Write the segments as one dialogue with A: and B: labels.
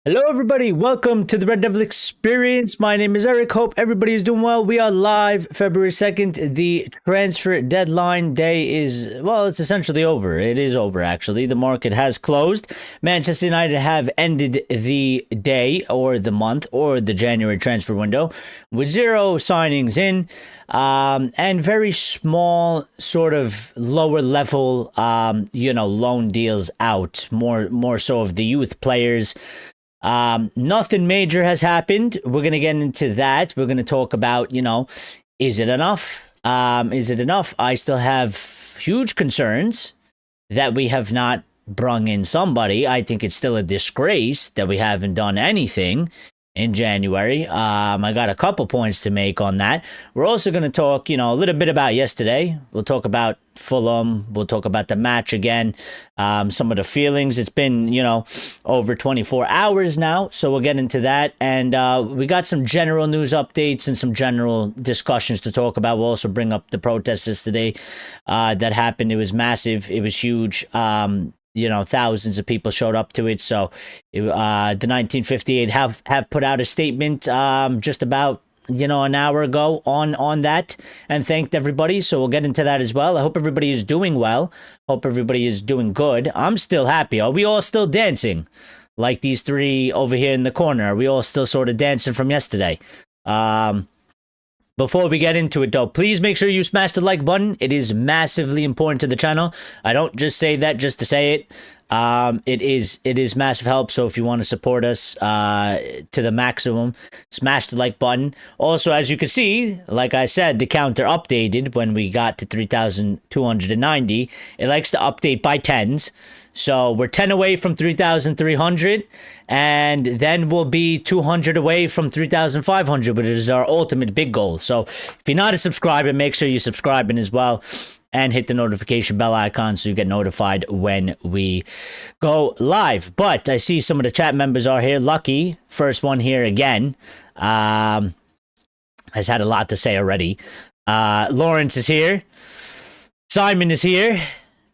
A: Hello, everybody. Welcome to the Red Devil Experience. My name is Eric. Hope everybody is doing well. We are live February 2nd. The transfer deadline day is, well, it's essentially over. It is over, actually. The market has closed. Manchester United have ended the day or the month or the January transfer window with 0 signings in and very small, sort of lower level, loan deals out. More so of the youth players. Nothing major has happened. We're going to get into that. We're going to talk about, is it enough? Is it enough? I still have huge concerns that we have not brung in somebody. I think it's still a disgrace that we haven't done anything in January. I got a couple points to make on that. We're also going to talk, a little bit about yesterday. We'll talk about Fulham. We'll talk about the match again. Some of the feelings. It's been, over 24 hours now. So we'll get into that. And we got some general news updates and some general discussions to talk about. We'll also bring up the protests yesterday that happened. It was massive. It was huge. Thousands of people showed up to it. So the 1958 have put out a statement just about, an hour ago on that and thanked everybody. So we'll get into that as well. I hope everybody is doing well. Hope everybody is doing good. I'm still happy. Are we all still dancing like these three over here in the corner? Are we all still sort of dancing from yesterday? Before we get into it, though, please make sure you smash the like button. It is massively important to the channel. I don't just say that just to say it. It is massive help. So if you want to support us to the maximum, smash the like button. Also, as you can see, like I said, the counter updated when we got to 3,290. It likes to update by tens. So we're 10 away from 3,300, and then we'll be 200 away from 3,500, which is our ultimate big goal. So if you're not a subscriber, make sure you're subscribing as well and hit the notification bell icon so you get notified when we go live. But I see some of the chat members are here. Lucky, first one here again, has had a lot to say already. Lawrence is here. Simon is here.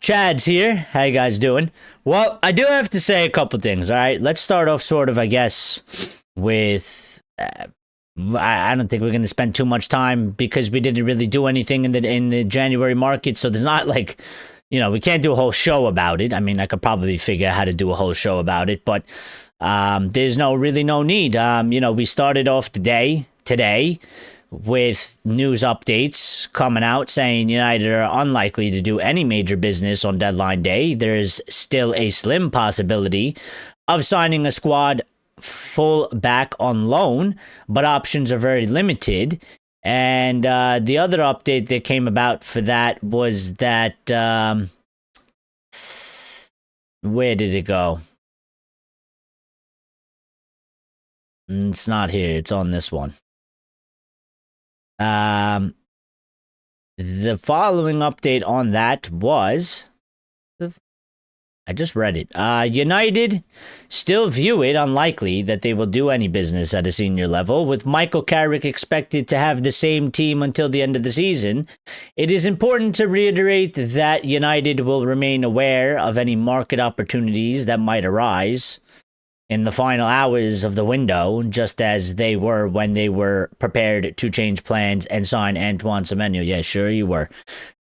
A: Chad's here. How you guys doing? Well, I do have to say a couple things, all right? Let's start off sort of, I guess, with... I don't think we're going to spend too much time because we didn't really do anything in the January market, so there's not like... we can't do a whole show about it. I mean, I could probably figure out how to do a whole show about it, but there's really no need. We started off the day today with news updates coming out saying United are unlikely to do any major business on deadline day. There's still a slim possibility of signing a squad full back on loan, but options are very limited. And the other update that came about for that was that... where did it go? It's not here. It's on this one. The following update on that was... I just read it. United still view it unlikely that they will do any business at a senior level, with Michael Carick expected to have the same team until the end of the season. It is important to reiterate that United will remain aware of any market opportunities that might arise in the final hours of the window, just as they were when they were prepared to change plans and sign Antoine Semenyo. Yeah, sure you were.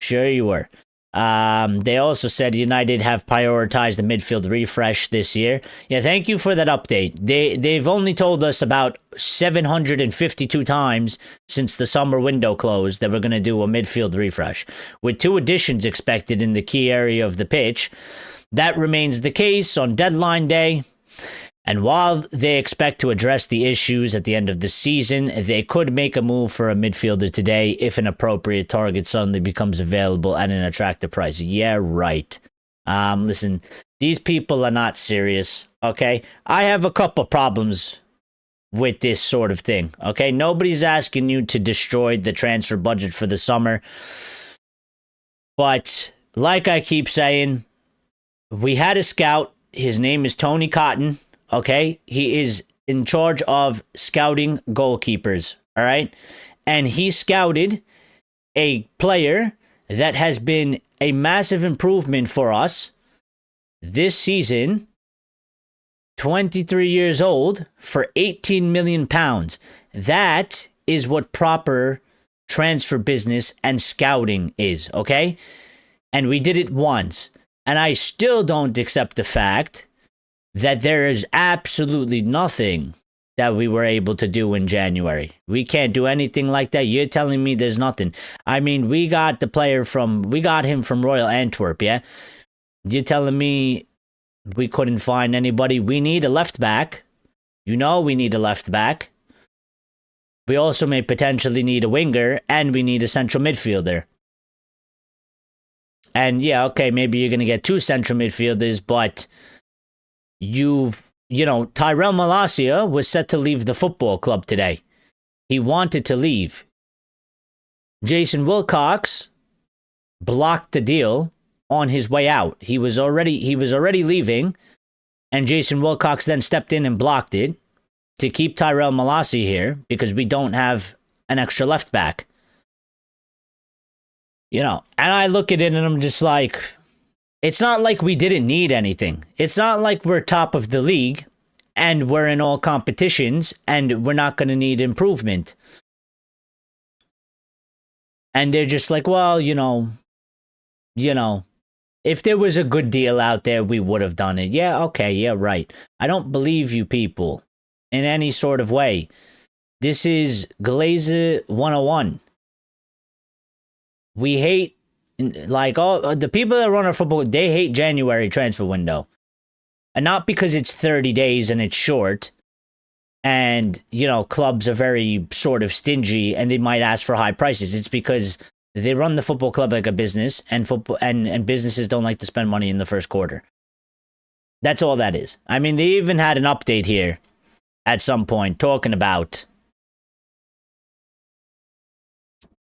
A: Sure you were. They also said United have prioritized the midfield refresh this year. Yeah, thank you for that update. They've only told us about 752 times since the summer window closed that we're going to do a midfield refresh, with 2 additions expected in the key area of the pitch. That remains the case on deadline day. And while they expect to address the issues at the end of the season, they could make a move for a midfielder today if an appropriate target suddenly becomes available at an attractive price. Yeah, right. Listen, these people are not serious, okay? I have a couple problems with this sort of thing, okay? Nobody's asking you to destroy the transfer budget for the summer. But like I keep saying, we had a scout. His name is Tony Cotton. Okay, he is in charge of scouting goalkeepers, all right? And he scouted a player that has been a massive improvement for us this season 23 years old, for 18 million pounds. That is what proper transfer business and scouting is, okay? And we did it once. And I still don't accept the fact that there is absolutely nothing that we were able to do in January. We can't do anything like that. You're telling me there's nothing. I mean, we got him from Royal Antwerp, yeah? You're telling me we couldn't find anybody? We need a left back. You know we need a left back. We also may potentially need a winger, and we need a central midfielder. And yeah, okay, maybe you're going to get 2 central midfielders, but Tyrell Malacia was set to leave the football club today. He wanted to leave. Jason Wilcox blocked the deal on his way out. He was already leaving, and Jason Wilcox then stepped in and blocked it to keep Tyrell Malacia here because we don't have an extra left back. And I look at it and I'm just like, it's not like we didn't need anything. It's not like we're top of the league and we're in all competitions and we're not going to need improvement. And they're just like, well, if there was a good deal out there, we would have done it. Yeah, okay, yeah, right. I don't believe you people in any sort of way. This is Glazer 101. We hate, all the people that run our football, they hate January transfer window. And not because it's 30 days and it's short. And, clubs are very sort of stingy and they might ask for high prices. It's because they run the football club like a business, and businesses don't like to spend money in the first quarter. That's all that is. I mean, they even had an update here at some point talking about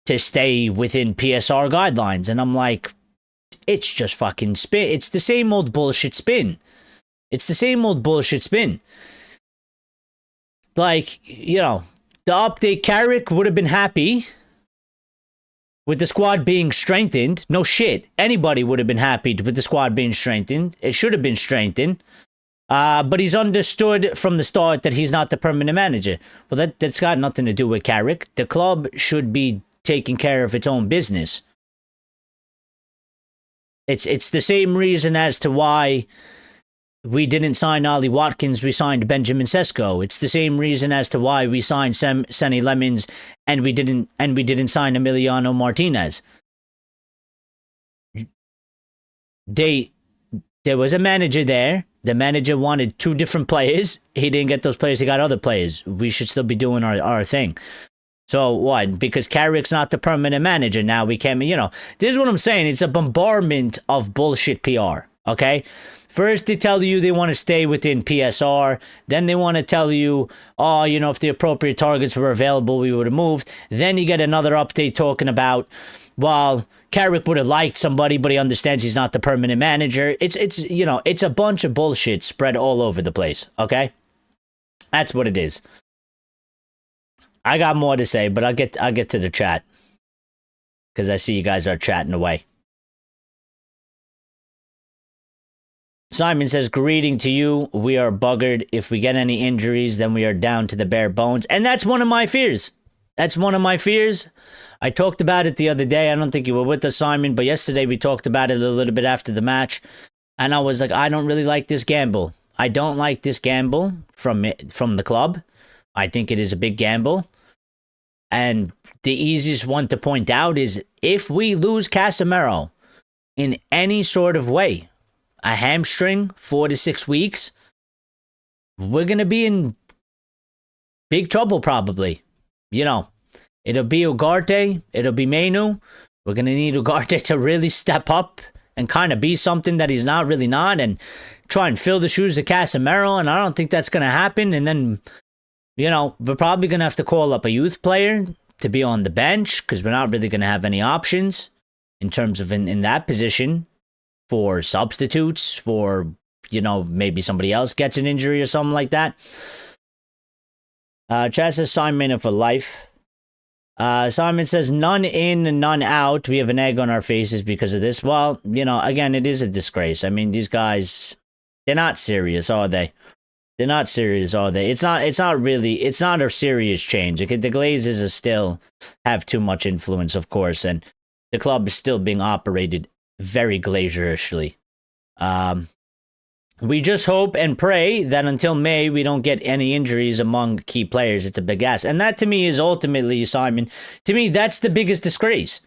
A: to stay within PSR guidelines. And I'm like, it's just fucking spin. It's the same old bullshit spin. It's the same old bullshit spin. Like, the update, Carrick would have been happy with the squad being strengthened. No shit. Anybody would have been happy with the squad being strengthened. It should have been strengthened. But he's understood from the start that he's not the permanent manager. Well, that's got nothing to do with Carrick. The club should be taking care of its own business. It's the same reason as to why we didn't sign Ollie Watkins, we signed Benjamin Sesko. It's the same reason as to why we signed Senny Lemons and we didn't sign Emiliano Martinez. There was a manager there. The manager wanted 2 different players. He didn't get those players, he got other players. We should still be doing our thing. So what? Because Carrick's not the permanent manager now, we can't, this is what I'm saying. It's a bombardment of bullshit PR, okay? First, they tell you they want to stay within PSR. Then they want to tell you, if the appropriate targets were available, we would have moved. Then you get another update talking about, well, Carrick would have liked somebody, but he understands he's not the permanent manager. It's a bunch of bullshit spread all over the place, okay? That's what it is. I got more to say, but I'll get to the chat. Because I see you guys are chatting away. Simon says, greeting to you. We are buggered. If we get any injuries, then we are down to the bare bones. And that's one of my fears. That's one of my fears. I talked about it the other day. I don't think you were with us, Simon, but yesterday we talked about it a little bit after the match. And I was like, I don't really like this gamble. I don't like this gamble from the club. I think it is a big gamble. And the easiest one to point out is if we lose Casemiro in any sort of way, a hamstring, 4 to 6 weeks, we're going to be in big trouble probably. It'll be Ugarte, it'll be Menu. We're going to need Ugarte to really step up and kind of be something that he's not really not and try and fill the shoes of Casemiro, and I don't think that's going to happen. And then, we're probably going to have to call up a youth player to be on the bench because we're not really going to have any options in terms of in that position for substitutes, for, maybe somebody else gets an injury or something like that. Chad says, Simon for life. Simon says, none in and none out. We have an egg on our faces because of this. Well, again, it is a disgrace. I mean, these guys, they're not serious, are they? They're not serious, are they? It's not really. It's not a serious change. The Glazers still have too much influence, of course, and the club is still being operated very Glazerishly. We just hope and pray that until May we don't get any injuries among key players. It's a big ask, and that to me is ultimately, Simon. To me, that's the biggest disgrace,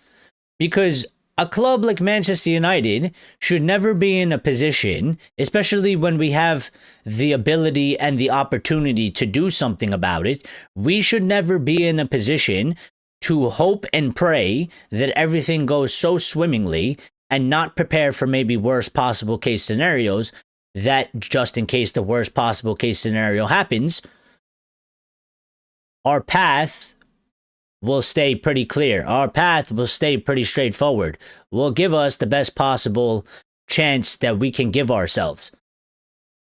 A: because a club like Manchester United should never be in a position, especially when we have the ability and the opportunity to do something about it. We should never be in a position to hope and pray that everything goes so swimmingly and not prepare for maybe worst possible case scenarios, that just in case the worst possible case scenario happens, our path will stay pretty clear. Our path will stay pretty straightforward. Will give us the best possible chance that we can give ourselves.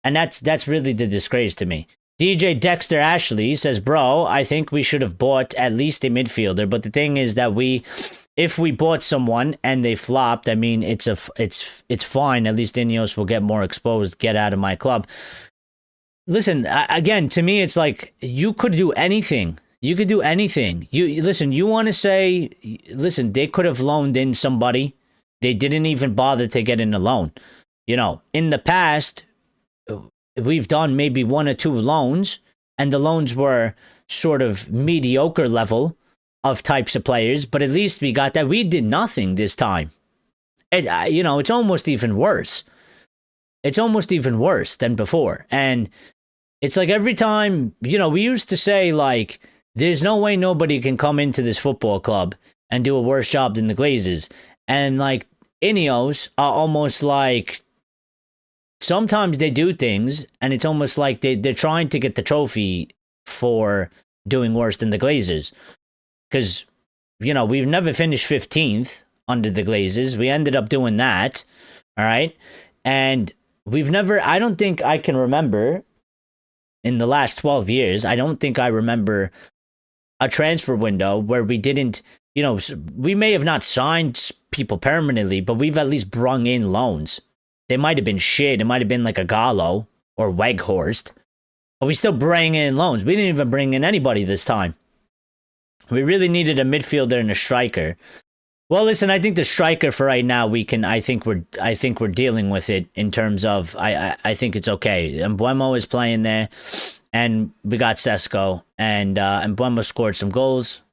A: And that's really the disgrace to me. DJ Dexter Ashley says, bro, I think we should have bought at least a midfielder. But the thing is that if we bought someone and they flopped, I mean, it's fine. At least INEOS will get more exposed. Get out of my club. Listen, again, to me, it's like you could do anything. You could do anything. You want to say, listen, they could have loaned in somebody. They didn't even bother to get in a loan. You know, in the past, we've done maybe 1 or 2 loans, and the loans were sort of mediocre level of types of players, but at least we got that. We did nothing this time. It's almost even worse. It's almost even worse than before. And it's like every time, we used to say, like, there's no way nobody can come into this football club and do a worse job than the Glazers. And, like, INEOS are almost like, sometimes they do things, and it's almost like they're trying to get the trophy for doing worse than the Glazers. Because, we've never finished 15th under the Glazers. We ended up doing that, all right? And I don't think I can remember, in the last 12 years, I don't think I remember a transfer window where we didn't, we may have not signed people permanently, but we've at least brung in loans. They might have been shit. It might have been like a Gallo or Weghorst, but we still bring in loans. We didn't even bring in anybody this time. We really needed a midfielder and a striker. Well, listen, I think the striker for right now, I think we're dealing with it in terms of, I think it's okay. Mbuemo is playing there, and we got Sesko, and Mbuemo scored some goals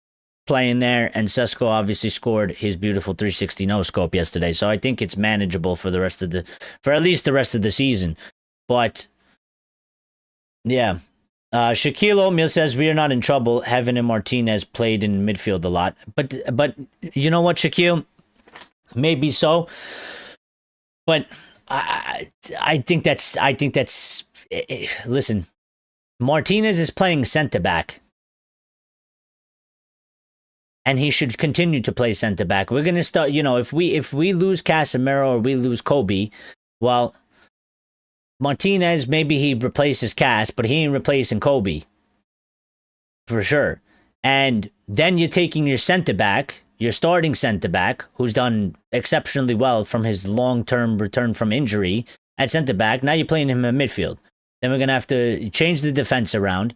A: playing there, and Sesko obviously scored his beautiful 360 no-scope yesterday. So I think it's manageable for at least the rest of the season. But yeah. Shaquille O'Neal says we are not in trouble. Heaven and Martinez played in midfield a lot, but you know what, Shaquille, maybe so, but I think that's listen, Martinez is playing center back, and he should continue to play center back. We're gonna start, if we lose Casemiro or we lose Kobe, well, Martinez, maybe he replaces Cass, but he ain't replacing Kobe. For sure. And then you're taking your center back, your starting center back, who's done exceptionally well from his long-term return from injury at center back. Now you're playing him in midfield. Then we're going to have to change the defense around.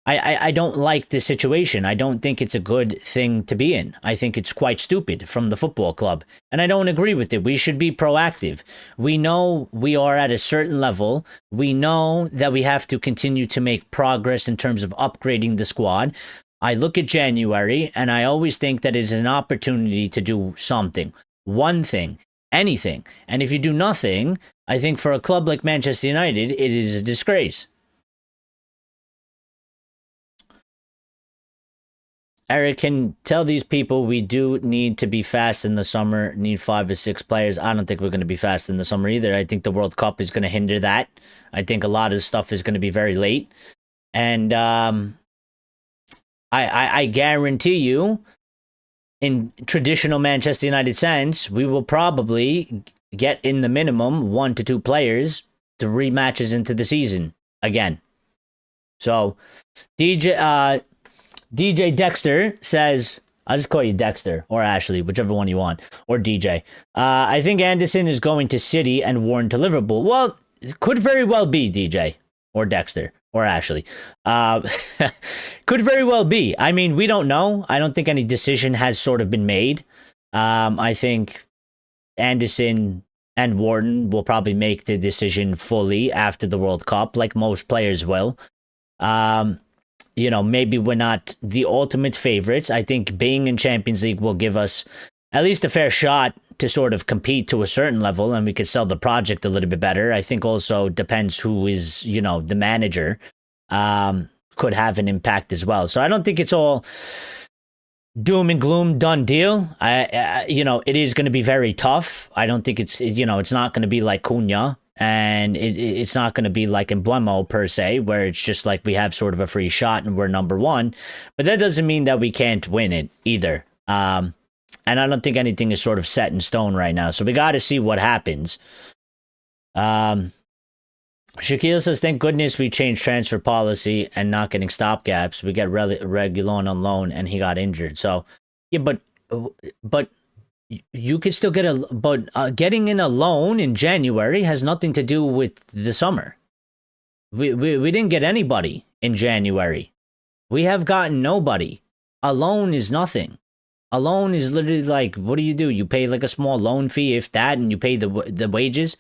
A: I don't like this situation. I don't think it's a good thing to be in. I think it's quite stupid from the football club. And I don't agree with it. We should be proactive. We know we are at a certain level. We know that we have to continue to make progress in terms of upgrading the squad. I look at January, and I always think that it's an opportunity to do something. One thing. Anything. And if you do nothing, I think for a club like Manchester United, it is a disgrace. Eric, can tell these people we do need to be fast in the summer, need 5 or 6 players. I don't think we're going to be fast in the summer either. I think the World Cup is going to hinder that. I think a lot of stuff is going to be very late. And I guarantee you, in traditional Manchester United sense, we will probably get in the minimum 1 to 2 players 3 matches into the season again. So, DJ Dexter says, I'll just call you Dexter or Ashley, whichever one you want, or DJ. I think Anderson is going to City and Warren to Liverpool. Well, it could very well be, DJ. or Dexter or Ashley. Could very well be. I mean, we don't know. I don't think any decision has sort of been made. I think Anderson and Wharton will probably make the decision fully after the World Cup, like most players will. Maybe we're not the ultimate favorites. I think being in Champions League will give us at least a fair shot to sort of compete to a certain level, and we could sell the project a little bit better. I think also depends who is, the manager, could have an impact as well. So I don't think it's all doom and gloom, done deal. It is going to be very tough. I don't think it's not going to be like Cunha, and it's not going to be like Embuemo per se, where it's just like we have sort of a free shot and we're number one. But that doesn't mean that we can't win it either. And I don't think anything is sort of set in stone right now. So we got to see what happens. Shaquille says, thank goodness we changed transfer policy and not getting stopgaps. We get Reguilon on loan and he got injured. So, yeah, but you could still get getting in a loan in January has nothing to do with the summer. We didn't get anybody in January. We have gotten nobody. A loan is nothing. A loan is literally like, what do? You pay like a small loan fee, if that, and you pay the wages.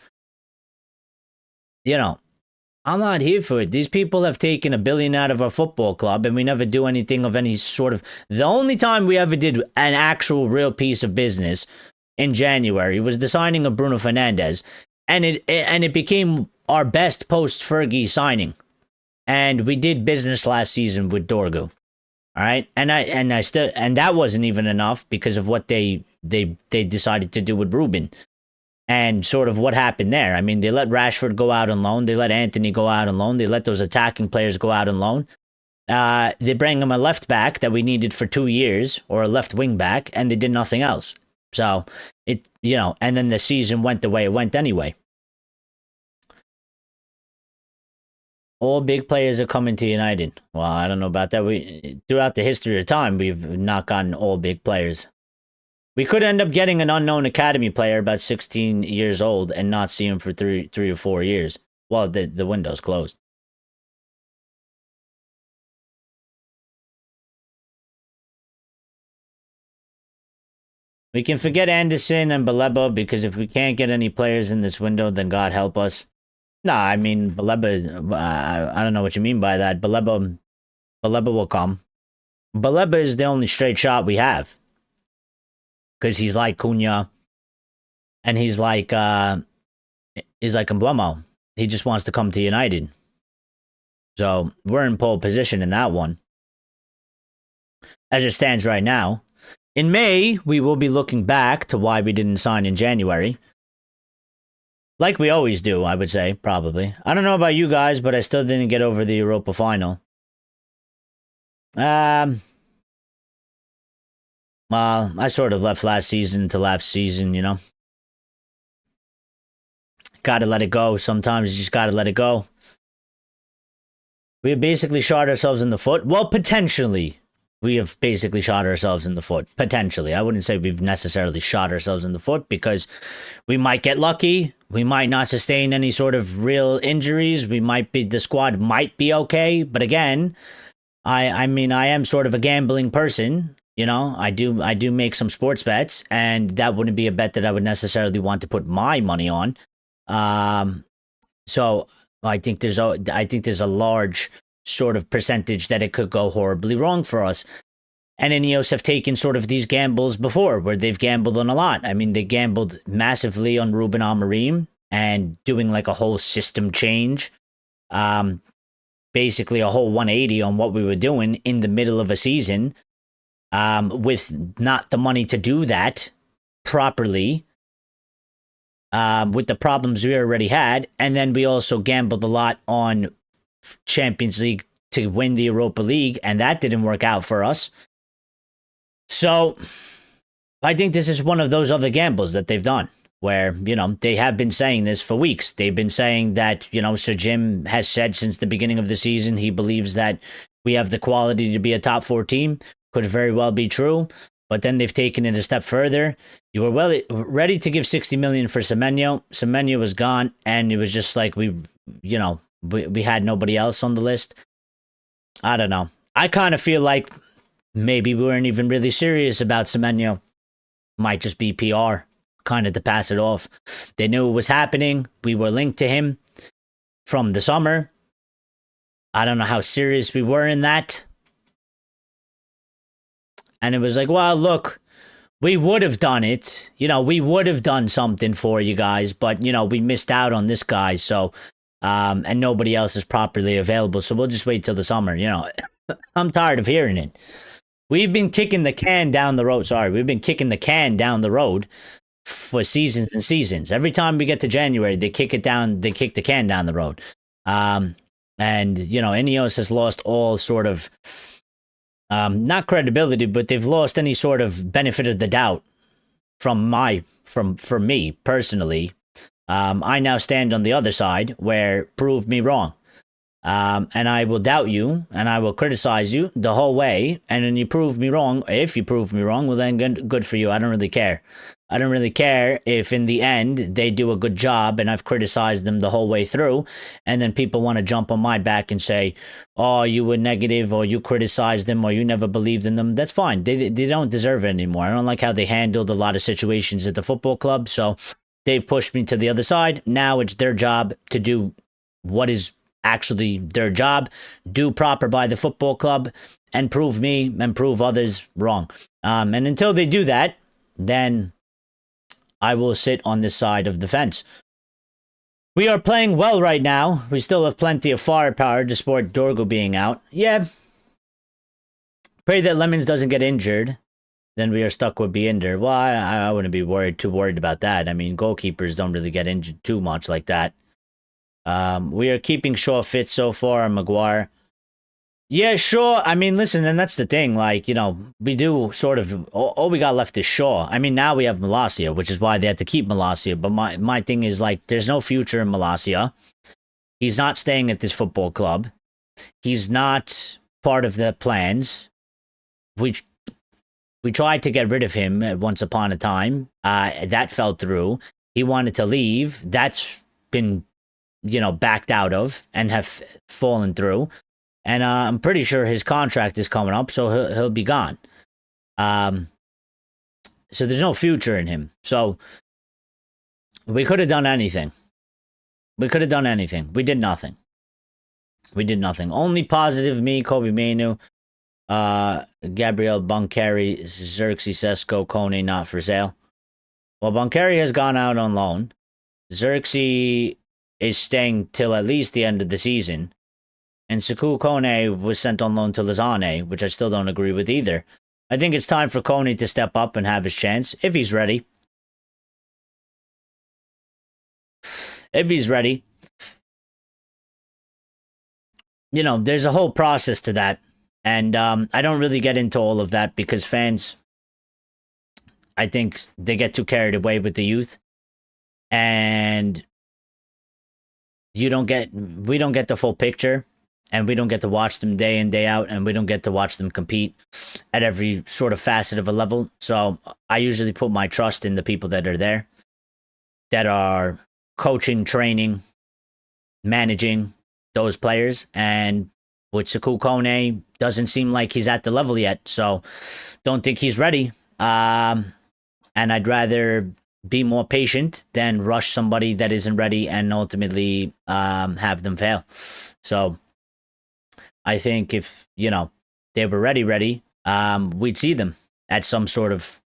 A: I'm not here for it. These people have taken $1 billion out of our football club, and we never do anything of any sort of. The only time we ever did an actual real piece of business in January was the signing of Bruno Fernandes, and it became our best post Fergie signing, and we did business last season with Dorgu. All right, and that wasn't even enough because of what they decided to do with Ruben, and sort of what happened there. I mean, they let Rashford go out on loan, they let Anthony go out on loan, they let those attacking players go out on loan. They bring him a left back that we needed for 2 years, or a left wing back, and they did nothing else. So and then the season went the way it went anyway. All big players are coming to United. Well, I don't know about that. Throughout the history of time, we've not gotten all big players. We could end up getting an unknown academy player about 16 years old and not see him for three or 4 years. Well, the window's closed. We can forget Anderson and Baleba, because if we can't get any players in this window, then God help us. No, I mean, Baleba, I don't know what you mean by that. Baleba will come. Baleba is the only straight shot we have. Because he's like Cunha. And he's like Embuemo. He just wants to come to United. So, we're in pole position in that one. As it stands right now. In May, we will be looking back to why we didn't sign in January. Like we always do, I would say, probably. I don't know about you guys, but I still didn't get over the Europa final. Well, I sort of left last season to last season, Gotta let it go. Sometimes you just gotta let it go. We have basically shot ourselves in the foot. Well, potentially. We have basically shot ourselves in the foot. Potentially. I wouldn't say we've necessarily shot ourselves in the foot, because we might get lucky. We might not sustain any sort of real injuries. The squad might be okay. But again, I mean, I am sort of a gambling person. I do make some sports bets, and that wouldn't be a bet that I would necessarily want to put my money on. So I think there's a large sort of percentage that it could go horribly wrong for us. And INEOS have taken sort of these gambles before, where they've gambled on a lot. I mean, they gambled massively on Ruben Amorim and doing like a whole system change. Basically a whole 180 on what we were doing in the middle of a season, with not the money to do that properly, with the problems we already had. And then we also gambled a lot on Champions League to win the Europa League, and that didn't work out for us. So I think this is one of those other gambles that they've done, where, they have been saying this for weeks. They've been saying that, Sir Jim has said since the beginning of the season, he believes that we have the quality to be a top 4 team. Could very well be true. But then they've taken it a step further. You were ready to give 60 million for Semenyo. Semenyo was gone, and it was just like we had nobody else on the list. I don't know. I kind of feel like maybe we weren't even really serious about Semenyo. Might just be PR, kind of to pass it off. They knew it was happening. We were linked to him from the summer. I don't know how serious we were in that. And it was like, well, look, we would have done it. You know, we would have done something for you guys, but, you know, we missed out on this guy. So, and nobody else is properly available. So we'll just wait till the summer. You know, I'm tired of hearing it. We've been kicking the can down the road. Sorry, we've been kicking the can down the road for seasons and seasons. Every time we get to January, they kick it down. They kick the can down the road. And, you know, INEOS has lost all sort of, not credibility, but they've lost any sort of benefit of the doubt from me personally. I now stand on the other side where prove me wrong. And I will doubt you and I will criticize you the whole way. And then you prove me wrong. If you prove me wrong, well, then good for you. I don't really care. I don't really care if in the end they do a good job and I've criticized them the whole way through. And then people want to jump on my back and say, oh, you were negative or you criticized them or you never believed in them. That's fine. They don't deserve it anymore. I don't like how they handled a lot of situations at the football club. So they've pushed me to the other side. Now it's their job to do what is actually their job, do proper by the football club, and prove me and prove others wrong. And until they do that, then I will sit on this side of the fence. We are playing well right now. We still have plenty of firepower despite Dorgo being out. Yeah. Pray that Lemons doesn't get injured. Then we are stuck with Binder. Well, I wouldn't be too worried about that. I mean, goalkeepers don't really get injured too much like that. We are keeping Shaw fit so far, Maguire. Yeah, Shaw. I mean, listen, and that's the thing. Like, you know, we do sort of, all we got left is Shaw. I mean, now we have Malacia, which is why they had to keep Malacia. But my thing is, like, there's no future in Malacia. He's not staying at this football club. He's not part of the plans. We tried to get rid of him at once upon a time. That fell through. He wanted to leave. That's been, you know, backed out of and have fallen through. And I'm pretty sure his contract is coming up, so he'll be gone. So there's no future in him. So we could have done anything. We could have done anything. We did nothing. We did nothing. Only positive, me, Kobe Mainu, Gabriel Bunkeri, Xerxes Sesko, Kone, not for sale. Well, Bunkeri has gone out on loan. Xerxes is staying till at least the end of the season. And Sekou Kone was sent on loan to Lausanne, which I still don't agree with either. I think it's time for Kone to step up and have his chance, if he's ready. If he's ready. You know, there's a whole process to that. And I don't really get into all of that because fans, I think they get too carried away with the youth. And we don't get the full picture. And we don't get to watch them day in, day out, and we don't get to watch them compete at every sort of facet of a level. So I usually put my trust in the people that are there, that are coaching, training, managing those players. And with Sekou Kone, doesn't seem like he's at the level yet. So don't think he's ready. And I'd rather be more patient than rush somebody that isn't ready and ultimately have them fail. So I think if, you know, they were ready, we'd see them at some sort of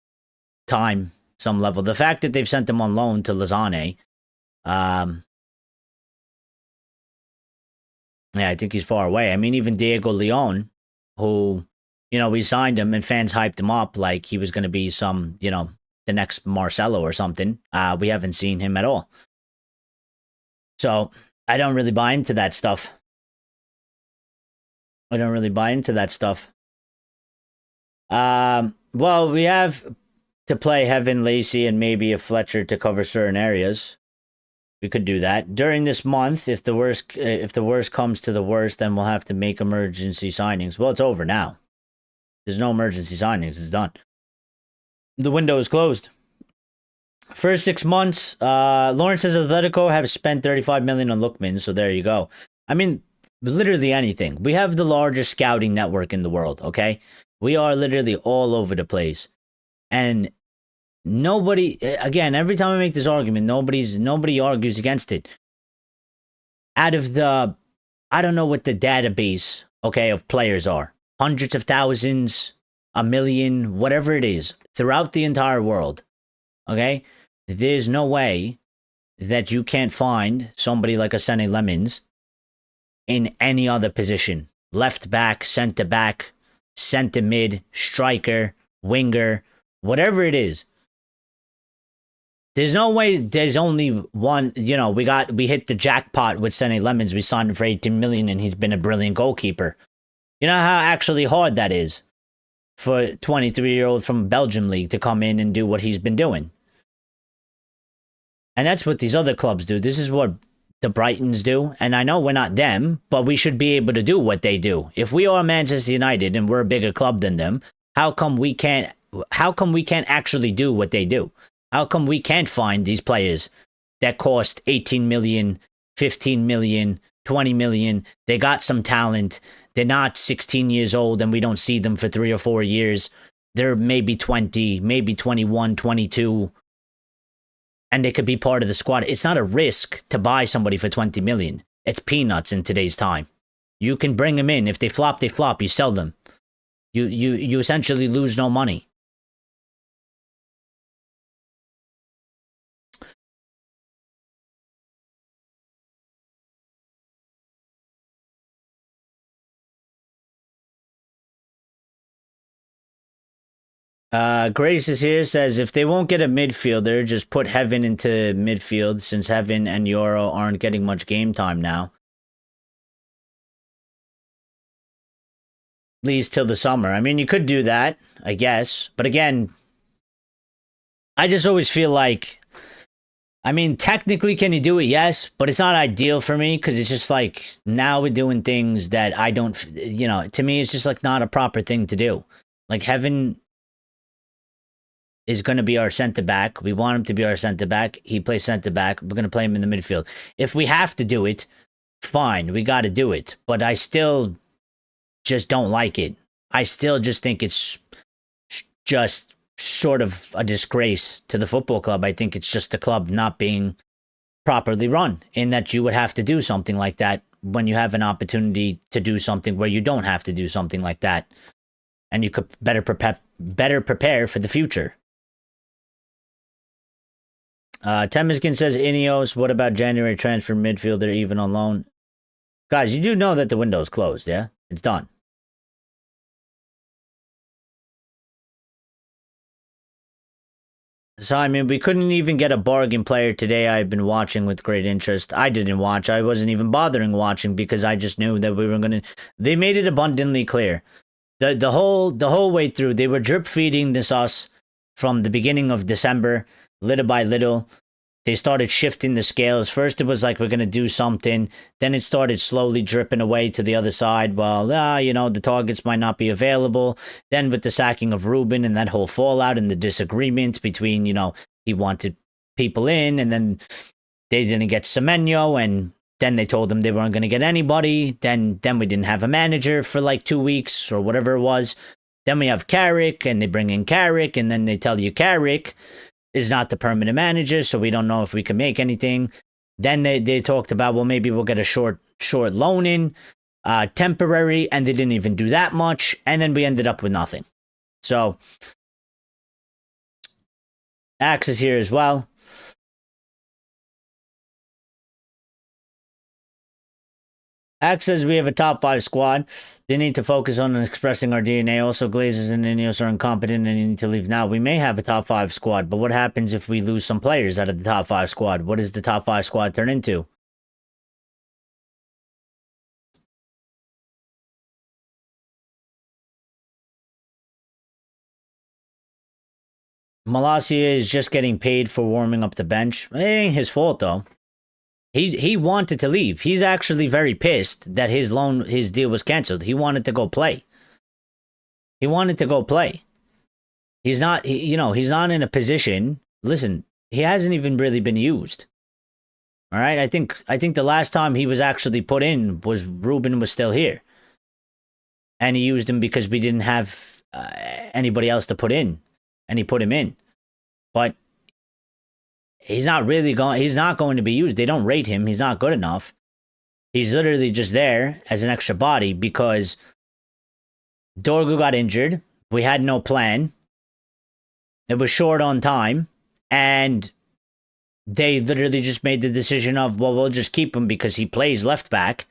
A: time, some level. The fact that they've sent them on loan to Lausanne, yeah, I think he's far away. I mean, even Diego Leon, who, you know, we signed him and fans hyped him up like he was going to be some, you know, the next Marcelo or something. We haven't seen him at all. So I don't really buy into that stuff. Well, we have to play Heaven, Lacey, and maybe a Fletcher to cover certain areas. We could do that. During this month, if the worst comes to the worst, then we'll have to make emergency signings. Well, it's over now. There's no emergency signings. It's done. The window is closed. First 6 months, Lawrence says Atletico have spent 35 million on Lookman, so there you go. I mean, literally anything. We have the largest scouting network in the world, okay? We are literally all over the place. And nobody, again, every time I make this argument, nobody argues against it. Out of the, I don't know what the database, okay, of players are. Hundreds of thousands, a million, whatever it is, throughout the entire world, okay? There's no way that you can't find somebody like a Sene Lemons in any other position. Left back, centre mid, striker, winger, whatever it is. There's no way there's only one, you know, we hit the jackpot with Sene Lemons. We signed him for 18 million and he's been a brilliant goalkeeper. You know how actually hard that is for a 23-year-old from Belgium league to come in and do what he's been doing. And that's what these other clubs do. This is what the Brightons do. And I know we're not them, but we should be able to do what they do. If we are Manchester United and we're a bigger club than them, how come we can't actually do what they do? How come we can't find these players that cost 18 million, 15 million, 20 million? They got some talent. They're not 16 years old and we don't see them for 3 or 4 years. They're maybe 20, maybe 21, 22. And they could be part of the squad. It's not a risk to buy somebody for 20 million. It's peanuts in today's time. You can bring them in. If they flop, they flop. You sell them. You essentially lose no money. Grace is here, says if they won't get a midfielder, just put Heaven into midfield since Heaven and Euro aren't getting much game time now. At least till the summer. I mean, you could do that, I guess. But again, I just always feel like, I mean, technically, can you do it? Yes, but it's not ideal for me because it's just like now we're doing things that I don't, you know, to me, it's just like not a proper thing to do. Like Heaven is going to be our center back. We want him to be our center back. He plays center back. We're going to play him in the midfield. If we have to do it, fine. We got to do it. But I still just don't like it. I still just think it's just sort of a disgrace to the football club. I think it's just the club not being properly run in that you would have to do something like that when you have an opportunity to do something where you don't have to do something like that. And you could better prepare for the future. Temeskin says, INEOS, what about January transfer midfielder even on loan? Guys, you do know that the window's closed, yeah? It's done. So, I mean, we couldn't even get a bargain player today. I've been watching with great interest. I didn't watch. I wasn't even bothering watching because I just knew that we were going to... They made it abundantly clear. The whole way through, they were drip feeding this us from the beginning of December. Little by little, they started shifting the scales. First, it was like, we're going to do something. Then it started slowly dripping away to the other side. Well, you know, the targets might not be available. Then with the sacking of Ruben and that whole fallout and the disagreement between, you know, he wanted people in and then they didn't get Semenyo and then they told them they weren't going to get anybody. Then we didn't have a manager for like 2 weeks or whatever it was. Then we have Carrick and they bring in Carrick and then they tell you Carrick is not the permanent manager, so we don't know if we can make anything. Then they talked about, well, maybe we'll get a short loan in, temporary, and they didn't even do that much, and then we ended up with nothing. So, Axe is here as well. Axe says we have a top 5 squad. They need to focus on expressing our DNA. Also, Glazers and INEOS are incompetent and need to leave now. We may have a top 5 squad, but what happens if we lose some players out of the top 5 squad? What does the top 5 squad turn into? Malacia is just getting paid for warming up the bench. It ain't his fault, though. He wanted to leave. He's actually very pissed that his deal was canceled. He wanted to go play. He's not, he's not in a position. Listen, he hasn't even really been used. All right, I think the last time he was actually put in was Ruben was still here, and he used him because we didn't have anybody else to put in, and he put him in. But he's not really going. He's not going to be used. They don't rate him. He's not good enough. He's literally just there as an extra body because Dorgu got injured. We had no plan. It was short on time, and they literally just made the decision of, well, we'll just keep him because he plays left back,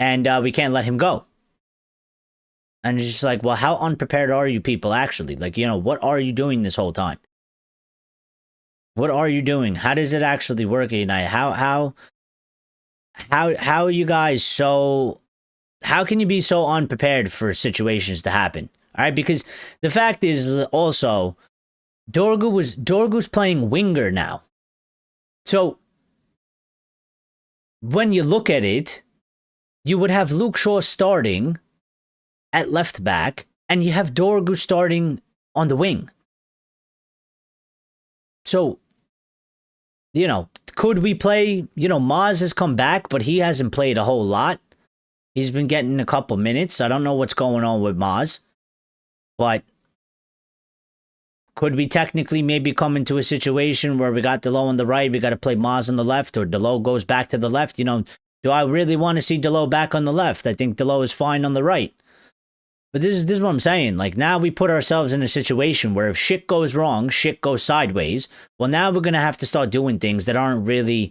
A: and we can't let him go. And it's just like, well, how unprepared are you people actually? Like, what are you doing this whole time? What are you doing? How does it actually work at United? How are you guys so... How can you be so unprepared for situations to happen? All right, because the fact is also, Dorgu's playing winger now. So, when you look at it, you would have Luke Shaw starting at left back, and you have Dorgu starting on the wing. So, could we play, Maz has come back, but he hasn't played a whole lot. He's been getting a couple minutes. I don't know what's going on with Maz, but could we technically maybe come into a situation where we got Delo on the right, we got to play Maz on the left, or Delo goes back to the left? Do I really want to see Delo back on the left? I think Delo is fine on the right. But this is what I'm saying. Like, now we put ourselves in a situation where if shit goes wrong, shit goes sideways. Well, now we're going to have to start doing things that aren't really...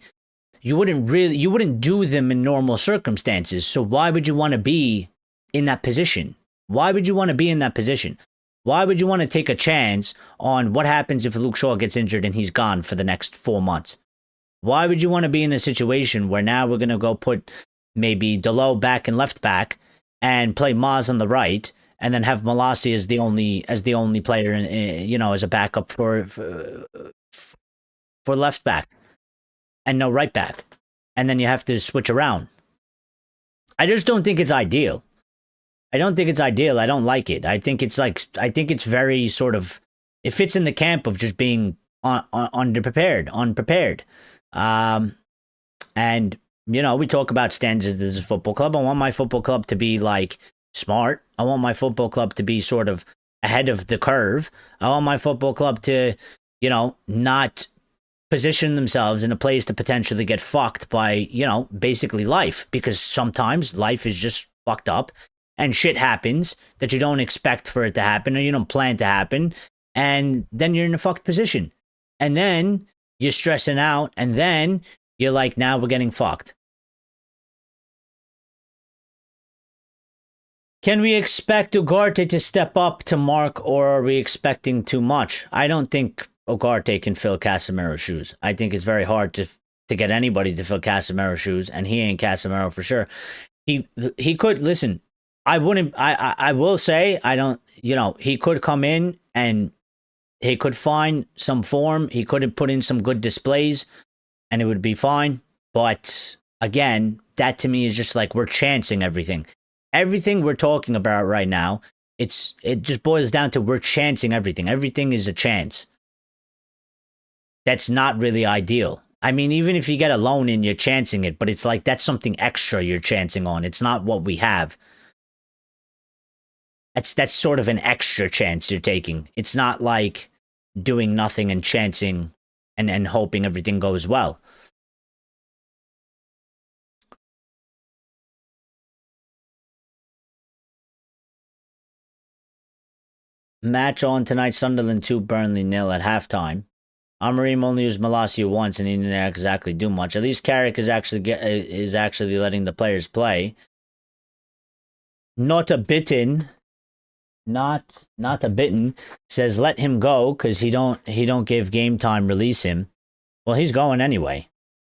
A: You wouldn't do them in normal circumstances. So why would you want to be in that position? Why would you want to be in that position? Why would you want to take a chance on what happens if Luke Shaw gets injured and he's gone for the next 4 months? Why would you want to be in a situation where now we're going to go put maybe Delo back and left back and play Maz on the right, and then have Malacia as the only player, as a backup for left back, and no right back, and then you have to switch around? I just don't think it's ideal. I don't think it's ideal. I don't like it. I think it's very sort of, it fits in the camp of just being unprepared. And, we talk about standards as a football club. I want my football club to be, like, smart. I want my football club to be sort of ahead of the curve. I want my football club to, not position themselves in a place to potentially get fucked by, basically life. Because sometimes life is just fucked up. And shit happens that you don't expect for it to happen, or you don't plan to happen. And then you're in a fucked position. And then you're stressing out. And then you're like, now we're getting fucked. Can we expect Ugarte to step up to Mark, or are we expecting too much? I don't think Ugarte can fill Casemiro's shoes. I think it's very hard to get anybody to fill Casemiro's shoes, and he ain't Casemiro for sure. He could, listen, I will say, he could come in and he could find some form. He could put in some good displays and it would be fine. But again, that to me is just like, we're chancing everything. Everything we're talking about right now, it just boils down to we're chancing everything. Everything is a chance. That's not really ideal. I mean, even if you get a loan in, you're chancing it, but it's like that's something extra you're chancing on. It's not what we have. That's sort of an extra chance you're taking. It's not like doing nothing and chancing and hoping everything goes well. Match on tonight, Sunderland 2, Burnley 0 at halftime. Amorim only used Malacia once and he didn't exactly do much. At least Carrick is actually letting the players play. Not a bitten says let him go because he don't give game time, release him. Well, he's going anyway.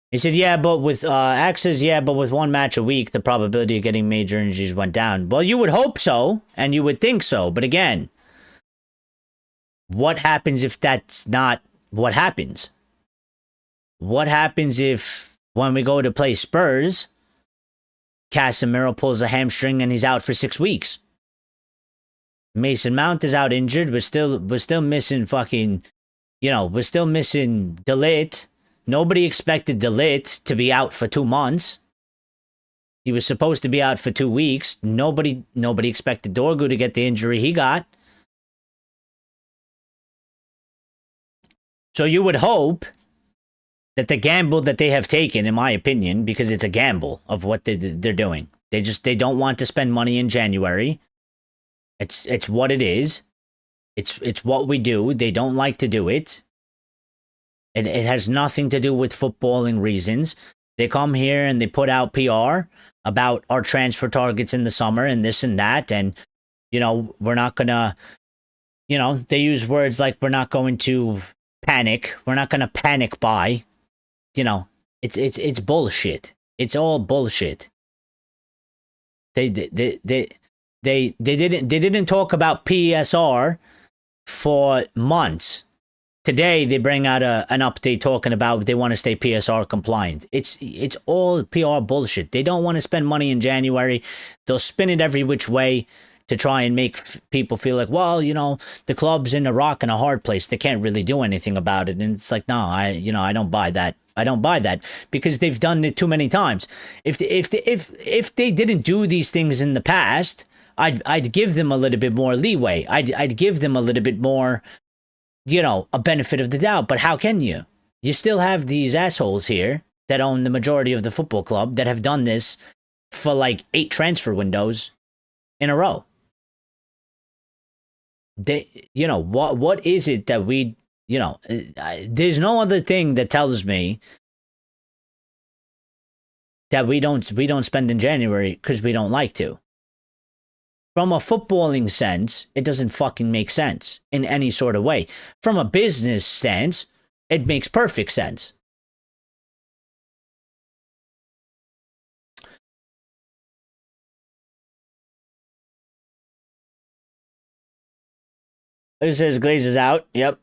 A: He said, yeah, but with Axis, yeah, but with one match a week, the probability of getting major injuries went down. Well, you would hope so, and you would think so, but again, what happens if that's not what happens? What happens if when we go to play Spurs, Casemiro pulls a hamstring and he's out for 6 weeks? Mason Mount is out injured. We're still missing fucking, we're still missing De Ligt. Nobody expected De Ligt to be out for 2 months. He was supposed to be out for 2 weeks. Nobody expected Dorgu to get the injury he got. So you would hope that the gamble that they have taken, in my opinion, because it's a gamble of what they're doing. They don't want to spend money in January. It's what it is. It's what we do. They don't like to do it. It has nothing to do with footballing reasons. They come here and they put out PR about our transfer targets in the summer and this and that. And, we're not going to, they use words like we're not going to panic. We're not going to panic buy. It's bullshit. It's all bullshit. They didn't talk about PSR for months. Today they bring out an update talking about they want to stay PSR compliant. It's all PR bullshit. They don't want to spend money in January. They'll spin it every which way to try and make people feel like, well, the club's in a rock and a hard place. They can't really do anything about it. And it's like, no, I don't buy that. I don't buy that because they've done it too many times. If they didn't do these things in the past, I'd give them a little bit more leeway. I'd give them a little bit more, a benefit of the doubt. But how can you? You still have these assholes here that own the majority of the football club that have done this for like 8 transfer windows in a row. What is it that we, there's no other thing that tells me that we don't spend in January because we don't like to. From a footballing sense, it doesn't fucking make sense in any sort of way. From a business stance, it makes perfect sense. It says Glazer's out. Yep.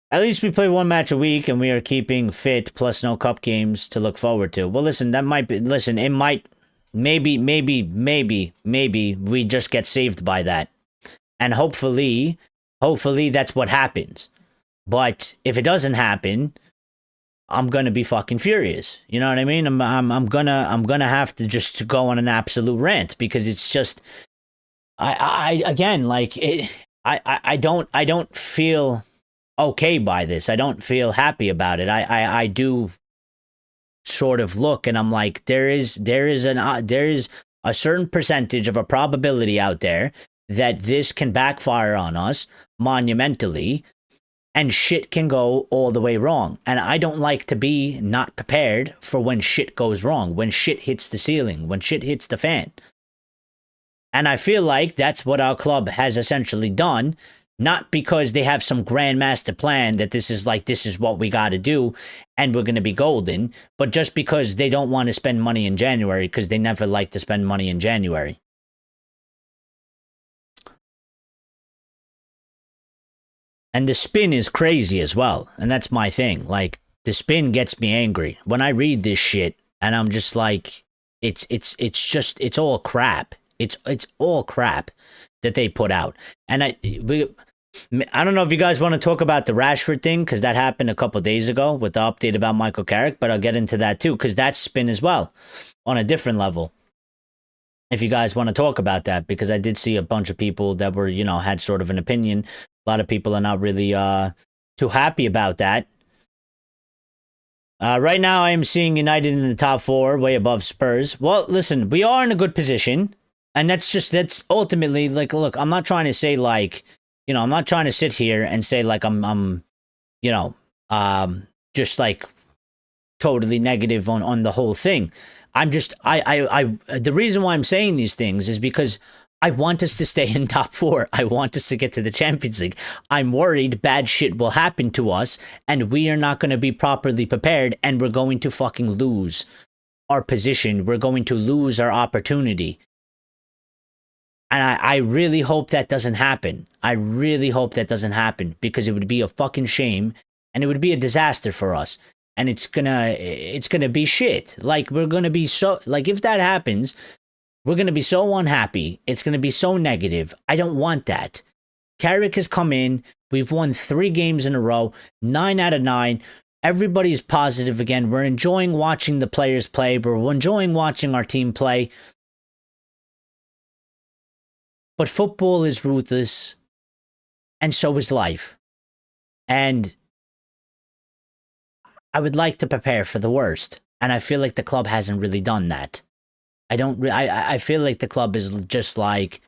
A: At least we play 1 match a week and we are keeping fit plus no cup games to look forward to. Well, listen, it might, maybe we just get saved by that. And hopefully that's what happens. But if it doesn't happen, I'm going to be fucking furious. You know what I mean? I'm going to have to just go on an absolute rant because it's just, I don't feel okay by this. I don't feel happy about it. I do sort of look and I'm like, there is a certain percentage of a probability out there that this can backfire on us monumentally and shit can go all the way wrong. And I don't like to be not prepared for when shit goes wrong, when shit hits the ceiling, when shit hits the fan. And I feel like that's what our club has essentially done, not because they have some grand master plan that this is what we got to do and we're going to be golden, but just because they don't want to spend money in January because they never like to spend money in January. And the spin is crazy as well. And that's my thing. Like, the spin gets me angry when I read this shit and I'm just like, it's all crap. It's all crap that they put out. And I don't know if you guys want to talk about the Rashford thing, because that happened a couple of days ago with the update about Michael Carick, but I'll get into that too, because that's spin as well on a different level. If you guys want to talk about that, because I did see a bunch of people that were, had sort of an opinion. A lot of people are not really too happy about that. Right now, I am seeing United in the top 4, way above Spurs. Well, listen, we are in a good position. And that's ultimately, like, look, I'm not trying to say, like, I'm not trying to sit here and say, like, I'm just, like, totally negative on the whole thing. I'm just, the reason why I'm saying these things is because I want us to stay in top 4. I want us to get to the Champions League. I'm worried bad shit will happen to us and we are not going to be properly prepared and we're going to fucking lose our position. We're going to lose our opportunity. And I really hope that doesn't happen. I really hope that doesn't happen because it would be a fucking shame and it would be a disaster for us. And it's gonna be shit. Like, we're gonna be so, like, if that happens, we're gonna be so unhappy. It's gonna be so negative. I don't want that. Carrick has come in. We've won 3 games in a row, 9 out of 9. Everybody's positive again. We're enjoying watching the players play. We're enjoying watching our team play. But football is ruthless, and so is life. And I would like to prepare for the worst, and I feel like the club hasn't really done that. I feel like the club is just like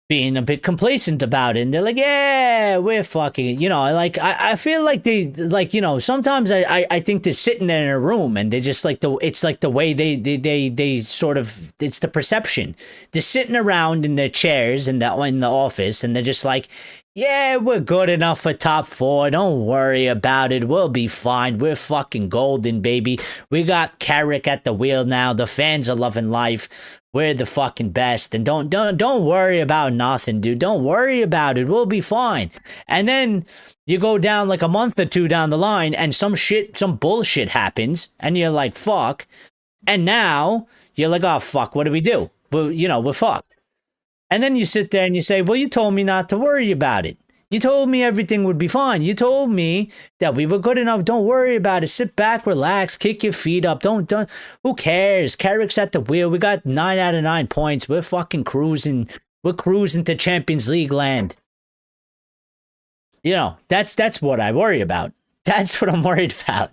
A: being a bit complacent about it, and they're like, yeah, we're fucking, you know, like, I feel like they, like, you know, sometimes I think they're sitting there in a room and they just like it's like the way they sort of, it's the perception. They're sitting around in their chairs in the office, and they're just like, yeah, we're good enough for top 4. Don't worry about it. We'll be fine. We're fucking golden, baby. We got Carrick at the wheel now. The fans are loving life. We're the fucking best. And don't worry about nothing, dude. Don't worry about it. We'll be fine. And then you go down like a month or 2 down the line, and some bullshit happens, and you're like, fuck. And now you're like, oh, fuck, what do we do? Well, you know, we're fucked. And then you sit there and you say, well, you told me not to worry about it. You told me everything would be fine. You told me that we were good enough. Don't worry about it. Sit back, relax, kick your feet up. Don't. Who cares? Carrick's at the wheel. We got 9 out of 9 points. We're fucking cruising. We're cruising to Champions League land. You know, that's what I worry about. That's what I'm worried about.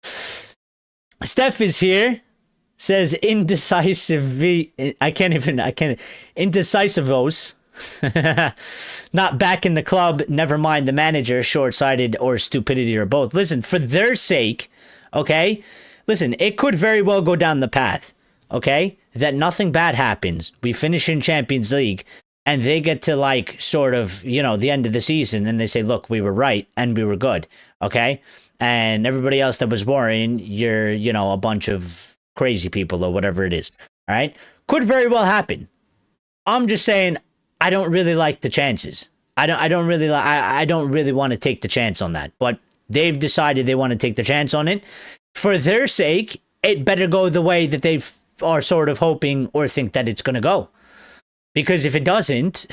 A: Steph is here. Says indecisivos. Not back in the club, never mind the manager, short-sighted or stupidity or both. Listen, for their sake, okay? Listen, it could very well go down the path, okay? That nothing bad happens. We finish in Champions League, and they get to, like, sort of, you know, the end of the season, and they say, look, we were right, and we were good, okay? And everybody else that was worrying, you're, you know, a bunch of crazy people or whatever it is, all right? Could very well happen. I'm just saying, I don't really like the chances. I don't really want to take the chance on that. But they've decided they want to take the chance on it. For their sake, it better go the way that they are sort of hoping or think that it's going to go. Because if it doesn't,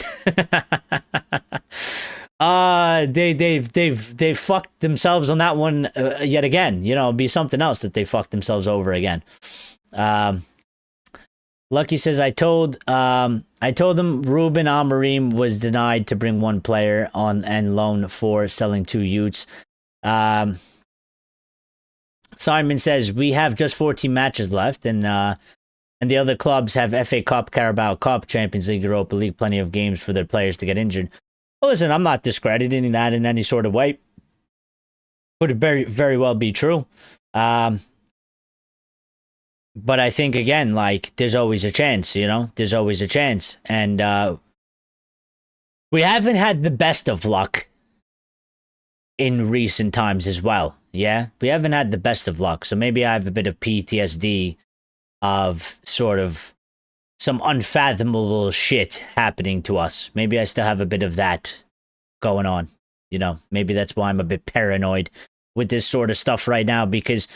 A: they've fucked themselves on that one yet again. You know, it'll be something else that they fucked themselves over again. Lucky says, I told them Ruben Amorim was denied to bring 1 player on and loan for selling 2 youths. Simon says, we have just 14 matches left, and the other clubs have FA Cup, Carabao Cup, Champions League, Europa League, plenty of games for their players to get injured. Well, listen, I'm not discrediting that in any sort of way. Could very, very well be true. But I think, again, like, there's always a chance, you know? There's always a chance. And we haven't had the best of luck in recent times as well, yeah? We haven't had the best of luck. So maybe I have a bit of PTSD of sort of some unfathomable shit happening to us. Maybe I still have a bit of that going on, you know? Maybe that's why I'm a bit paranoid with this sort of stuff right now, because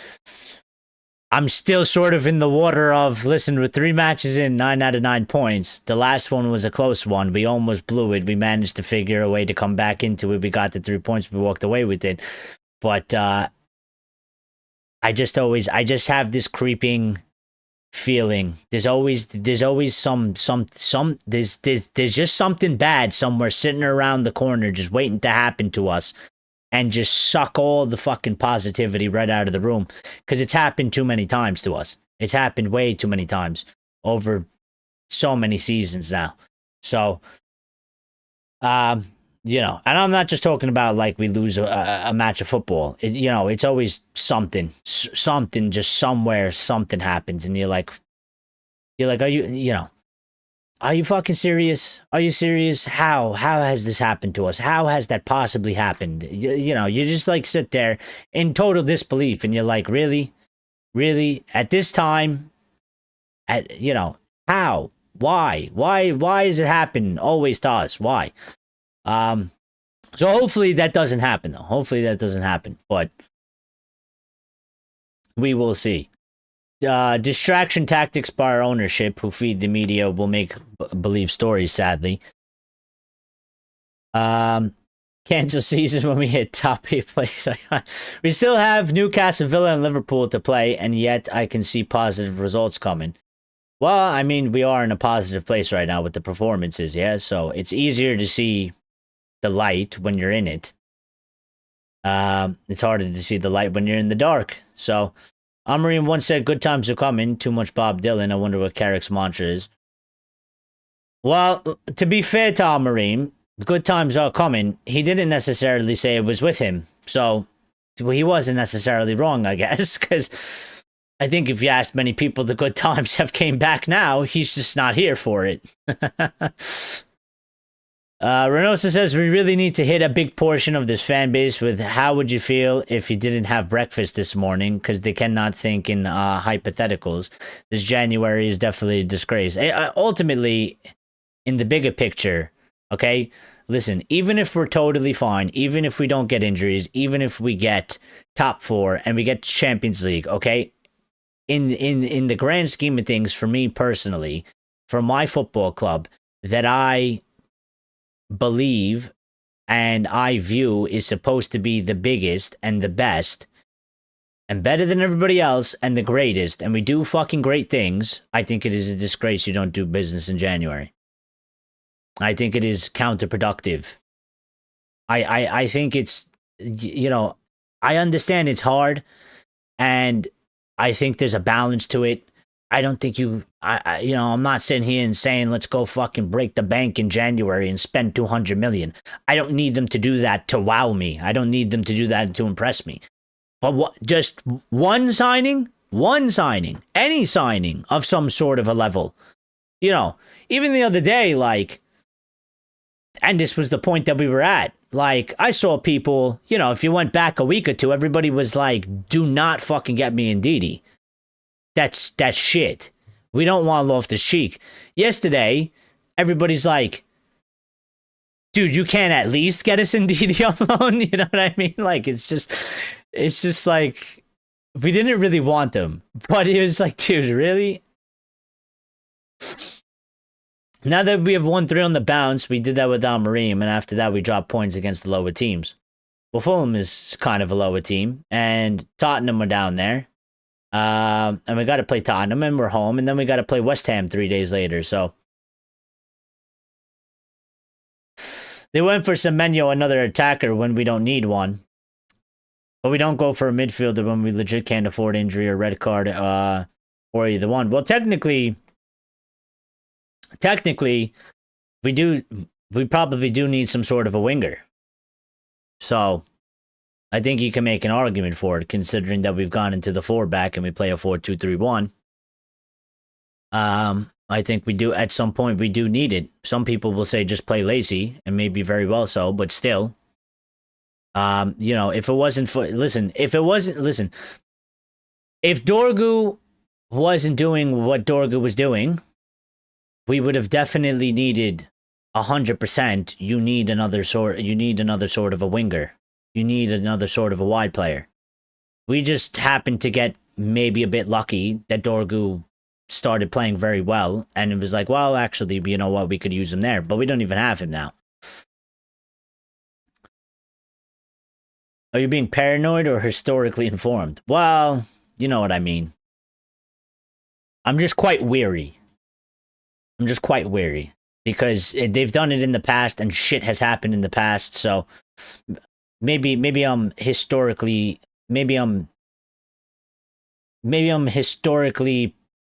A: I'm still sort of in the water of, listen, with 3 matches in, 9 out of 9 points. The last one was a close one. We almost blew it. We managed to figure a way to come back into it. We got the 3 points. We walked away with it. But I just have this creeping feeling. There's always some there's just something bad somewhere sitting around the corner just waiting to happen to us. And just suck all the fucking positivity right out of the room. Because it's happened too many times to us. It's happened way too many times. Over so many seasons now. So, you know. And I'm not just talking about, like, we lose a match of football. You know, it's always something. Something, just somewhere, something happens. And you're like, are you fucking serious? Are you serious? How has this happened to us? How has that possibly happened? You know, you just, like, sit there in total disbelief, and you're like, really? At this time? You know, how? Why? Why is it happening always to us? Why? So hopefully that doesn't happen, though. Hopefully that doesn't happen, but we will see. Distraction tactics by our ownership, who feed the media, will make believe stories, sadly. Cancel season when we hit top 8 place. We still have Newcastle, Villa, and Liverpool to play, and yet I can see positive results coming. Well, I mean, we are in a positive place right now with the performances, yeah? So it's easier to see the light when you're in it. It's harder to see the light when you're in the dark. So, Amorim once said, good times are coming. Too much Bob Dylan. I wonder what Carrick's mantra is. Well, to be fair to Amorim, good times are coming. He didn't necessarily say it was with him. So, he wasn't necessarily wrong, I guess, because I think if you asked many people, the good times have came back now. He's just not here for it. Renosa says, we really need to hit a big portion of this fan base with how would you feel if you didn't have breakfast this morning? Because they cannot think in hypotheticals. This January is definitely a disgrace. Ultimately, in the bigger picture, okay, listen, even if we're totally fine, even if we don't get injuries, even if we get top 4 and we get Champions League, okay, in the grand scheme of things, for me personally, for my football club that I believe and I view is supposed to be the biggest and the best and better than everybody else and the greatest, and we do fucking great things, I think it is a disgrace you don't do business in January. I think it is counterproductive. I think it's, you know, I understand it's hard, and I think there's a balance to it. I don't think I'm not sitting here and saying, let's go fucking break the bank in January and spend 200 million. I don't need them to do that to wow me. I don't need them to do that to impress me. But just one signing, any signing of some sort of a level, you know, even the other day, like, and this was the point that we were at. Like, I saw people, you know, if you went back a week or two, everybody was like, do not fucking get me in Ndidi. That's shit. We don't want Loftus-Cheek. Yesterday, everybody's like, dude, you can't at least get us in Ndidi on loan? You know what I mean? Like, it's just like, we didn't really want them. But it was like, dude, really? Now that we have 1-3 on the bounce, we did that with Amorim, and after that, we dropped points against the lower teams. Well, Fulham is kind of a lower team, and Tottenham are down there. And we got to play Tottenham, and we're home, and then we got to play West Ham 3 days later. So they went for Semenyo, another attacker, when we don't need one. But we don't go for a midfielder when we legit can't afford injury or red card, or either one. Well, technically, we probably do need some sort of a winger. So I think you can make an argument for it, considering that we've gone into the 4-back and we play a 4-2-3-1. I think we do, at some point, we do need it. Some people will say just play Lacey, and maybe very well so, but still. You know, if Dorgu wasn't doing what Dorgu was doing, we would have definitely needed 100%. You need another sort of a winger. You need another sort of a wide player. We just happened to get maybe a bit lucky that Dorgu started playing very well, and it was like, well, actually, you know what, we could use him there, but we don't even have him now. Are you being paranoid or historically informed? Well, you know what I mean. I'm just quite weary. Because they've done it in the past and shit has happened in the past, so maybe I'm historically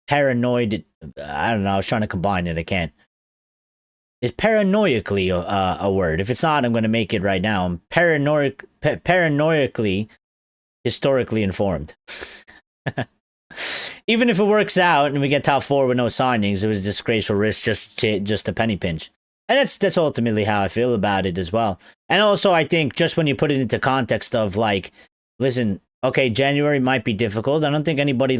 A: paranoid. I don't know, I was trying to combine it, I can't. Is paranoically a word? If it's not, I'm going to make it right now. I'm paranoically historically informed. Even if it works out and we get top 4 with no signings, it was a disgraceful risk, just a penny pinch. And that's ultimately how I feel about it as well. And also, I think just when you put it into context of like, listen, okay, January might be difficult. I don't think anybody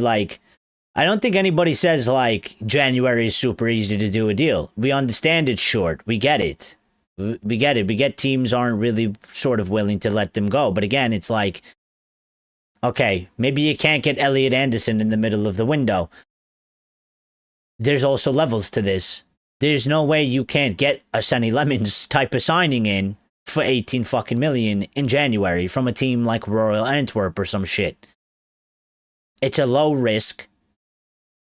A: says like January is super easy to do a deal. We understand it's short. We get it. We get teams aren't really sort of willing to let them go. But again, it's like, okay, maybe you can't get Elliot Anderson in the middle of the window. There's also levels to this. There's no way you can't get a Sonny Lemons type of signing in for 18 fucking million in January from a team like Royal Antwerp or some shit. It's a low risk,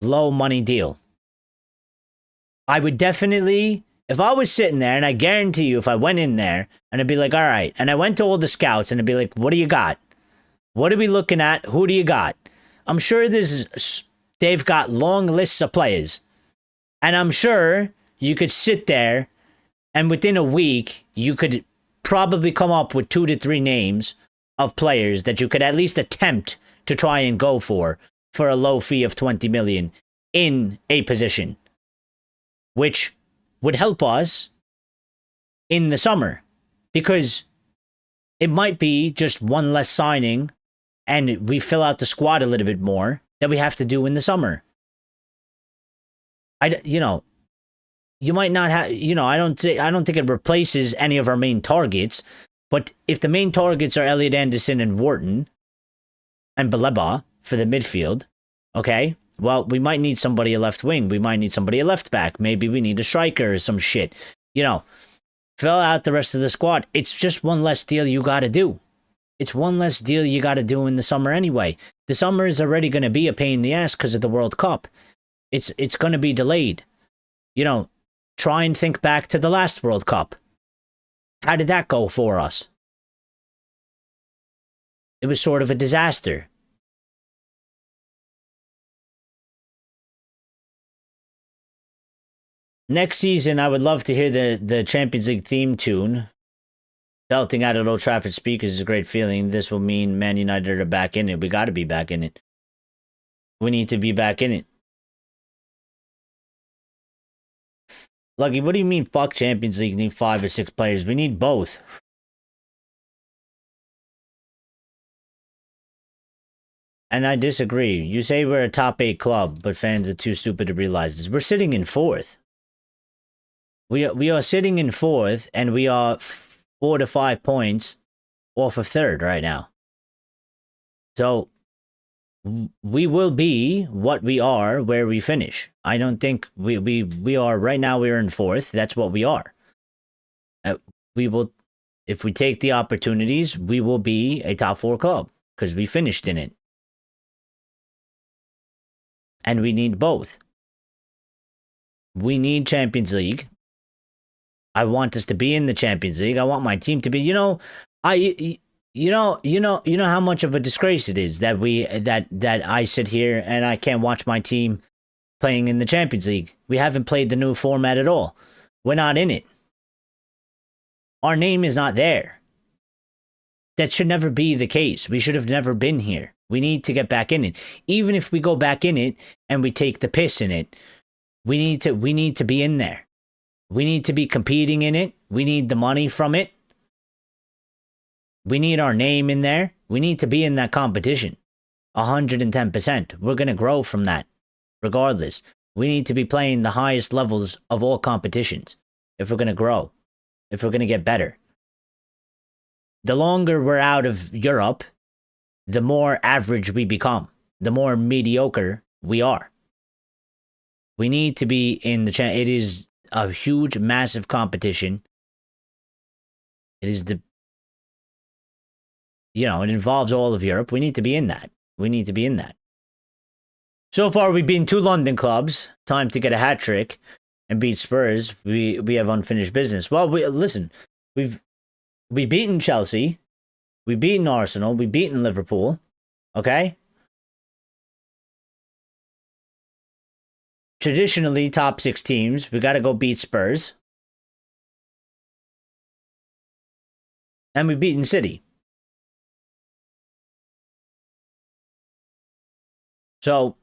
A: low money deal. I would definitely, if I was sitting there, and I guarantee you if I went in there and I'd be like, all right, and I went to all the scouts and I'd be like, what do you got? What are we looking at? Who do you got? I'm sure they've got long lists of players. And I'm sure you could sit there and within a week, you could probably come up with 2 to 3 names of players that you could at least attempt to try and go for a low fee of 20 million in a position, which would help us in the summer, because it might be just one less signing and we fill out the squad a little bit more that we have to do in the summer. You might not have, I don't think it replaces any of our main targets, but if the main targets are Elliot Anderson and Wharton and Baleba for the midfield, okay, well, we might need somebody a left wing. We might need somebody a left back. Maybe we need a striker or some shit. Fill out the rest of the squad. It's just one less deal you got to do. It's one less deal you got to do in the summer anyway. The summer is already going to be a pain in the ass because of the World Cup. It's going to be delayed. Try and think back to the last World Cup. How did that go for us? It was sort of a disaster. Next season, I would love to hear the Champions League theme tune. Belting out at Old Trafford speakers is a great feeling. This will mean Man United are back in it. We got to be back in it. We need to be back in it. Lucky, what do you mean fuck Champions League? Need 5 or 6 players. We need both. And I disagree. You say we're a top 8 club, but fans are too stupid to realize this. We're sitting in 4th. We are sitting in 4th, and we are 4 to 5 points off of 3rd right now. So we will be what we are where we finish. I don't think we are right now. We're in 4th. That's what we are. We will, if we take the opportunities, we will be a top 4 club because we finished in it. And we need both. We need Champions League. I want us to be in the Champions League. I want my team to be, you know how much of a disgrace it is that that I sit here and I can't watch my team playing in the Champions League. We haven't played the new format at all. We're not in it. Our name is not there. That should never be the case. We should have never been here. We need to get back in it. Even if we go back in it and we take the piss in it, we need to be in there. We need to be competing in it. We need the money from it. We need our name in there. We need to be in that competition. 110%. We're going to grow from that. Regardless. We need to be playing the highest levels of all competitions. If we're going to grow. If we're going to get better. The longer we're out of Europe, the more average we become. The more mediocre we are. We need to be in the... It is a huge, massive competition. It is the... it involves all of Europe. We need to be in that. We need to be in that. So far, we've beaten 2 London clubs. Time to get a hat trick and beat Spurs. We have unfinished business. Well, we've beaten Chelsea. We've beaten Arsenal. We've beaten Liverpool. Okay? Traditionally, top 6 teams. We got to go beat Spurs. And we've beaten City. So,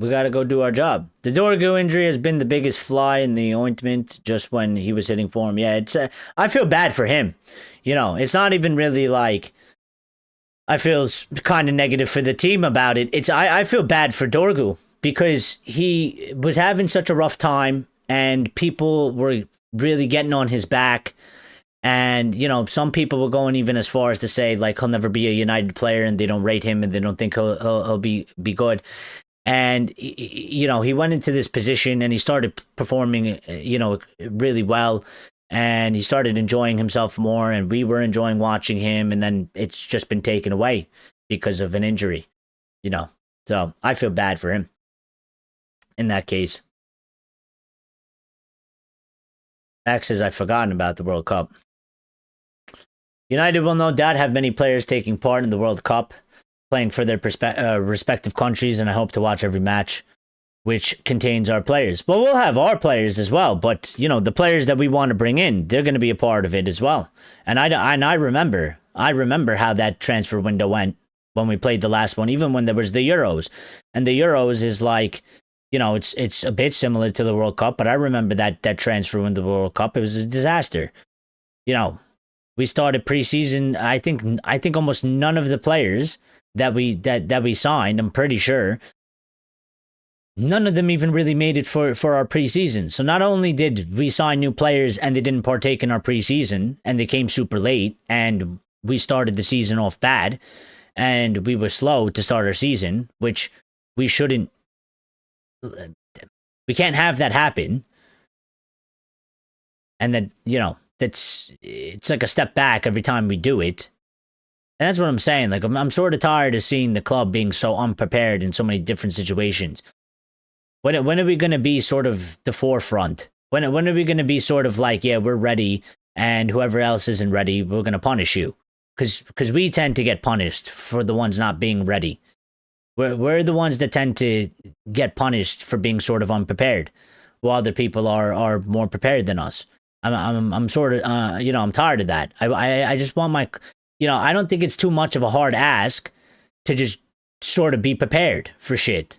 A: we got to go do our job. The Dorgu injury has been the biggest fly in the ointment just when he was hitting form. Yeah, it's I feel bad for him. It's not even really like I feel kind of negative for the team about it. I feel bad for Dorgu because he was having such a rough time and people were really getting on his back. And, you know, some people were going even as far as to say, like, he'll never be a United player and they don't rate him and they don't think he'll be good. And, you know, he went into this position and he started performing, you know, really well. And he started enjoying himself more. And we were enjoying watching him. And then it's just been taken away because of an injury, you know. So I feel bad for him in that case. Max says, I've forgotten about the World Cup. United will no doubt have many players taking part in the World Cup, playing for their respective countries, and I hope to watch every match which contains our players. Well, we'll have our players as well, but, you know, the players that we want to bring in, they're going to be a part of it as well. And I remember how that transfer window went when we played the last one, even when there was the Euros. And the Euros is like, you know, it's a bit similar to the World Cup, but I remember that transfer window of the World Cup. It was a disaster. You know, we started preseason. I think almost none of the players that we signed, I'm pretty sure, none of them even really made it for our preseason. So not only did we sign new players and they didn't partake in our preseason and they came super late and we started the season off bad and we were slow to start our season, which we shouldn't. We can't have that happen. And that, you know, it's like a step back every time we do it. And that's what I'm saying. Like, I'm sort of tired of seeing the club being so unprepared in so many different situations. When are we going to be sort of the forefront? When are we going to be sort of like, yeah, we're ready, and whoever else isn't ready, we're going to punish you? Because we tend to get punished for the ones not being ready. We're the ones that tend to get punished for being sort of unprepared, while other people are more prepared than us. I'm sort of, you know, I'm tired of that. I just want my, you know, I don't think it's too much of a hard ask to just sort of be prepared for shit.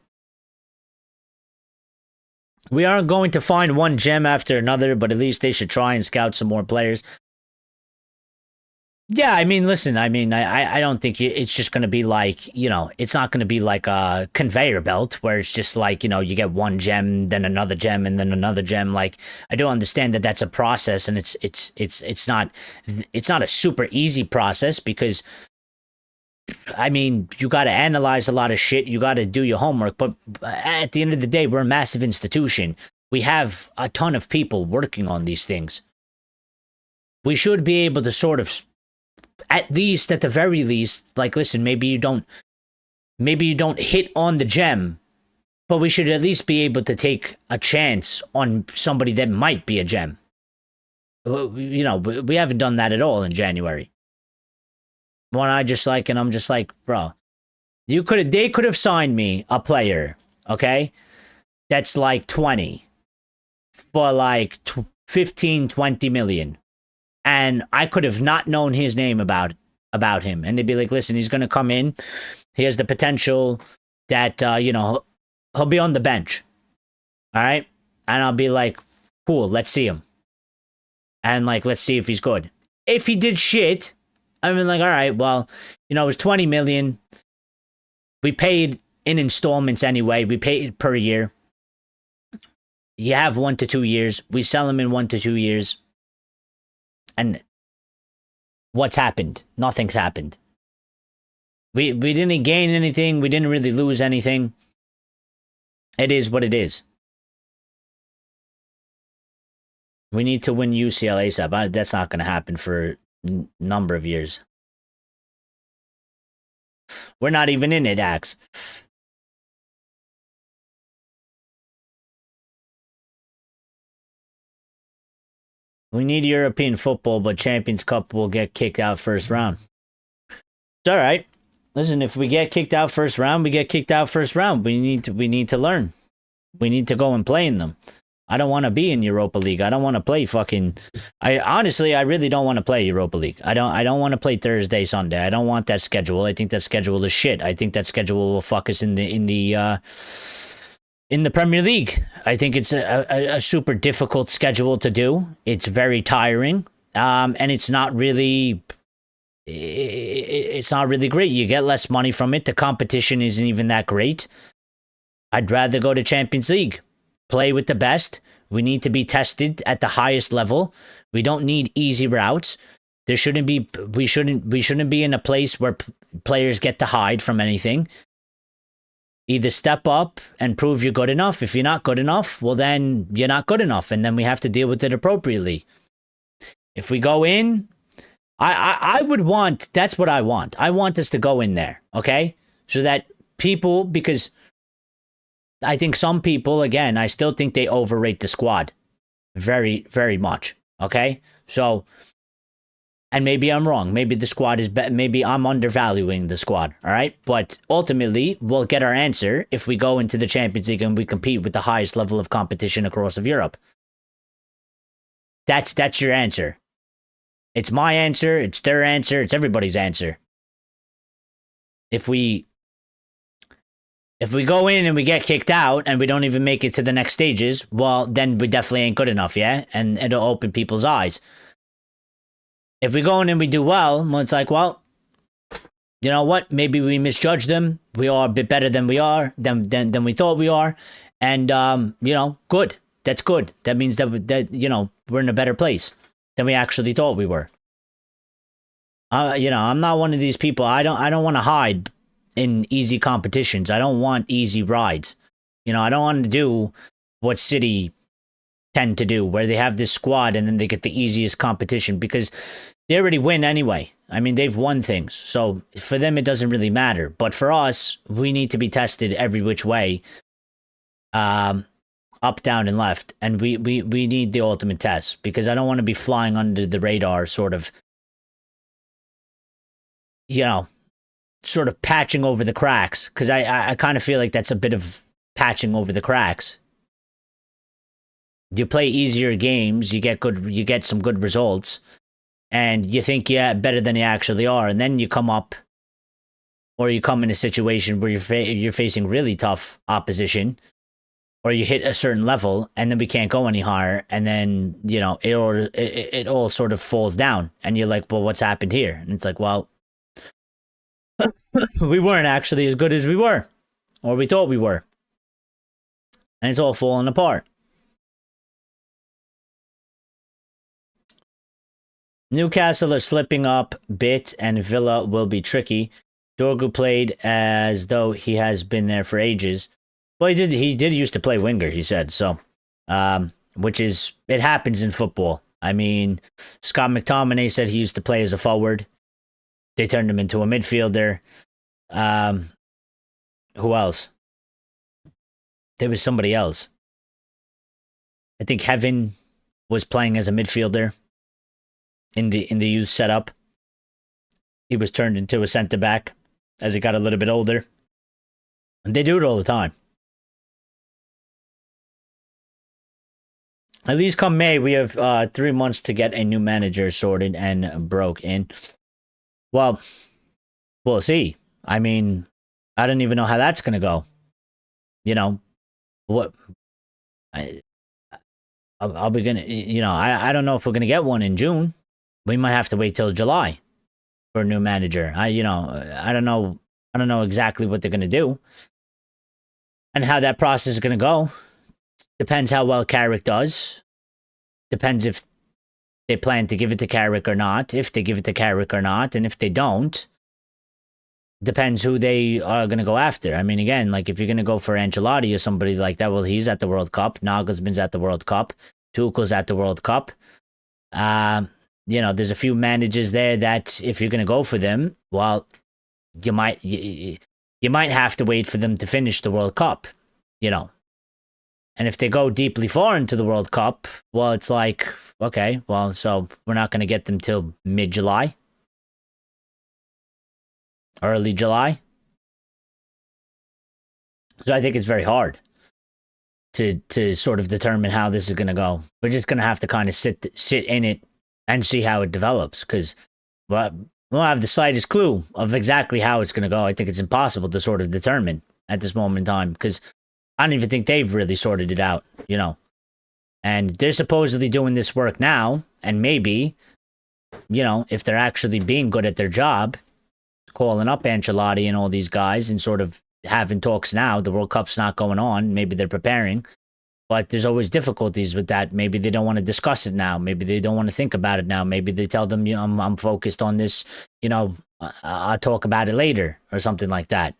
A: We aren't going to find one gem after another, but at least they should try and scout some more players. Yeah, I mean, listen, I mean, I don't think it's just going to be like, you know, it's not going to be like a conveyor belt where it's just like, you know, you get one gem, then another gem, and then another gem. Like, I do understand that that's a process, and it's not a super easy process because, I mean, you got to analyze a lot of shit. You got to do your homework. But at the end of the day, we're a massive institution. We have a ton of people working on these things. We should be able to sort of, at the very least, like, listen, maybe you don't hit on the gem, but we should at least be able to take a chance on somebody that might be a gem. You know, we haven't done that at all in January. When I'm just like, bro, they could have signed me a player, okay, that's like 20 for like 15, 20 million. And I could have not known his name about him. And they'd be like, listen, he's going to come in. He has the potential that, you know, he'll be on the bench. All right. And I'll be like, cool, let's see him. And like, let's see if he's good. If he did shit, I mean, like, all right, well, you know, it was 20 million. We paid in installments anyway. We paid per year. You have 1 to 2 years. We sell him in 1 to 2 years. And what's happened? Nothing's happened. We didn't gain anything. We didn't really lose anything. It is what it is. We need to win UCL ASAP. That's not going to happen for a number of years. We're not even in it, Axe. We need European football, but Champions Cup will get kicked out first round. It's all right. Listen, if we get kicked out first round, we get kicked out first round. We need to learn. We need to go and play in them. I don't want to be in Europa League. I don't want to play fucking. I really don't want to play Europa League. I don't want to play Thursday, Sunday. I don't want that schedule. I think that schedule is shit. I think that schedule will fuck us in the Premier League. I think it's a super difficult schedule to do. It's very tiring, and it's not really great. You get less money from it. The competition isn't even that great. I'd rather go to Champions League, play with the best, We need to be tested at the highest level. We don't need easy routes. There shouldn't be. We shouldn't be in a place where players get to hide from anything. Either step up and prove you're good enough. If you're not good enough, well, then you're not good enough, and then we have to deal with it appropriately. If we go in, I would want. That's what I want. I want us to go in there, okay, so that people, because I think some people, again, I still think they overrate the squad very, very much. Okay, so. And maybe I'm wrong. Maybe the squad is better. Maybe I'm undervaluing the squad. All right. But ultimately, we'll get our answer if we go into the Champions League and we compete with the highest level of competition across of Europe. That's your answer. It's my answer. It's their answer. It's everybody's answer. If we go in and we get kicked out and we don't even make it to the next stages, well, then we definitely ain't good enough, yeah? And it'll open people's eyes. If we go in and we do well, it's like, well, you know what? Maybe we misjudged them. We are a bit better than we are, than we thought we are. And, good. That's good. That means that we're in a better place than we actually thought we were. I'm not one of these people. I don't want to hide in easy competitions. I don't want easy rides. I don't want to do what City tend to do, where they have this squad and then they get the easiest competition because they already win anyway. I mean, they've won things. So for them, it doesn't really matter. But for us, we need to be tested every which way, up, down, and left. And we need the ultimate test because I don't want to be flying under the radar, sort of patching over the cracks, because I kind of feel like that's a bit of patching over the cracks. You play easier games, you get some good results, and you think you're better than you actually are, and then you come up, or you come in a situation where you're facing really tough opposition, or you hit a certain level, and then we can't go any higher, and then it all sort of falls down, and you're like, well, what's happened here? And it's like, well, we weren't actually as good as we were, or we thought we were, and it's all falling apart. Newcastle are slipping up bit, and Villa will be tricky. Dorgu played as though he has been there for ages. Well, he did used to play winger, he said, so, which is, it happens in football. I mean, Scott McTominay said he used to play as a forward. They turned him into a midfielder. Who else? There was somebody else. I think Heaven was playing as a midfielder in the youth setup. He was turned into a centre back as he got a little bit older. And they do it all the time. At least come May, we have 3 months to get a new manager sorted and broke in. Well, we'll see. I mean, I don't even know how that's going to go. What? I'll be going to, I don't know if we're going to get one in June. We might have to wait till July for a new manager. I don't know. I don't know exactly what they're going to do and how that process is going to go. Depends how well Carrick does. Depends if they plan to give it to Carrick or not. If they give it to Carrick or not. And if they don't, depends who they are going to go after. I mean, again, like if you're going to go for Ancelotti or somebody like that, well, he's at the World Cup. Nagelsmann's at the World Cup. Tuchel's at the World Cup. There's a few managers there that if you're going to go for them, well, you might have to wait for them to finish the World Cup, And if they go deeply far into the World Cup, well, it's like, okay, well, so we're not going to get them till mid-July, early July. So I think it's very hard to sort of determine how this is going to go. We're just going to have to kind of sit in it and see how it develops, because we don't have the slightest clue of exactly how it's going to go. I think it's impossible to sort of determine at this moment in time, because I don't even think they've really sorted it out, And they're supposedly doing this work now, and maybe, if they're actually being good at their job, calling up Ancelotti and all these guys and sort of having talks now, the World Cup's not going on, maybe they're preparing. But there's always difficulties with that. Maybe they don't want to discuss it now. Maybe they don't want to think about it now. Maybe they tell them, I'm focused on this, I'll talk about it later or something like that.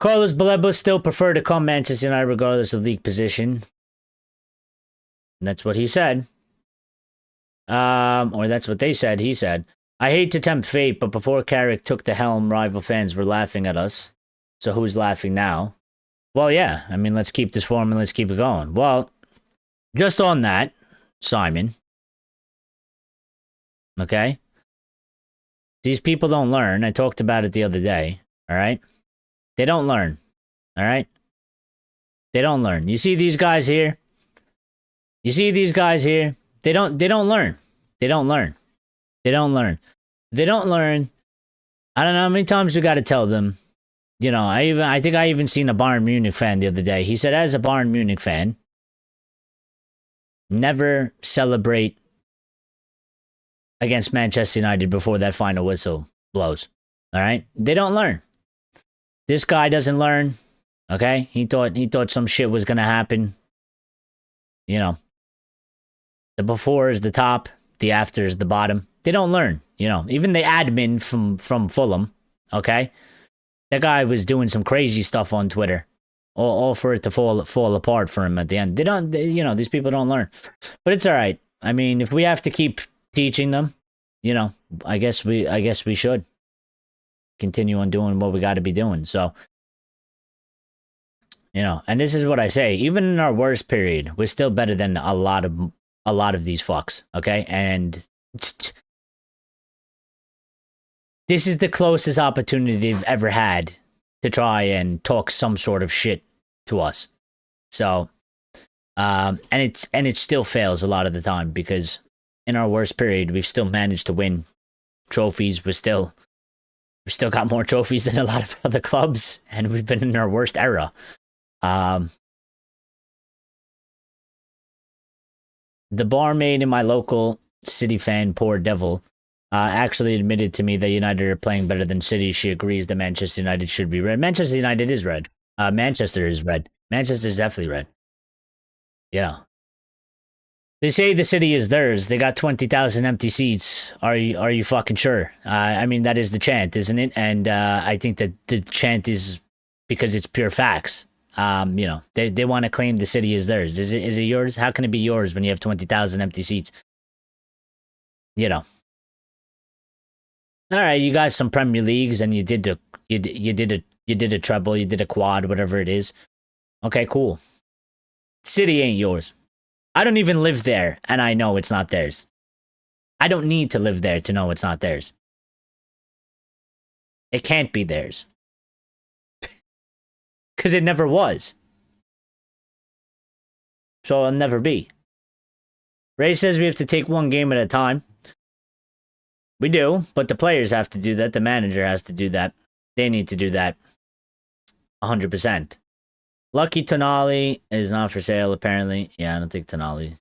A: Carlos Balebo still prefer to come Manchester United regardless of league position. And that's what he said. Or that's what they said. He said, I hate to tempt fate, but before Carrick took the helm, rival fans were laughing at us. So who's laughing now? Well, yeah. I mean, let's keep this form and let's keep it going. Well, just on that, Simon. Okay? These people don't learn. I talked about it the other day. All right? They don't learn. All right? They don't learn. You see these guys here? You see these guys here? They don't learn. They don't learn. They don't learn. They don't learn. I don't know how many times we got to tell them. I think I even seen a Bayern Munich fan the other day. He said, as a Bayern Munich fan, never celebrate against Manchester United before that final whistle blows. All right? They don't learn. This guy doesn't learn. Okay? He thought some shit was going to happen. The before is the top, the after is the bottom. They don't learn. Even the admin from Fulham, okay? That guy was doing some crazy stuff on Twitter, all for it to fall apart for him at the end. These people don't learn, but it's all right. I mean, if we have to keep teaching them, I guess we should continue on doing what we got to be doing. So, and this is what I say: even in our worst period, we're still better than a lot of these fucks. Okay, and this is the closest opportunity they've ever had to try and talk some sort of shit to us. So, and it still fails a lot of the time because in our worst period, we've still managed to win trophies. We've still got more trophies than a lot of other clubs, and we've been in our worst era. The barmaid in my local City fan, poor devil, actually admitted to me that United are playing better than City. She agrees that Manchester United should be red. Manchester United is red. Manchester is red. Manchester is definitely red. Yeah. They say the city is theirs. They got 20,000 empty seats. Are you fucking sure? I mean, that is the chant, isn't it? And I think that the chant is because it's pure facts. They want to claim the city is theirs. Is it yours? How can it be yours when you have 20,000 empty seats? All right, you got some Premier Leagues, and you did a treble, you did a quad, whatever it is. Okay, cool. City ain't yours. I don't even live there, and I know it's not theirs. I don't need to live there to know it's not theirs. It can't be theirs. Because it never was. So it'll never be. Ray says we have to take one game at a time. We do, but the players have to do that. The manager has to do that. They need to do that. 100%. Lucky Tonali is not for sale, apparently. Yeah, I don't think Tonali.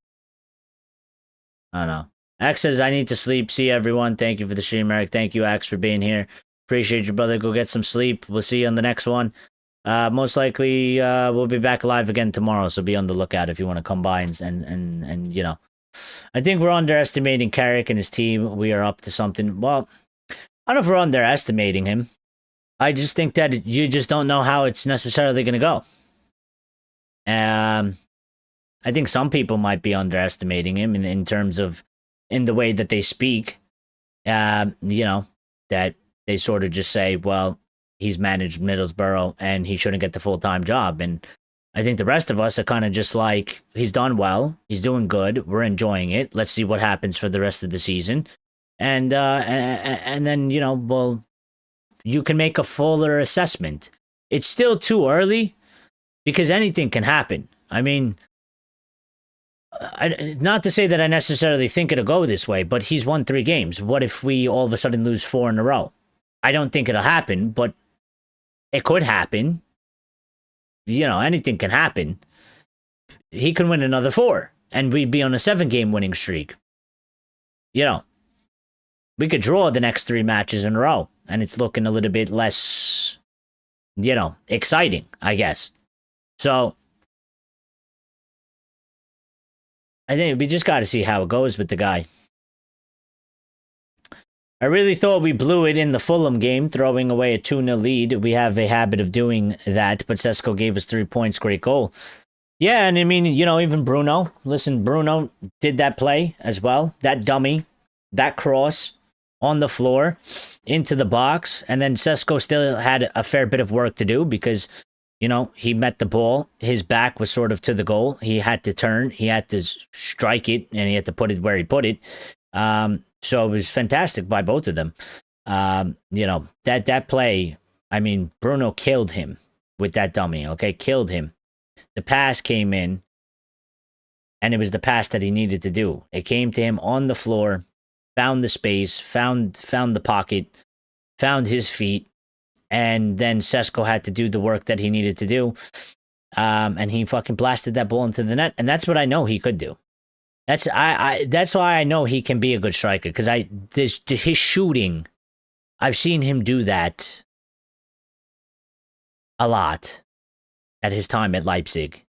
A: I don't know. Axe says, I need to sleep. See everyone. Thank you for the stream, Eric. Thank you, Axe, for being here. Appreciate you, brother. Go get some sleep. We'll see you on the next one. Most likely, we'll be back live again tomorrow, so be on the lookout if you want to come by and I think we're underestimating Carrick and his team. We are up to something. Well, I don't know if we're underestimating him. I just think that you just don't know how it's necessarily going to go. I think some people might be underestimating him in terms of in the way that they speak. That they sort of just say, well, he's managed Middlesbrough and he shouldn't get the full-time job. And I think the rest of us are kind of just like, he's done well, he's doing good, we're enjoying it. Let's see what happens for the rest of the season. And then, well, you can make a fuller assessment. It's still too early because anything can happen. I mean, not to say that I necessarily think it'll go this way, but he's won 3 games. What if we all of a sudden lose 4 in a row? I don't think it'll happen, but it could happen. Anything can happen. He can win another 4, and we'd be on a 7-game winning streak. We could draw the next 3 matches in a row, and it's looking a little bit less exciting, I guess. So I think we just got to see how it goes with the guy. I really thought we blew it in the Fulham game, throwing away a 2-0 lead. We have a habit of doing that, but Sesko gave us 3 points. Great goal. Yeah, and I mean, even Bruno. Listen, Bruno did that play as well. That dummy, that cross on the floor into the box. And then Sesko still had a fair bit of work to do because, he met the ball. His back was sort of to the goal. He had to turn. He had to strike it, and he had to put it where he put it. So it was fantastic by both of them. That play, I mean, Bruno killed him with that dummy, okay? Killed him. The pass came in, and it was the pass that he needed to do. It came to him on the floor, found the space, found the pocket, found his feet, and then Sesko had to do the work that he needed to do. And he fucking blasted that ball into the net, and that's what I know he could do. That's why I know he can be a good striker, because his shooting, I've seen him do that a lot at his time at Leipzig.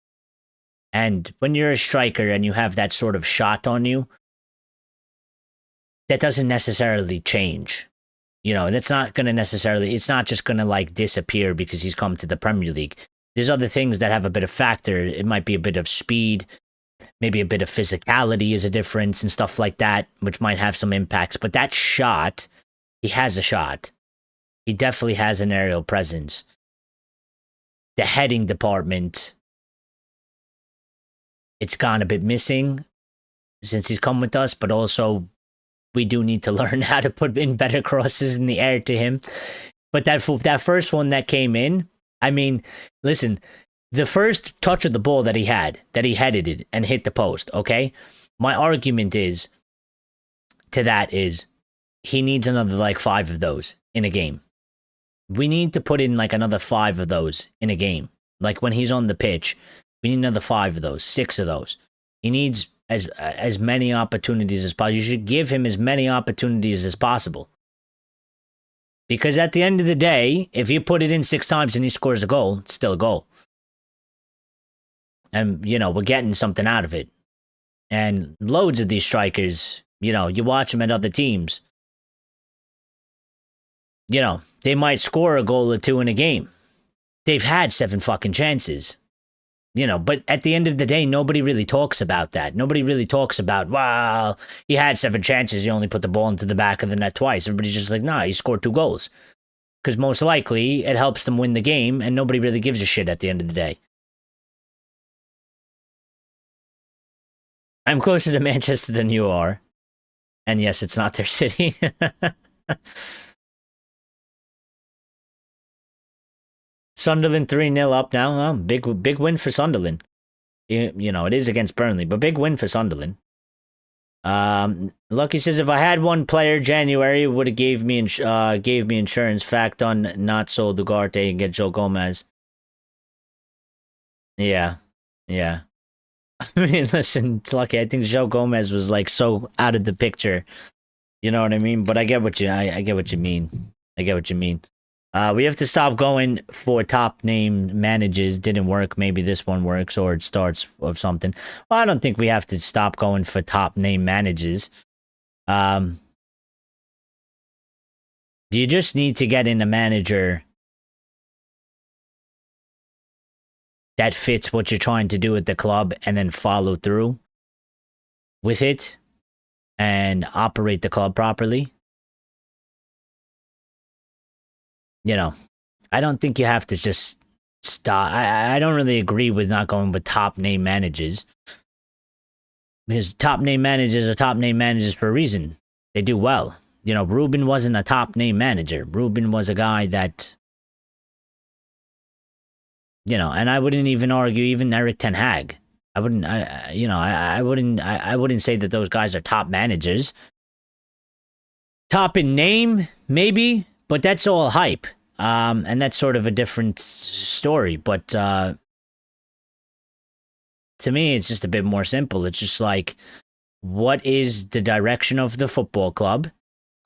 A: And when you're a striker and you have that sort of shot on you, that doesn't necessarily change. That's not going to necessarily, it's not just going to disappear because he's come to the Premier League. There's other things that have a bit of factor. It might be a bit of speed. Maybe a bit of physicality is a difference and stuff like that, which might have some impacts. But that shot, he has a shot. He definitely has an aerial presence. The heading department, it's gone a bit missing since he's come with us, but also we do need to learn how to put in better crosses in the air to him. But that first one that came in, I mean, listen, the first touch of the ball that he headed it and hit the post, okay? My argument is he needs another 5 of those in a game. We need to put in another 5 of those in a game. When he's on the pitch, we need another 5 of those, 6 of those. He needs as many opportunities as possible. You should give him as many opportunities as possible. Because at the end of the day, if you put it in 6 times and he scores a goal, it's still a goal. And, we're getting something out of it. And loads of these strikers, you watch them at other teams. They might score a goal or 2 in a game. They've had 7 fucking chances. But at the end of the day, nobody really talks about that. Nobody really talks about, well, he had 7 chances, he only put the ball into the back of the net twice. Everybody's just nah, he scored 2 goals. Because most likely, it helps them win the game, and nobody really gives a shit at the end of the day. I'm closer to Manchester than you are. And yes, it's not their city. Sunderland 3-0 up now. Oh, big win for Sunderland. It is against Burnley, but big win for Sunderland. Lucky says, if I had one player January, it would have gave me insurance. Fact on not sold Ugarte and get Joe Gomez. Yeah. I mean, listen, it's lucky. I think Joe Gomez was so out of the picture. You know what I mean? But I get what you mean. We have to stop going for top name managers. Didn't work. Maybe this one works, or it starts of something. Well, I don't think we have to stop going for top name managers. You just need to get in a manager that fits what you're trying to do at the club, and then follow through with it and operate the club properly. I don't think you have to just stop. I don't really agree with not going with top name managers, because top name managers are top name managers for a reason. They do well. Ruben wasn't a top name manager. Ruben was a guy that, and I wouldn't even argue even Eric Ten Hag. I wouldn't say that those guys are top managers. Top in name, maybe, but that's all hype. And that's sort of a different story. But to me, it's just a bit more simple. It's just what is the direction of the football club?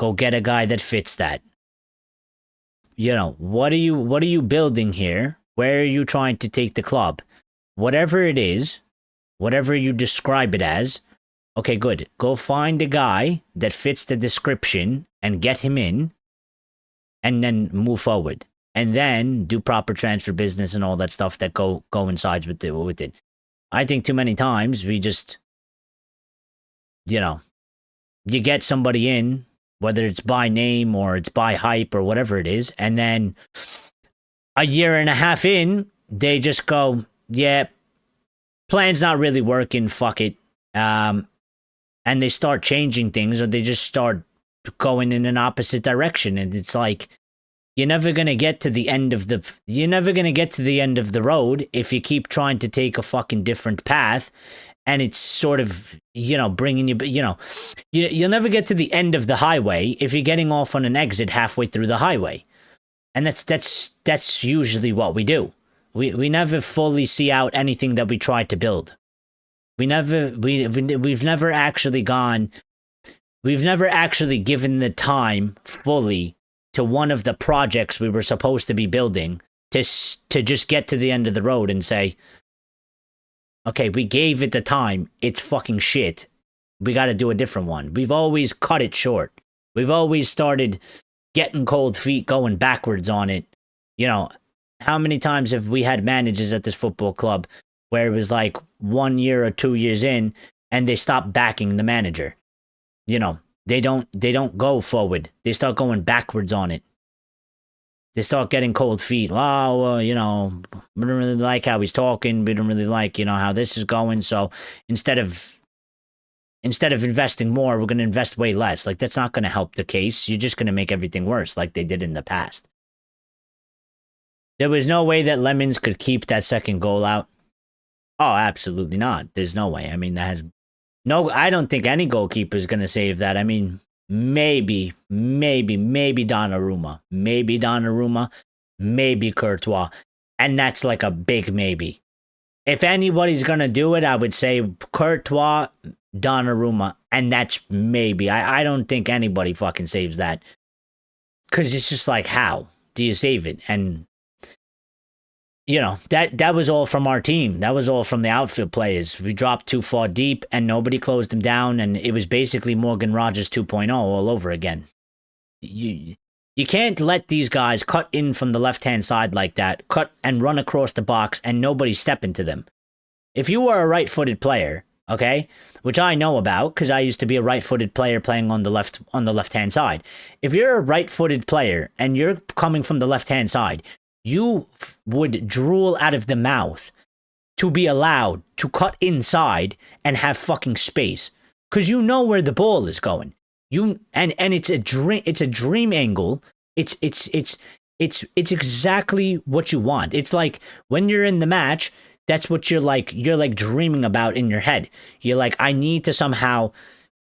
A: Go get a guy that fits that. what are you building here? Where are you trying to take the club? Whatever it is, whatever you describe it as, okay, good. Go find a guy that fits the description and get him in, and then move forward. And then do proper transfer business and all that stuff that coincides with it. I think too many times we just, you get somebody in, whether it's by name or it's by hype or whatever it is, and then a year and a half in, they just go, yeah, plan's not really working, fuck it. And they start changing things, or they just start going in an opposite direction. And it's like, you're never going to get to the end of the road if you keep trying to take a fucking different path. And it's sort of, bringing you, you'll never get to the end of the highway if you're getting off on an exit halfway through the highway. And that's usually what we do. We never fully see out anything that we try to build. We've never actually given the time fully to one of the projects we were supposed to be building to just get to the end of the road and say, okay, we gave it the time. It's fucking shit. We got to do a different one. We've always cut it short. We've always started getting cold feet, going backwards on it. How many times have we had managers at this football club where it was like 1 year or 2 years in and they stop backing the manager? They don't go forward. They start going backwards on it. They start getting cold feet. Oh, well, we don't really like how he's talking. We don't really like, how this is going. So instead of investing more, we're going to invest way less. Like, that's not going to help the case. You're just going to make everything worse like they did in the past. There was no way that Lemons could keep that second goal out. Oh, absolutely not. There's no way. I mean, I don't think any goalkeeper is going to save that. I mean, maybe Donnarumma. Maybe Courtois. And that's like a big maybe. If anybody's going to do it, I would say Courtois, Donnarumma, and that's maybe. I don't think anybody fucking saves that. Because it's just like, how do you save it? And that was all from our team. That was all from the outfield players. We dropped too far deep and nobody closed them down. And it was basically Morgan Rogers 2.0 all over again. You can't let these guys cut in from the left-hand side like that, cut and run across the box and nobody step into them. If you are a right-footed player, okay, which I know about because I used to be a right-footed player playing on the left-hand side. If you're a right-footed player and you're coming from the left-hand side, you would drool out of the mouth to be allowed to cut inside and have fucking space, because you know where the ball is going. And it's a dream angle. It's exactly what you want. It's like when you're in the match, that's what you're like dreaming about in your head. You're like, I need to somehow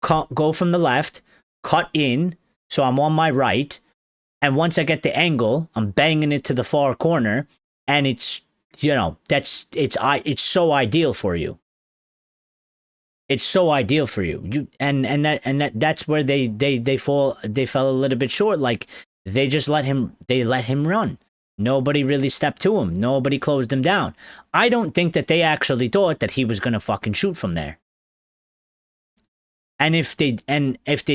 A: go from the left, cut in, so I'm on my right. And once I get the angle, I'm banging it to the far corner, and it's so ideal for you. It's so ideal for you. That's where they fell a little bit short. Like, they just let him run. Nobody really stepped to him. Nobody closed him down. I don't think that they actually thought that he was gonna fucking shoot from there. And if they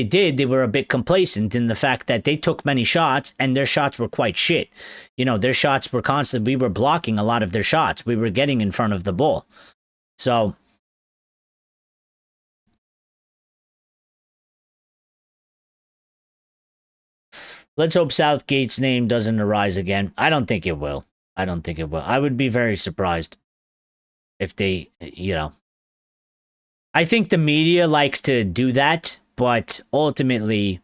A: did, they were a bit complacent in the fact that they took many shots and their shots were quite shit. Their shots were constant. We were blocking a lot of their shots. We were getting in front of the ball. So let's hope Southgate's name doesn't arise again. I don't think it will. I would be very surprised if they, I think the media likes to do that, but ultimately,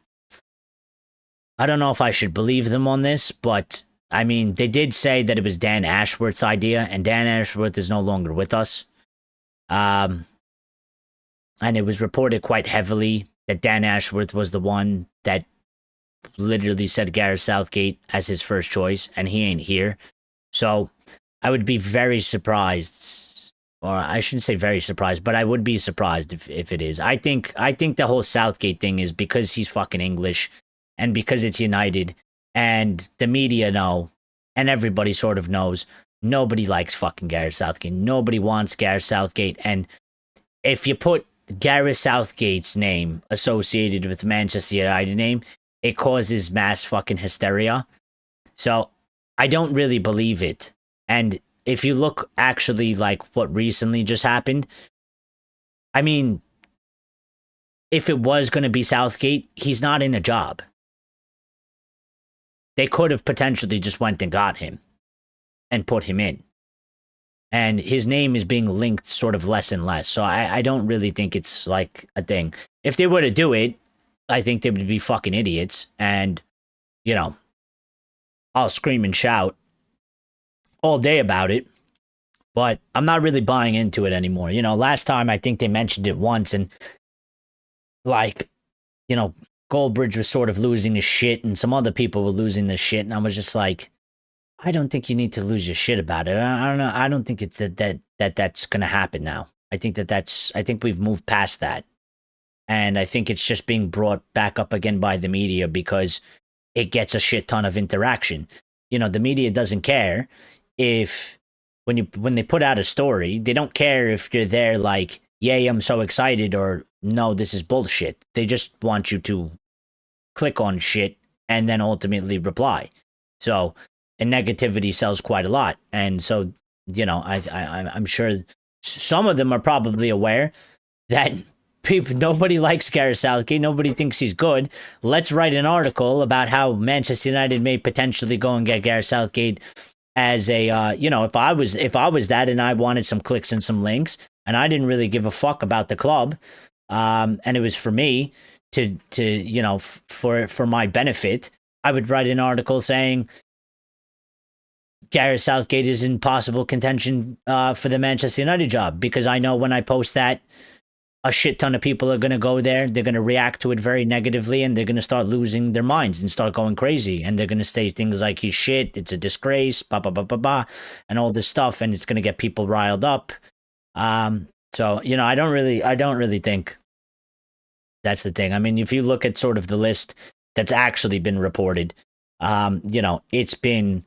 A: I don't know if I should believe them on this, but I mean, they did say that it was Dan Ashworth's idea, and Dan Ashworth is no longer with us. And it was reported quite heavily that Dan Ashworth was the one that literally said Gareth Southgate as his first choice, and he ain't here. So I would be very surprised. Or I shouldn't say very surprised, but I would be surprised if it is. I think the whole Southgate thing is because he's fucking English and because it's United and the media know, and everybody sort of knows, nobody likes fucking Gareth Southgate. Nobody wants Gareth Southgate. And if you put Gareth Southgate's name associated with the Manchester United name, it causes mass fucking hysteria. So I don't really believe it. And if you look actually like what recently just happened, I mean, if it was going to be Southgate, he's not in a job. They could have potentially just went and got him and put him in. And his name is being linked sort of less and less. So I don't really think it's like a thing. If they were to do it, I think they would be fucking idiots. And, you know, I'll scream and shout all day about it. But I'm not really buying into it anymore. You know, last time I think they mentioned it once, and like, you know, Goldbridge was sort of losing his shit and some other people were losing their shit. And I was just like, I don't think you need to lose your shit about it. I don't know. I don't think it's that's going to happen now. I think I think we've moved past that. And I think it's just being brought back up again by the media because it gets a shit ton of interaction. You know, the media doesn't care if when they put out a story, they don't care if you're there like, yay, I'm so excited, or no, this is bullshit. They just want you to click on shit and then ultimately reply. So, and negativity sells quite a lot. And so, you know, I'm sure some of them are probably aware that nobody likes Gareth Southgate. Nobody thinks he's good. Let's write an article about how Manchester United may potentially go and get Gareth Southgate as a, you know, if I was that and I wanted some clicks and some links and I didn't really give a fuck about the club, and it was for me to you know, for my benefit, I would write an article saying Gareth Southgate is in possible contention for the Manchester United job, because I know when I post that, a shit ton of people are going to go there. They're going to react to it very negatively, and they're going to start losing their minds and start going crazy. And they're going to say things like, he's shit, it's a disgrace, and all this stuff. And it's going to get people riled up. So, you know, I don't really think that's the thing. I mean, if you look at sort of the list that's actually been reported, you know, it's been,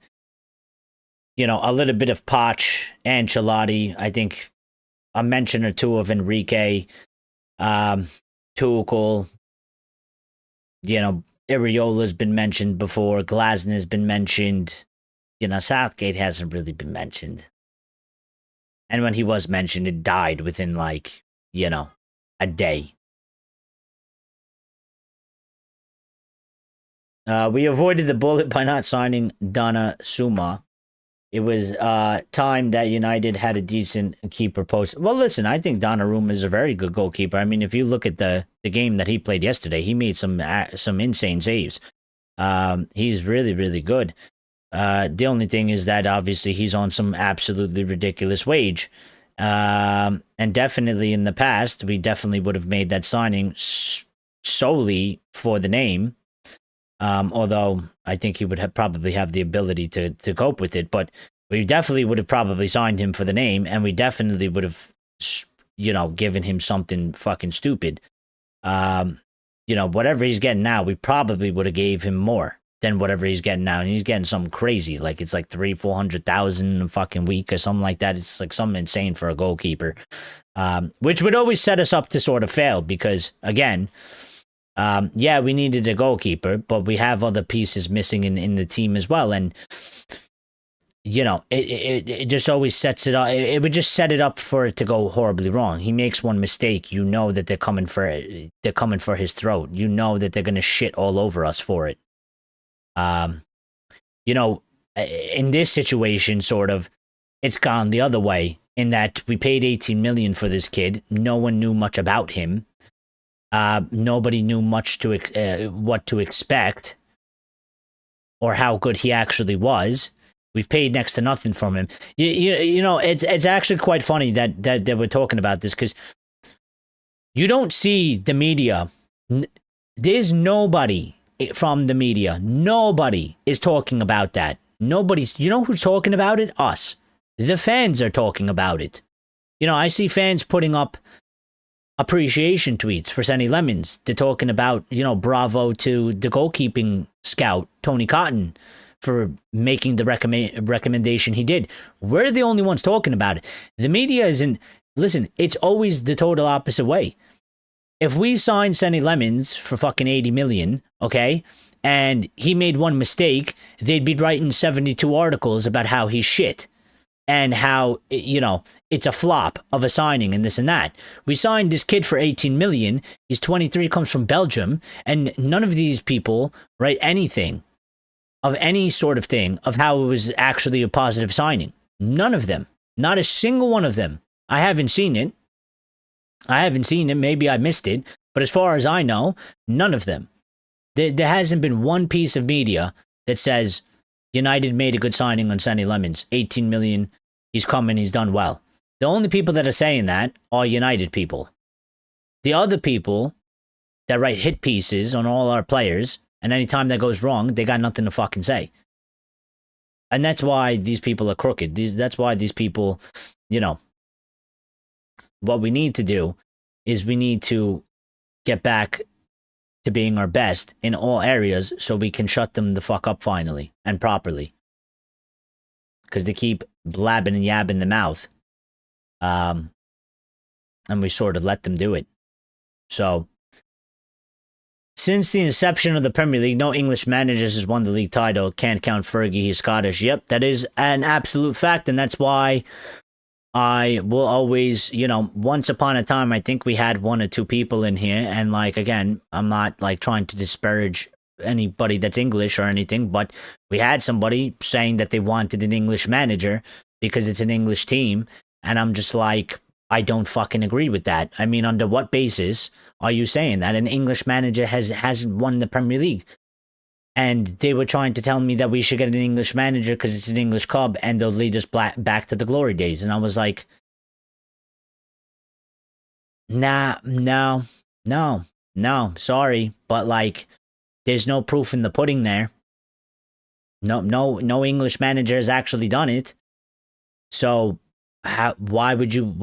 A: you know, a little bit of Poch, Ancelotti, I think a mention or two of Enrique, Tuchel, you know, Iriola's been mentioned before, Glazer has been mentioned, you know, Southgate hasn't really been mentioned. And when he was mentioned, it died within, like, you know, a day. We avoided the bullet by not signing Donna Suma. It was time that United had a decent keeper post. Well, listen, I think Donnarumma is a very good goalkeeper. I mean, if you look at the game that he played yesterday, he made some insane saves. He's really, really good. The only thing is that obviously he's on some absolutely ridiculous wage. And definitely in the past, we definitely would have made that signing solely for the name. Although I think he would probably have the ability to cope with it, but we definitely would have probably signed him for the name, and we definitely would have, you know, given him something fucking stupid. You know, whatever he's getting now, we probably would have gave him more than whatever he's getting now, and he's getting something crazy, like it's like 300,000-400,000 a fucking week or something like that. It's like something insane for a goalkeeper, which would always set us up to sort of fail because, again, yeah, we needed a goalkeeper, but we have other pieces missing in the team as well. And, you know, it just always sets it up. It would just set it up for it to go horribly wrong. He makes one mistake. You know that they're coming for his throat. You know that they're going to shit all over us for it. You know, in this situation, sort of, it's gone the other way in that we paid 18 million for this kid. No one knew much about him. Nobody knew much what to expect or how good he actually was. We've paid next to nothing from him. You know, it's actually quite funny that we're talking about this because you don't see the media. There's nobody from the media. Nobody is talking about that. Nobody's. You know who's talking about it? Us. The fans are talking about it. You know, I see fans putting up appreciation tweets for Senny Lemons. They're talking about, you know, bravo to the goalkeeping scout, Tony Cotton, for making the recommendation he did. We're the only ones talking about it. The media isn't. Listen, it's always the total opposite way. If we signed Sonny Lemons for fucking 80 million, okay, and he made one mistake, they'd be writing 72 articles about how he's shit and how, you know, it's a flop of a signing and this and that. We signed this kid for 18 million. He's 23, comes from Belgium, and none of these people write anything of any sort of thing of how it was actually a positive signing. None of them. Not a single one of them. I haven't seen it. Maybe I missed it. But as far as I know, none of them. There hasn't been one piece of media that says United made a good signing on Sonny Lemons. 18 million. He's coming. He's done well. The only people that are saying that are United people. The other people that write hit pieces on all our players, and anytime that goes wrong, they got nothing to fucking say. And that's why these people are crooked. That's why these people, you know, what we need to do is we need to get back to being our best in all areas so we can shut them the fuck up finally and properly. Because they keep blabbing and yabbing the mouth. And we sort of let them do it. So, since the inception of the Premier League, no English managers has won the league title. Can't count Fergie, he's Scottish. Yep, that is an absolute fact, and that's why I will always, you know, once upon a time, I think we had one or two people in here, and like, again, I'm not like trying to disparage anybody that's English or anything, but we had somebody saying that they wanted an English manager because it's an English team, and I'm just like, I don't fucking agree with that. I mean, under what basis are you saying that an English manager hasn't won the Premier League? And they were trying to tell me that we should get an English manager because it's an English club and they'll lead us back to the glory days. And I was like, nah, no, sorry. But like, there's no proof in the pudding there. No English manager has actually done it. So why would you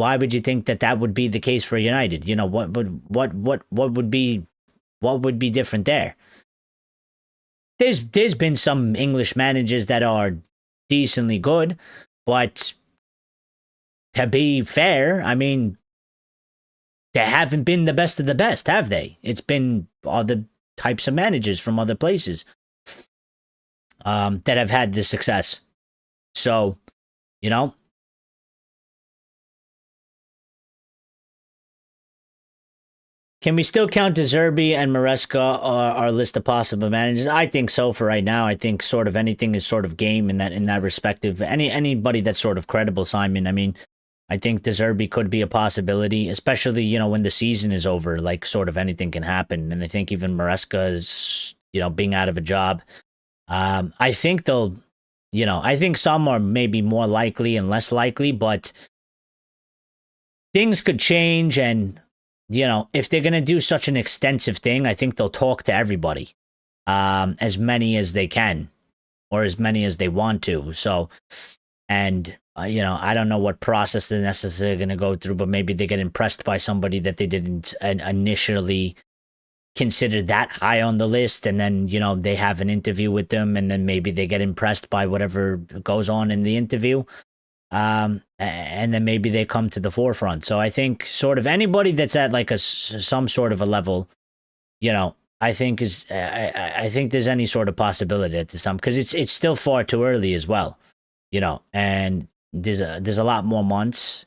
A: think that would be the case for United? You know, what would be different there? There's been some English managers that are decently good, but to be fair, I mean, they haven't been the best of the best, have they? It's been other types of managers from other places that have had this success. So, you know, can we still count De Zerbi and Maresca our list of possible managers? I think so for right now. I think sort of anything is sort of game in that respective. Anybody that's sort of credible, Simon. I mean, I think De Zerbi could be a possibility, especially, you know, when the season is over, like sort of anything can happen. And I think even Maresca is, you know, being out of a job. I think they'll, you know, I think some are maybe more likely and less likely, but things could change. And, you know, if they're going to do such an extensive thing, I think they'll talk to everybody, as many as they can, or as many as they want to. So, and, you know, I don't know what process they're necessarily going to go through, but maybe they get impressed by somebody that they didn't initially consider that high on the list. And then, you know, they have an interview with them, and then maybe they get impressed by whatever goes on in the interview. And then maybe they come to the forefront. So I think sort of anybody that's at like some sort of a level, you know, I think I think there's any sort of possibility at this time, because it's still far too early as well, you know, and there's a lot more months,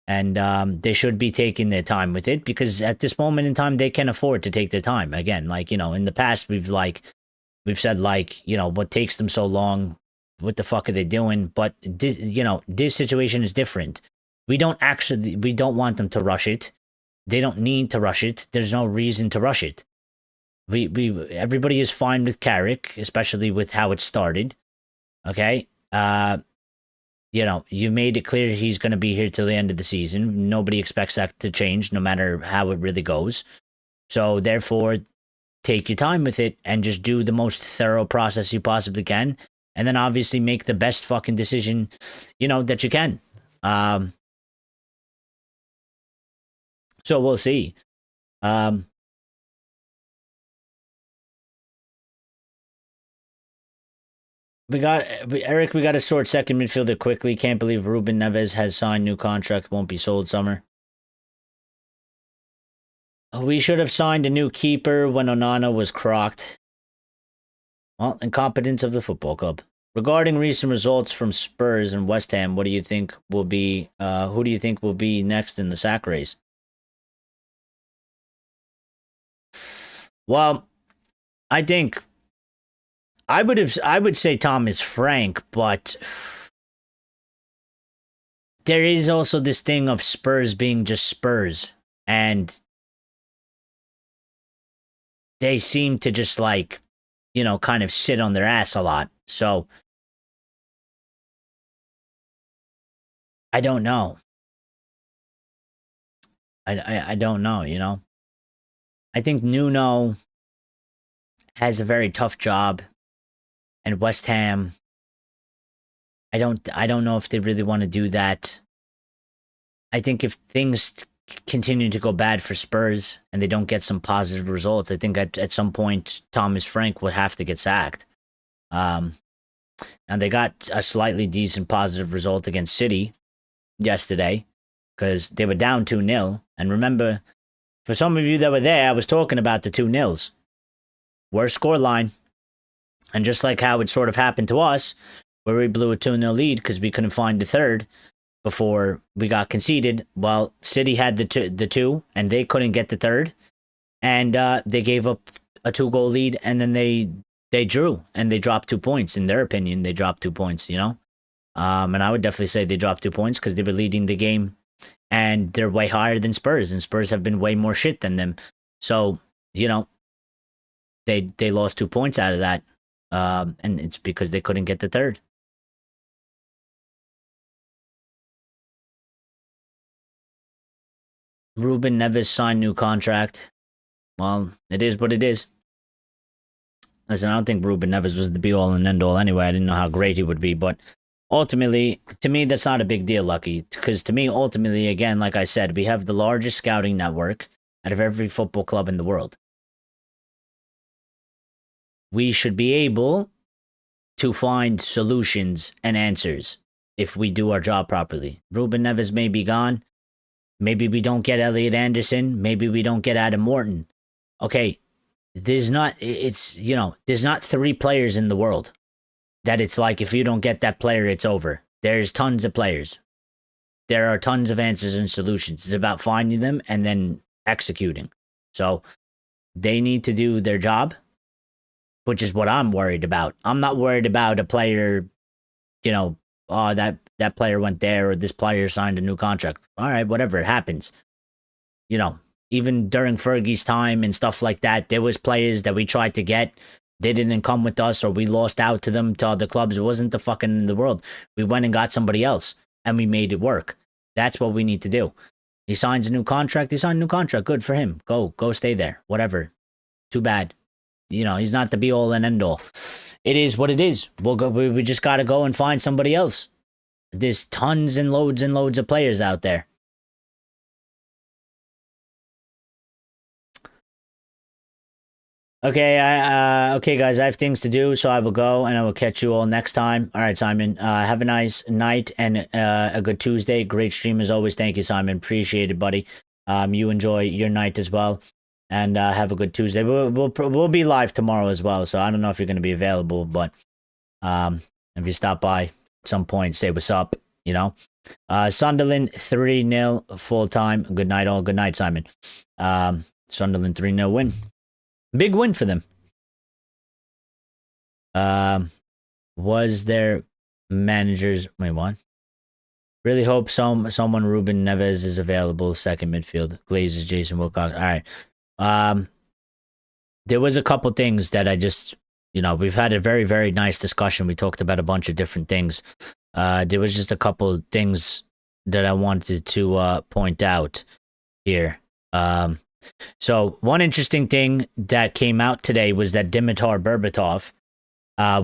A: and they should be taking their time with it, because at this moment in time they can afford to take their time. Again, like, you know, in the past we've said, like, you know, what takes them so long, what the fuck are they doing? But this, you know, this situation is different. We don't want them to rush it. They don't need to rush it. There's no reason to rush it. Everybody is fine with Carrick, especially with how it started. Okay. You know, you made it clear he's going to be here till the end of the season. Nobody expects that to change, no matter how it really goes. So therefore, take your time with it and just do the most thorough process you possibly can. And then obviously make the best fucking decision, you know, that you can. So we'll see. Eric, we got to sort second midfielder quickly. Can't believe Ruben Neves has signed new contract. Won't be sold summer. We should have signed a new keeper when Onana was crocked. Well, incompetence of the football club. Regarding recent results from Spurs and West Ham, what do you think will be? Who do you think will be next in the sack race? Well, I think I would say Thomas Frank, but there is also this thing of Spurs being just Spurs, and they seem to just like, kind of sit on their ass a lot. So I don't know. I don't know. I think Nuno has a very tough job, and West Ham, I don't know if they really want to do that. I think if things continue to go bad for Spurs and they don't get some positive results, I think at some point Thomas Frank would have to get sacked. And they got a slightly decent positive result against City yesterday because they were down 2-0. And remember, for some of you that were there, I was talking about the 2-0s. Worst scoreline. And just like how it sort of happened to us, where we blew a 2-0 lead because we couldn't find the third before we got conceded. Well, City had the two, and they couldn't get the third. And they gave up a 2-goal lead, and then they drew, and they dropped 2 points. In their opinion, they dropped 2 points, And I would definitely say they dropped 2 points because they were leading the game, and they're way higher than Spurs, and Spurs have been way more shit than them. So, they lost 2 points out of that, and it's because they couldn't get the third. Ruben Neves signed new contract. Well, it is what it is. Listen, I don't think Ruben Neves was the be-all and end-all anyway. I didn't know how great he would be, but ultimately, to me, that's not a big deal, Lucky. Because to me, ultimately, again, like I said, we have the largest scouting network out of every football club in the world. We should be able to find solutions and answers if we do our job properly. Ruben Neves may be gone. Maybe we don't get Elliot Anderson. Maybe we don't get Adam Morton. Okay, there's not 3 players in the world that it's like if you don't get that player, it's over. There's tons of players. There are tons of answers and solutions. It's about finding them and then executing. So they need to do their job, which is what I'm worried about. I'm not worried about a player, that player went there or this player signed a new contract. All right, whatever, it happens. Even during Fergie's time and stuff like that, there was players that we tried to get. They didn't come with us or we lost out to them to other clubs. It wasn't the fucking end of the world. We went and got somebody else and we made it work. That's what we need to do. He signs a new contract. He signed a new contract. Good for him. Go stay there. Whatever. Too bad. He's not the be-all and end-all. It is what it is. We just got to go and find somebody else. There's tons and loads of players out there. Okay, okay, guys, I have things to do, so I will go, and I will catch you all next time. All right, Simon, have a nice night and a good Tuesday. Great stream as always. Thank you, Simon. Appreciate it, buddy. You enjoy your night as well, and have a good Tuesday. We'll be live tomorrow as well, so I don't know if you're going to be available, but if you stop by at some point, say what's up. Sunderland 3-0 full time. Good night, all. Good night, Simon. Sunderland 3-0 win. Big win for them. Was their managers... Wait, what? Really hope someone Ruben Neves is available. Second midfield. Glazer, Jason Wilcox. All right. There was a couple things that I just... we've had a very, very nice discussion. We talked about a bunch of different things. There was just a couple things that I wanted to point out here. So one interesting thing that came out today was that Dimitar Berbatov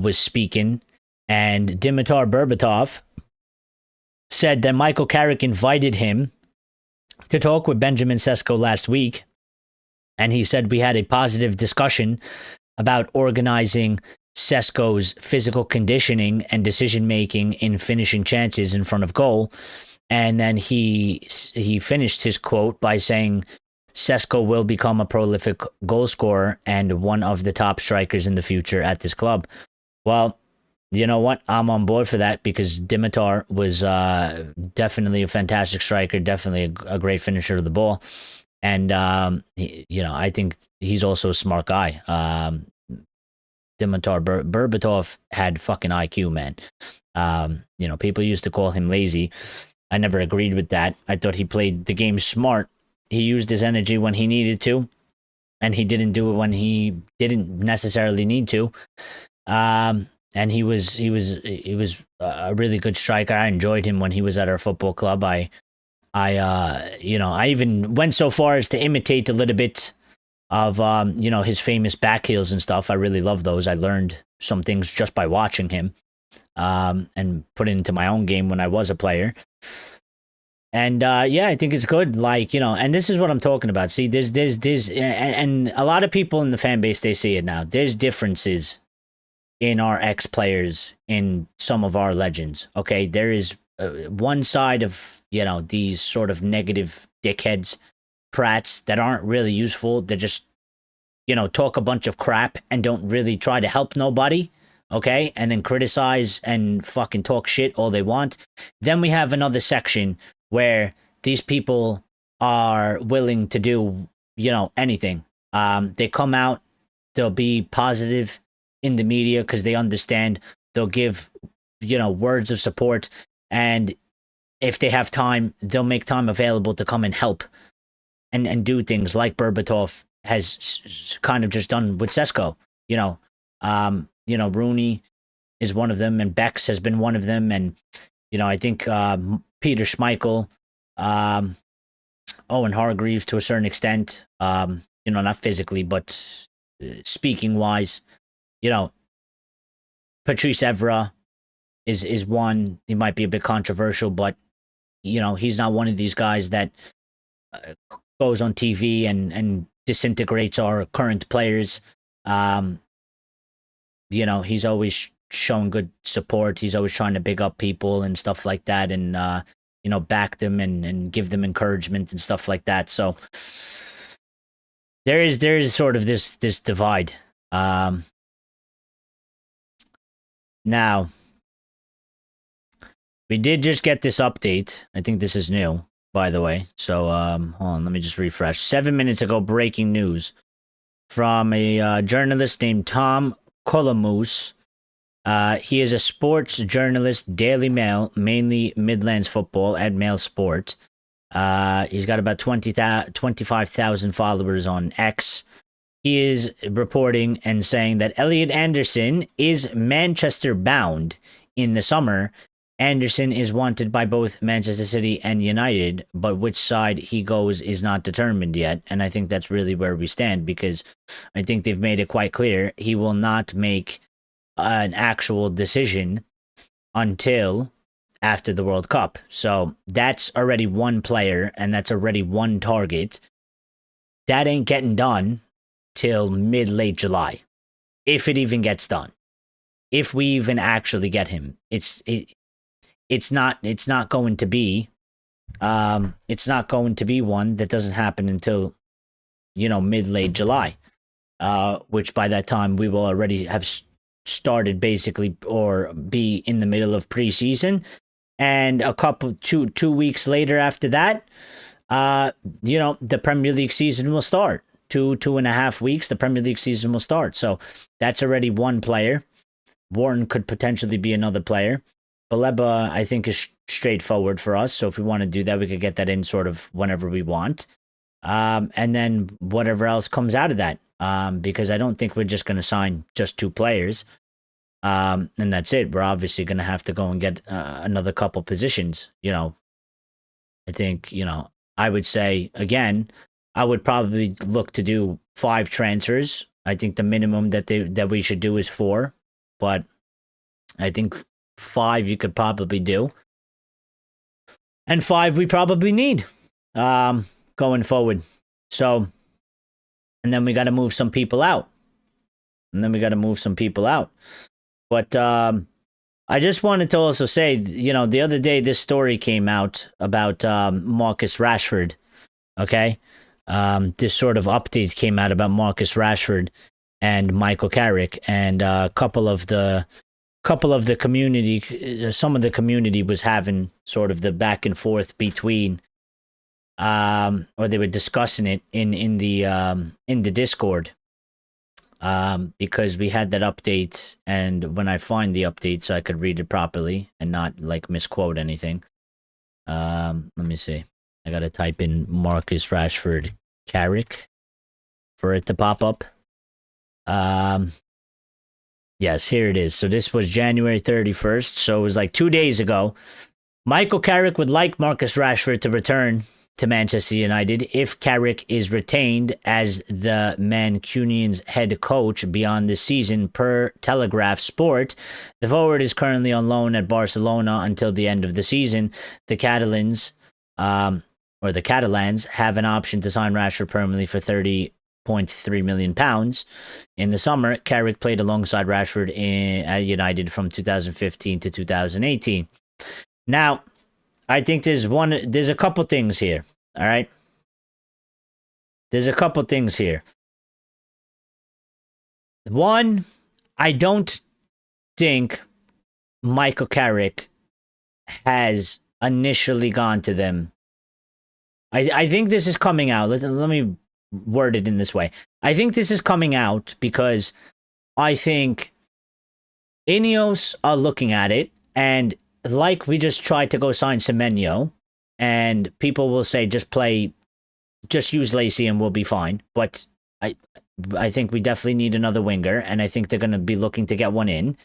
A: was speaking, and Dimitar Berbatov said that Michael Carick invited him to talk with Benjamin Sesko last week, and he said we had a positive discussion about organizing Sesko's physical conditioning and decision making in finishing chances in front of goal. And then he finished his quote by saying, Sesko will become a prolific goal scorer and one of the top strikers in the future at this club. Well, you know what? I'm on board for that because Dimitar was definitely a fantastic striker, definitely a great finisher of the ball. And, I think he's also a smart guy. Dimitar Berbatov had fucking IQ, man. People used to call him lazy. I never agreed with that. I thought he played the game smart. He used his energy when he needed to, and he didn't do it when he didn't necessarily need to. And he was a really good striker. I enjoyed him when he was at our football club. I even went so far as to imitate a little bit of his famous back heels and stuff. I really love those. I learned some things just by watching him, and put it into my own game when I was a player. And I think it's good. And this is what I'm talking about. See, there's and a lot of people in the fan base, they see it now. There's differences in our ex-players, in some of our legends. Okay, there is one side of these sort of negative dickheads, prats that aren't really useful. They just talk a bunch of crap and don't really try to help nobody. Okay, and then criticize and fucking talk shit all they want. Then we have another section where these people are willing to do anything. They come out, they'll be positive in the media because they understand. They'll give words of support, and if they have time, they'll make time available to come and help and do things like Berbatov has kind of just done with Sesko. Rooney is one of them, and Bex has been one of them, and I think Peter Schmeichel, Owen Hargreaves to a certain extent, not physically, but speaking wise, Patrice Evra is one. He might be a bit controversial, but he's not one of these guys that goes on TV and disintegrates our current players. He's always showing good support. He's always trying to big up people and stuff like that, and back them and give them encouragement and stuff like that. So there is sort of this divide. Now, we did just get this update. I think this is new, by the way. So hold on, let me just refresh. 7 minutes ago, breaking news from a journalist named Tom Colomus. He is a sports journalist, Daily Mail, mainly Midlands football at Mail Sport. He's got about 25,000 followers on X. He is reporting and saying that Elliot Anderson is Manchester bound in the summer. Anderson is wanted by both Manchester City and United, but which side he goes is not determined yet. And I think that's really where we stand, because I think they've made it quite clear he will not make an actual decision until after the World Cup. So that's already one player, and that's already one target. That ain't getting done till mid-late July, if it even gets done. If we even actually get him, it's not going to be one that doesn't happen until mid-late July, which by that time we will already have started basically, or be in the middle of preseason, and a couple 2 weeks later after that, the Premier League season will start. 2.5 weeks, the Premier League season will start. So that's already one player. Warren could potentially be another player. Baleba, I think, is straightforward for us. So if we want to do that, we could get that in sort of whenever we want. And then whatever else comes out of that. Because I don't think we're just going to sign just 2 players. And that's it. We're obviously going to have to go and get another couple positions. I think, I would say, again, I would probably look to do 5 transfers. I think the minimum that we should do is 4. But I think 5 you could probably do. And 5 we probably need going forward. So, and then we got to move some people out. and then we got to move some people out. But I just wanted to also say, the other day this story came out about Marcus Rashford. Okay, this sort of update came out about Marcus Rashford and Michael Carick, and a couple of the community, some of the community was having sort of the back and forth between, or they were discussing it in the Discord, because we had that update, and when I find the update so I could read it properly and not like misquote anything, let me see. I gotta type in Marcus Rashford Carrick for it to pop up. Yes, here it is. So this was January 31st. So it was like 2 days ago. Michael Carick would like Marcus Rashford to return to Manchester United if Carrick is retained as the Man Utd's head coach beyond this season, per Telegraph Sport. The forward is currently on loan at Barcelona until the end of the season. The Catalans have an option to sign Rashford permanently for £30.3 million. In the summer, Carrick played alongside Rashford at United from 2015 to 2018. Now, I think there's a couple things here, all right? There's a couple things here. One, I don't think Michael Carick has initially gone to them. I think this is coming out. Let me word it in this way. I think this is coming out because I think INEOS are looking at it, and like we just tried to go sign Semenyo, and people will say just use Lacey and we'll be fine. But I think we definitely need another winger, and I think they're going to be looking to get one in,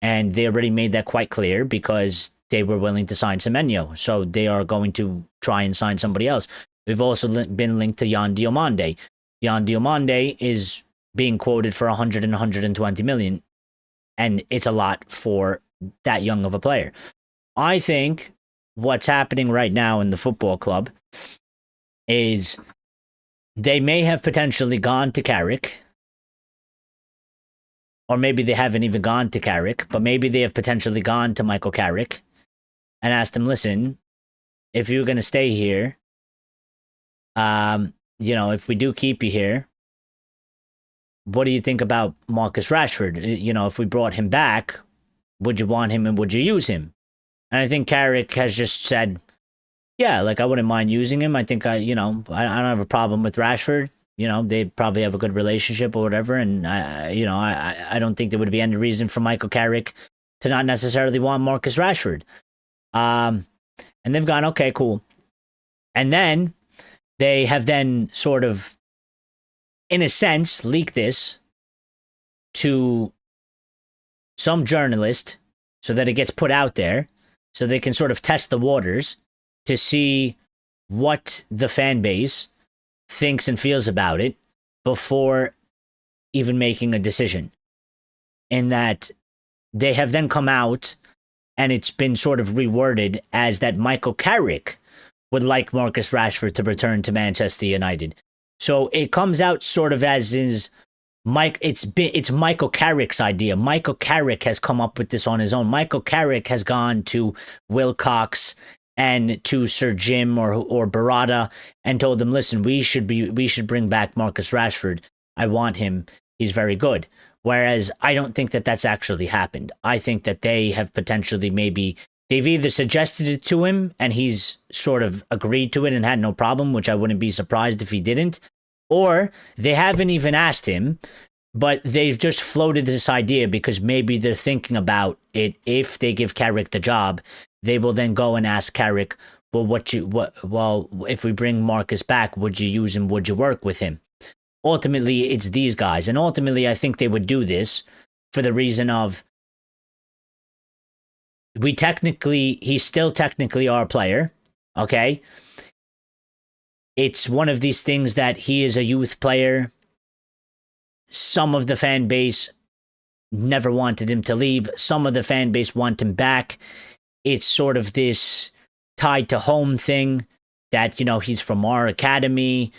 A: and they already made that quite clear because they were willing to sign Semenyo, so they are going to try and sign somebody else. We've also been linked to Yan Diomande. Yan Diomande is being quoted for 100 and 120 million, and it's a lot for that young of a player. I think what's happening right now in the football club is they may have potentially gone to Carrick, or maybe they haven't even gone to Carrick, but maybe they have potentially gone to Michael Carick and asked him, listen, if you're going to stay here, if we do keep you here, what do you think about Marcus Rashford? If we brought him back, would you want him and would you use him? And I think Carrick has just said, yeah, like I wouldn't mind using him. I think I don't have a problem with Rashford. They probably have a good relationship or whatever. And I don't think there would be any reason for Michael Carick to not necessarily want Marcus Rashford. And they've gone, okay, cool. And then they have then sort of, in a sense, leaked this to some journalist so that it gets put out there so they can sort of test the waters to see what the fan base thinks and feels about it before even making a decision. In that they have then come out and it's been sort of reworded as that Michael Carick would like Marcus Rashford to return to Manchester United. So it comes out sort of as is it's Michael Carrick's idea. Michael Carick has come up with this on his own. Michael Carick has gone to Wilcox and to Sir Jim or Barada and told them, listen, we should bring back Marcus Rashford. I want him. He's very good. Whereas I don't think that that's actually happened. I think that they have potentially they've either suggested it to him and he's sort of agreed to it and had no problem, which I wouldn't be surprised if he didn't, or they haven't even asked him, but they've just floated this idea because maybe they're thinking about it. If they give Carrick the job, they will then go and ask Carrick, well, if we bring Marcus back, would you use him? Would you work with him? Ultimately, it's these guys. And ultimately, I think they would do this for the reason of he's still technically our player, okay? It's one of these things that he is a youth player. Some of the fan base never wanted him to leave. Some of the fan base want him back. It's sort of this tied to home thing that, he's from our academy.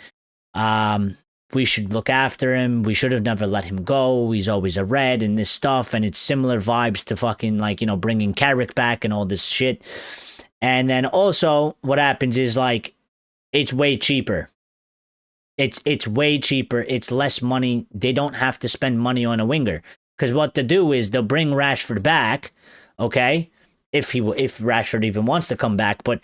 A: we should look after him. We should have never let him go. He's always a red and this stuff. And it's similar vibes to fucking like, you know, bringing Carrick back and all this shit. And then also what happens is like, it's way cheaper. It's way cheaper. It's less money. They don't have to spend money on a winger. Because what they'll do is they'll bring Rashford back, okay? If Rashford even wants to come back. But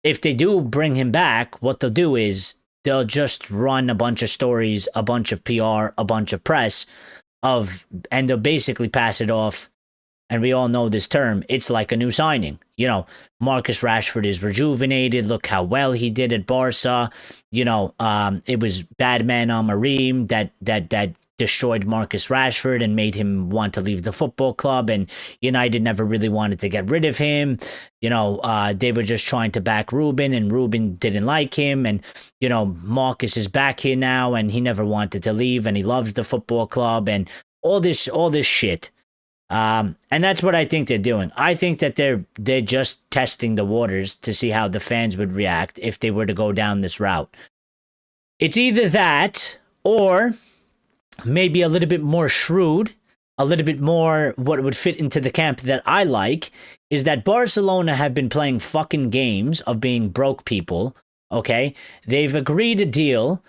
A: if they do bring him back, what they'll do is they'll just run a bunch of stories, a bunch of PR, a bunch of press and they'll basically pass it off. And we all know this term. It's like a new signing. You know, Marcus Rashford is rejuvenated. Look how well he did at Barca. You know, it was bad man Amorim that destroyed Marcus Rashford and made him want to leave the football club. And United never really wanted to get rid of him. You know, they were just trying to back Ruben, and Ruben didn't like him. And, you know, Marcus is back here now, and he never wanted to leave, and he loves the football club and all this shit. And that's what I think they're doing. I think that they're just testing the waters to see how the fans would react if they were to go down this route. It's either that or maybe a little bit more shrewd, a little bit more what would fit into the camp that I like, is that Barcelona have been playing fucking games of being broke people, okay? They've agreed a deal,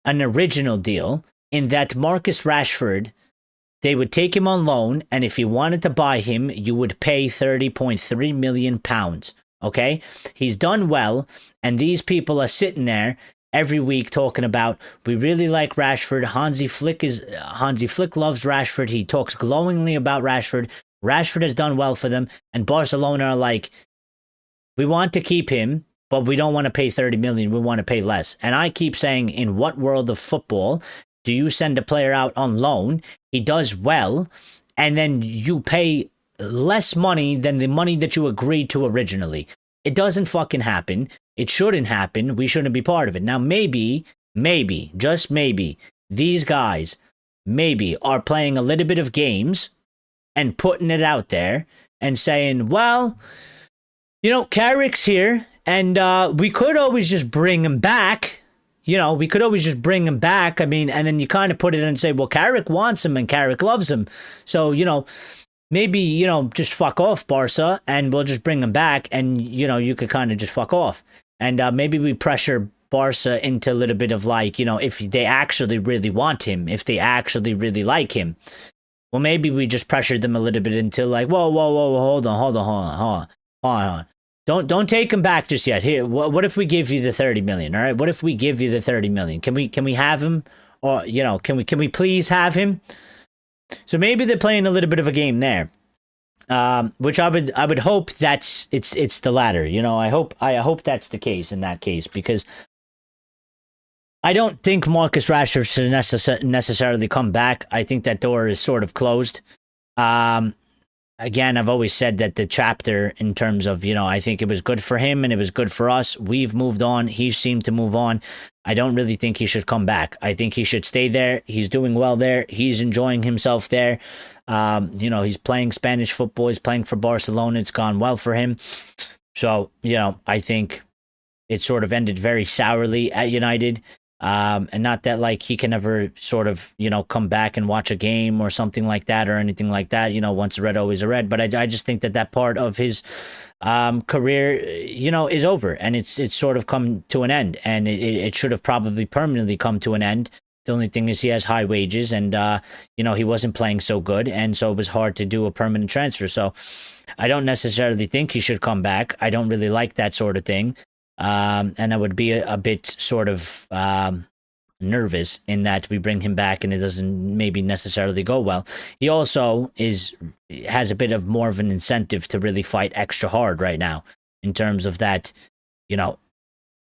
A: an original deal, in that Marcus Rashford, they would take him on loan, and if you wanted to buy him, you would pay £30.3 million, okay? He's done well, and these people are sitting there every week talking about, we really like Rashford. Hansi Flick loves Rashford. He talks glowingly about Rashford. Rashford has done well for them, and Barcelona are like, we want to keep him, but we don't want to pay 30 million. We want to pay less. And I keep saying, in what world of football do you send a player out on loan, he does well, and then you pay less money than the money that you agreed to originally? It doesn't fucking happen. It shouldn't happen. We shouldn't be part of it. Now, maybe, just maybe, these guys maybe are playing a little bit of games and putting it out there and saying, well, you know, Carrick's here, and we could always just bring him back. You know, we could always just bring him back. I mean, and then you kind of put it in and say, well, Carrick wants him and Carrick loves him. So, you know, maybe, you know, just fuck off, Barca, and we'll just bring him back, and, you know, you could kind of just fuck off. And maybe we pressure Barca into a little bit of like, you know, if they actually really want him, if they actually really like him, well, maybe we just pressure them a little bit into like, whoa, hold on. Don't take him back just yet. Here, what if we give you the 30 million? All right, what if we give you the 30 million? Can we have him? Or, you know, can we please have him? So maybe they're playing a little bit of a game there, which I would hope it's the latter. You know, I hope that's the case in that case, because I don't think Marcus Rashford should necessarily come back. I think that door is sort of closed. Again, I've always said that the chapter in terms of, you know, I think it was good for him and it was good for us. We've moved on. He seemed to move on. I don't really think he should come back. I think he should stay there. He's doing well there. He's enjoying himself there. You know, he's playing Spanish football. He's playing for Barcelona. It's gone well for him. So, you know, I think it sort of ended very sourly at United. And not that like he can ever sort of, you know, come back and watch a game or something like that or anything like that. You know, once a red, always a red. But I just think that part of his career, you know, is over, and it's sort of come to an end, and it should have probably permanently come to an end. The only thing is he has high wages, and, you know, he wasn't playing so good, and so it was hard to do a permanent transfer. So I don't necessarily think he should come back. I don't really like that sort of thing. And I would be a bit sort of nervous in that we bring him back and it doesn't maybe necessarily go well. He also has a bit of more of an incentive to really fight extra hard right now, in terms of that, you know,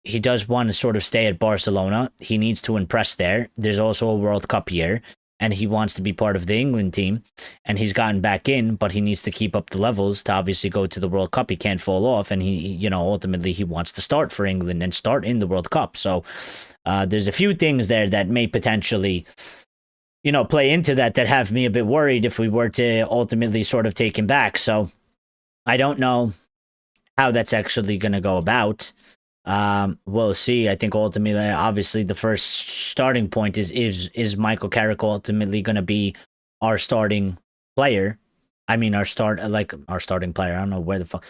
A: he does want to sort of stay at Barcelona. He needs to impress there. There's also a World Cup year, and he wants to be part of the England team, and he's gotten back in, but he needs to keep up the levels to obviously go to the World Cup. He can't fall off, and he, you know, ultimately he wants to start for England and start in the World Cup. So there's a few things there that may potentially, you know, play into that have me a bit worried if we were to ultimately sort of take him back. So I don't know how that's actually going to go about. We'll see. I think ultimately, obviously, the first starting point is Michael Carick ultimately going to be our starting player? I mean, our starting player. I don't know where the fuck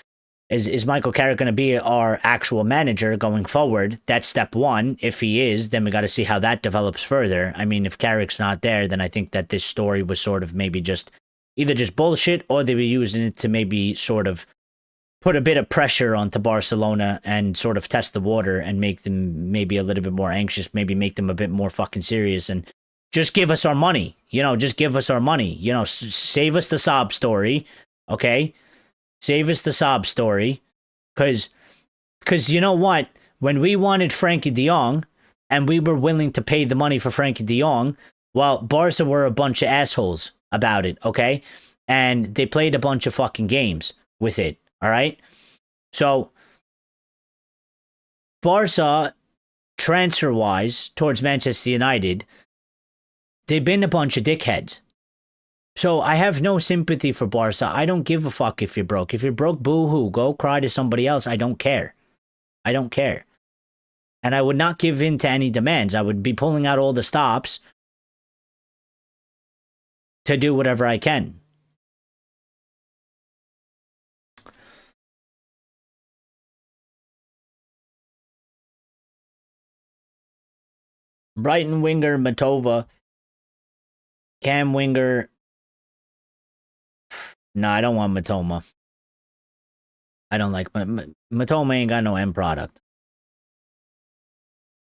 A: is Michael Carrick going to be our actual manager going forward? That's step one. If he is, then we got to see how that develops further. I mean, if Carrick's not there, then I think that this story was sort of maybe just either just bullshit, or they were using it to maybe sort of put a bit of pressure onto Barcelona and sort of test the water and make them maybe a little bit more anxious, maybe make them a bit more fucking serious and just give us our money. Just give us our money. Save us the sob story, okay? Save us the sob story, because you know what? When we wanted Frankie de Jong and we were willing to pay the money for Frankie de Jong, well, Barca were a bunch of assholes about it, okay? And they played a bunch of fucking games with it, all right? So, Barca, transfer-wise, towards Manchester United, they've been a bunch of dickheads. So I have no sympathy for Barca. I don't give a fuck if you're broke. If you're broke, boo-hoo. Go cry to somebody else. I don't care. I don't care. And I would not give in to any demands. I would be pulling out all the stops to do whatever I can. Brighton winger Matova. Cam winger. No, I don't want Matoma. I don't like Matoma. Ain't got no end product.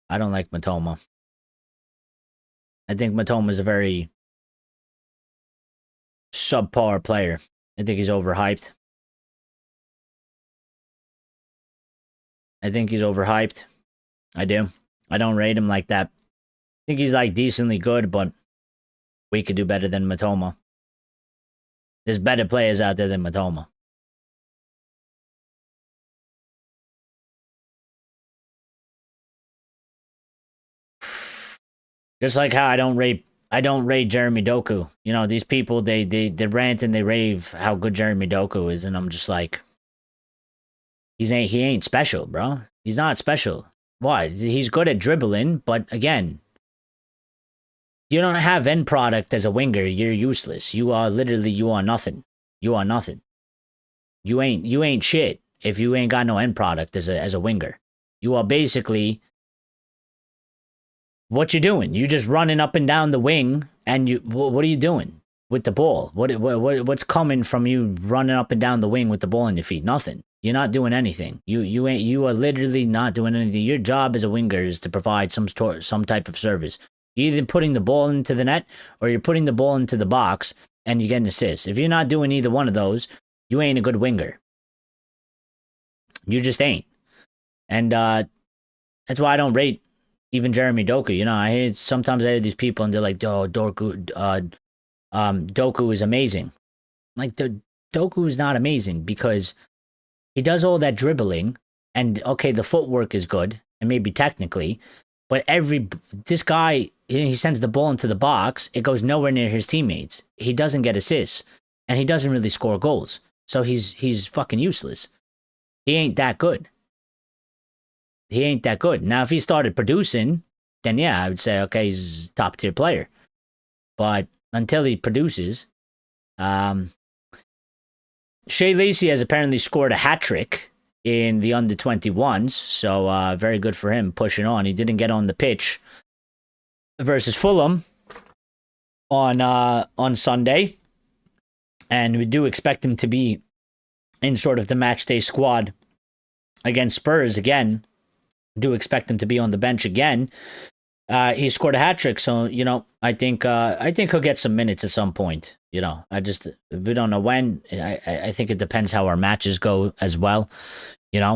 A: I don't like Matoma. I think Matoma is a very subpar player. I think he's overhyped. I do. I don't rate him like that. I think he's like decently good, but we could do better than Matoma. There's better players out there than Matoma. Just like how I don't rate Jeremy Doku. These people they rant and they rave how good Jeremy Doku is, and I'm just like, he ain't special, bro. He's not special. Why? He's good at dribbling, but again, you don't have end product as a winger. You're useless. You are nothing. You are nothing. You ain't shit if you ain't got no end product as a winger. You are basically, what you doing? You just running up and down the wing, and what are you doing with the ball? What's coming from you running up and down the wing with the ball in your feet? Nothing. You're not doing anything. You are literally not doing anything. Your job as a winger is to provide some type of service. You're either putting the ball into the net or you're putting the ball into the box and you get an assist. If you're not doing either one of those, you ain't a good winger. You just ain't. And that's why I don't rate even Jeremy Doku. Sometimes I hear these people and they're like, "Oh, Doku is amazing." Like, Doku is not amazing because he does all that dribbling, and okay, the footwork is good and maybe technically, but this guy, he sends the ball into the box, it goes nowhere near his teammates. He doesn't get assists, and he doesn't really score goals. So he's fucking useless. He ain't that good. Now, if he started producing, then yeah, I would say, okay, he's a top tier player. But until he produces, Shea Lacey has apparently scored a hat trick in the under-21s, so very good for him pushing on. He didn't get on the pitch versus Fulham on Sunday, and we do expect him to be in sort of the matchday squad against Spurs again. Do expect him to be on the bench again. He scored a hat trick, so I think he'll get some minutes at some point. We don't know when. I think it depends how our matches go as well. If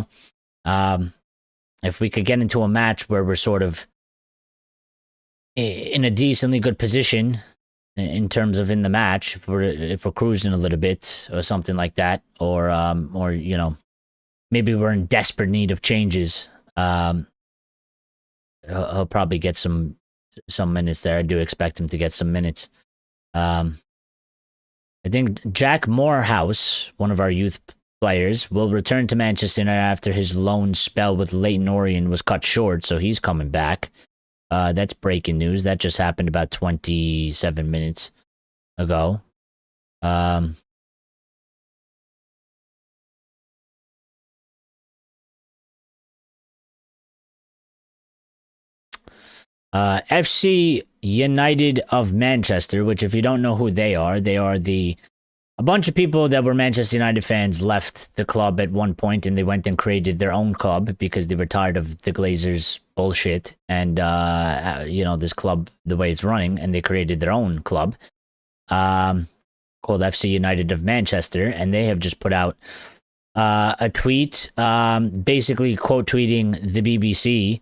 A: we could get into a match where we're sort of in a decently good position in terms of in the match, if we're cruising a little bit or something like that, or maybe we're in desperate need of changes. He'll probably get some minutes there. I do expect him to get some minutes. I think Jack Morehouse, one of our youth players, will return to Manchester United after his loan spell with Leyton Orient was cut short, so he's coming back. That's breaking news. That just happened about 27 minutes ago. FC United of Manchester, which if you don't know who they are a bunch of people that were Manchester United fans left the club at one point and they went and created their own club because they were tired of the Glazers bullshit and, this club, the way it's running, and they created their own club called FC United of Manchester, and they have just put out a tweet basically quote tweeting the BBC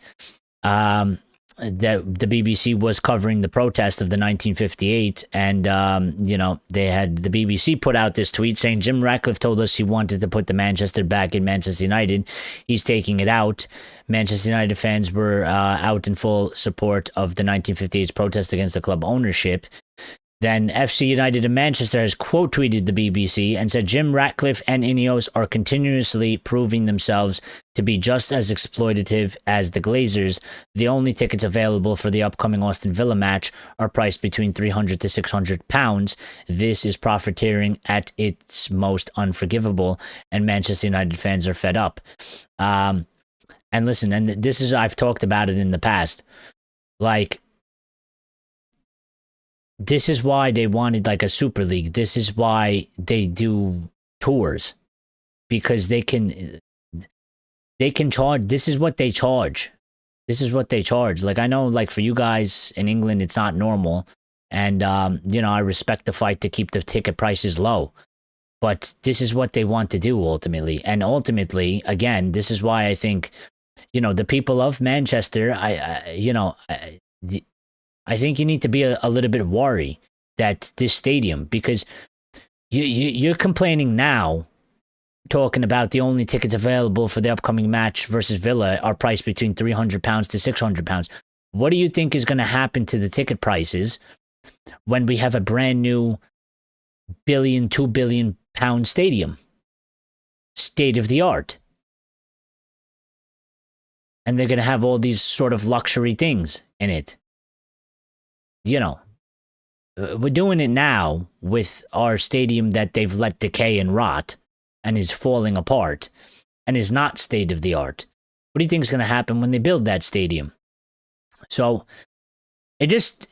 A: that the BBC was covering the protest of the 1958, and they had the BBC put out this tweet saying Jim Ratcliffe told us he wanted to put the Manchester back in Manchester United. He's taking it out. Manchester United fans were out in full support of the 1958's protest against the club ownership. Then FC United of Manchester has quote tweeted the BBC and said Jim Ratcliffe and INEOS are continuously proving themselves to be just as exploitative as the Glazers. The only tickets available for the upcoming Aston Villa match are priced between £300 to £600. This is profiteering at its most unforgivable, and Manchester United fans are fed up. And listen, and this is, I've talked about it in the past, like, this is why they wanted like a Super League. This is why they do tours, because they can charge. This is what they charge. This is what they charge. Like, I know, like, for you guys in England, it's not normal. And, I respect the fight to keep the ticket prices low. But this is what they want to do ultimately. And ultimately, again, this is why I think, the people of Manchester, I think you need to be a little bit worried that this stadium, because you're complaining now, talking about the only tickets available for the upcoming match versus Villa are priced between £300 to £600. What do you think is going to happen to the ticket prices when we have a brand new £2 billion stadium? State of the art. And they're going to have all these sort of luxury things in it. We're doing it now with our stadium that they've let decay and rot and is falling apart and is not state of the art. What do you think is going to happen when they build that stadium? So it just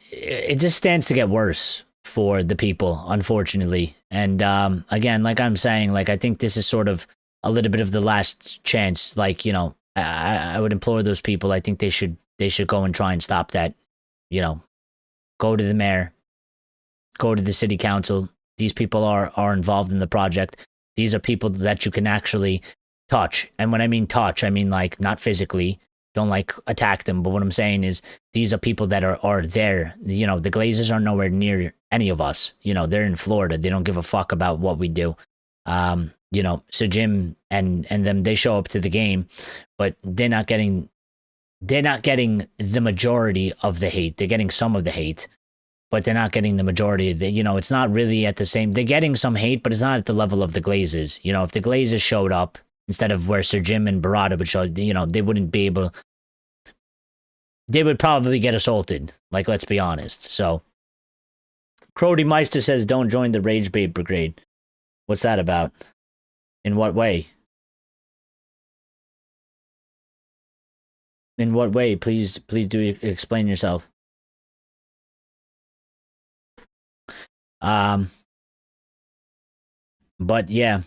A: stands to get worse for the people, unfortunately. And again, like I'm saying, like, I think this is sort of a little bit of the last chance. Like, I would implore those people. I think they should go and try and stop that. Go to the mayor, go to the city council. These people are involved in the project. These are people that you can actually touch. And when I mean touch, I mean, like, not physically. Don't, like, attack them. But what I'm saying is these are people that are there. The Glazers are nowhere near any of us. They're in Florida. They don't give a fuck about what we do. So Jim and them, they show up to the game, but they're not getting the majority of the hate. They're getting some of the hate, but they're not getting the majority of the, it's not really at the same, they're getting some hate, but it's not at the level of the Glazers. If the Glazers showed up instead of where Sir Jim and Barada would show, they wouldn't be able, they would probably get assaulted. Like, let's be honest. So Crody Meister says, don't join the Rage Bait Brigade. What's that about? In what way? In what way? Please do explain yourself. But yeah,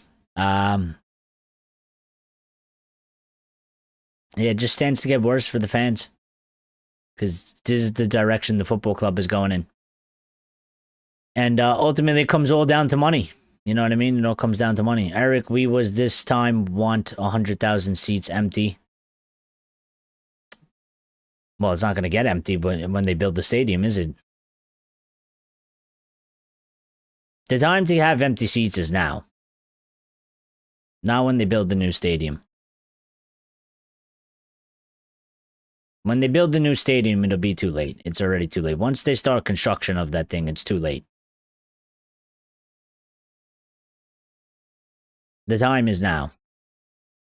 A: it just stands to get worse for the fans, because this is the direction the football club is going in. And ultimately, it comes all down to money. You know what I mean? It all comes down to money. Eric, we was this time want 100,000 seats empty. Well, it's not going to get empty when they build the stadium, is it? The time to have empty seats is now. Not when they build the new stadium. When they build the new stadium, it'll be too late. It's already too late. Once they start construction of that thing, it's too late. the time is now.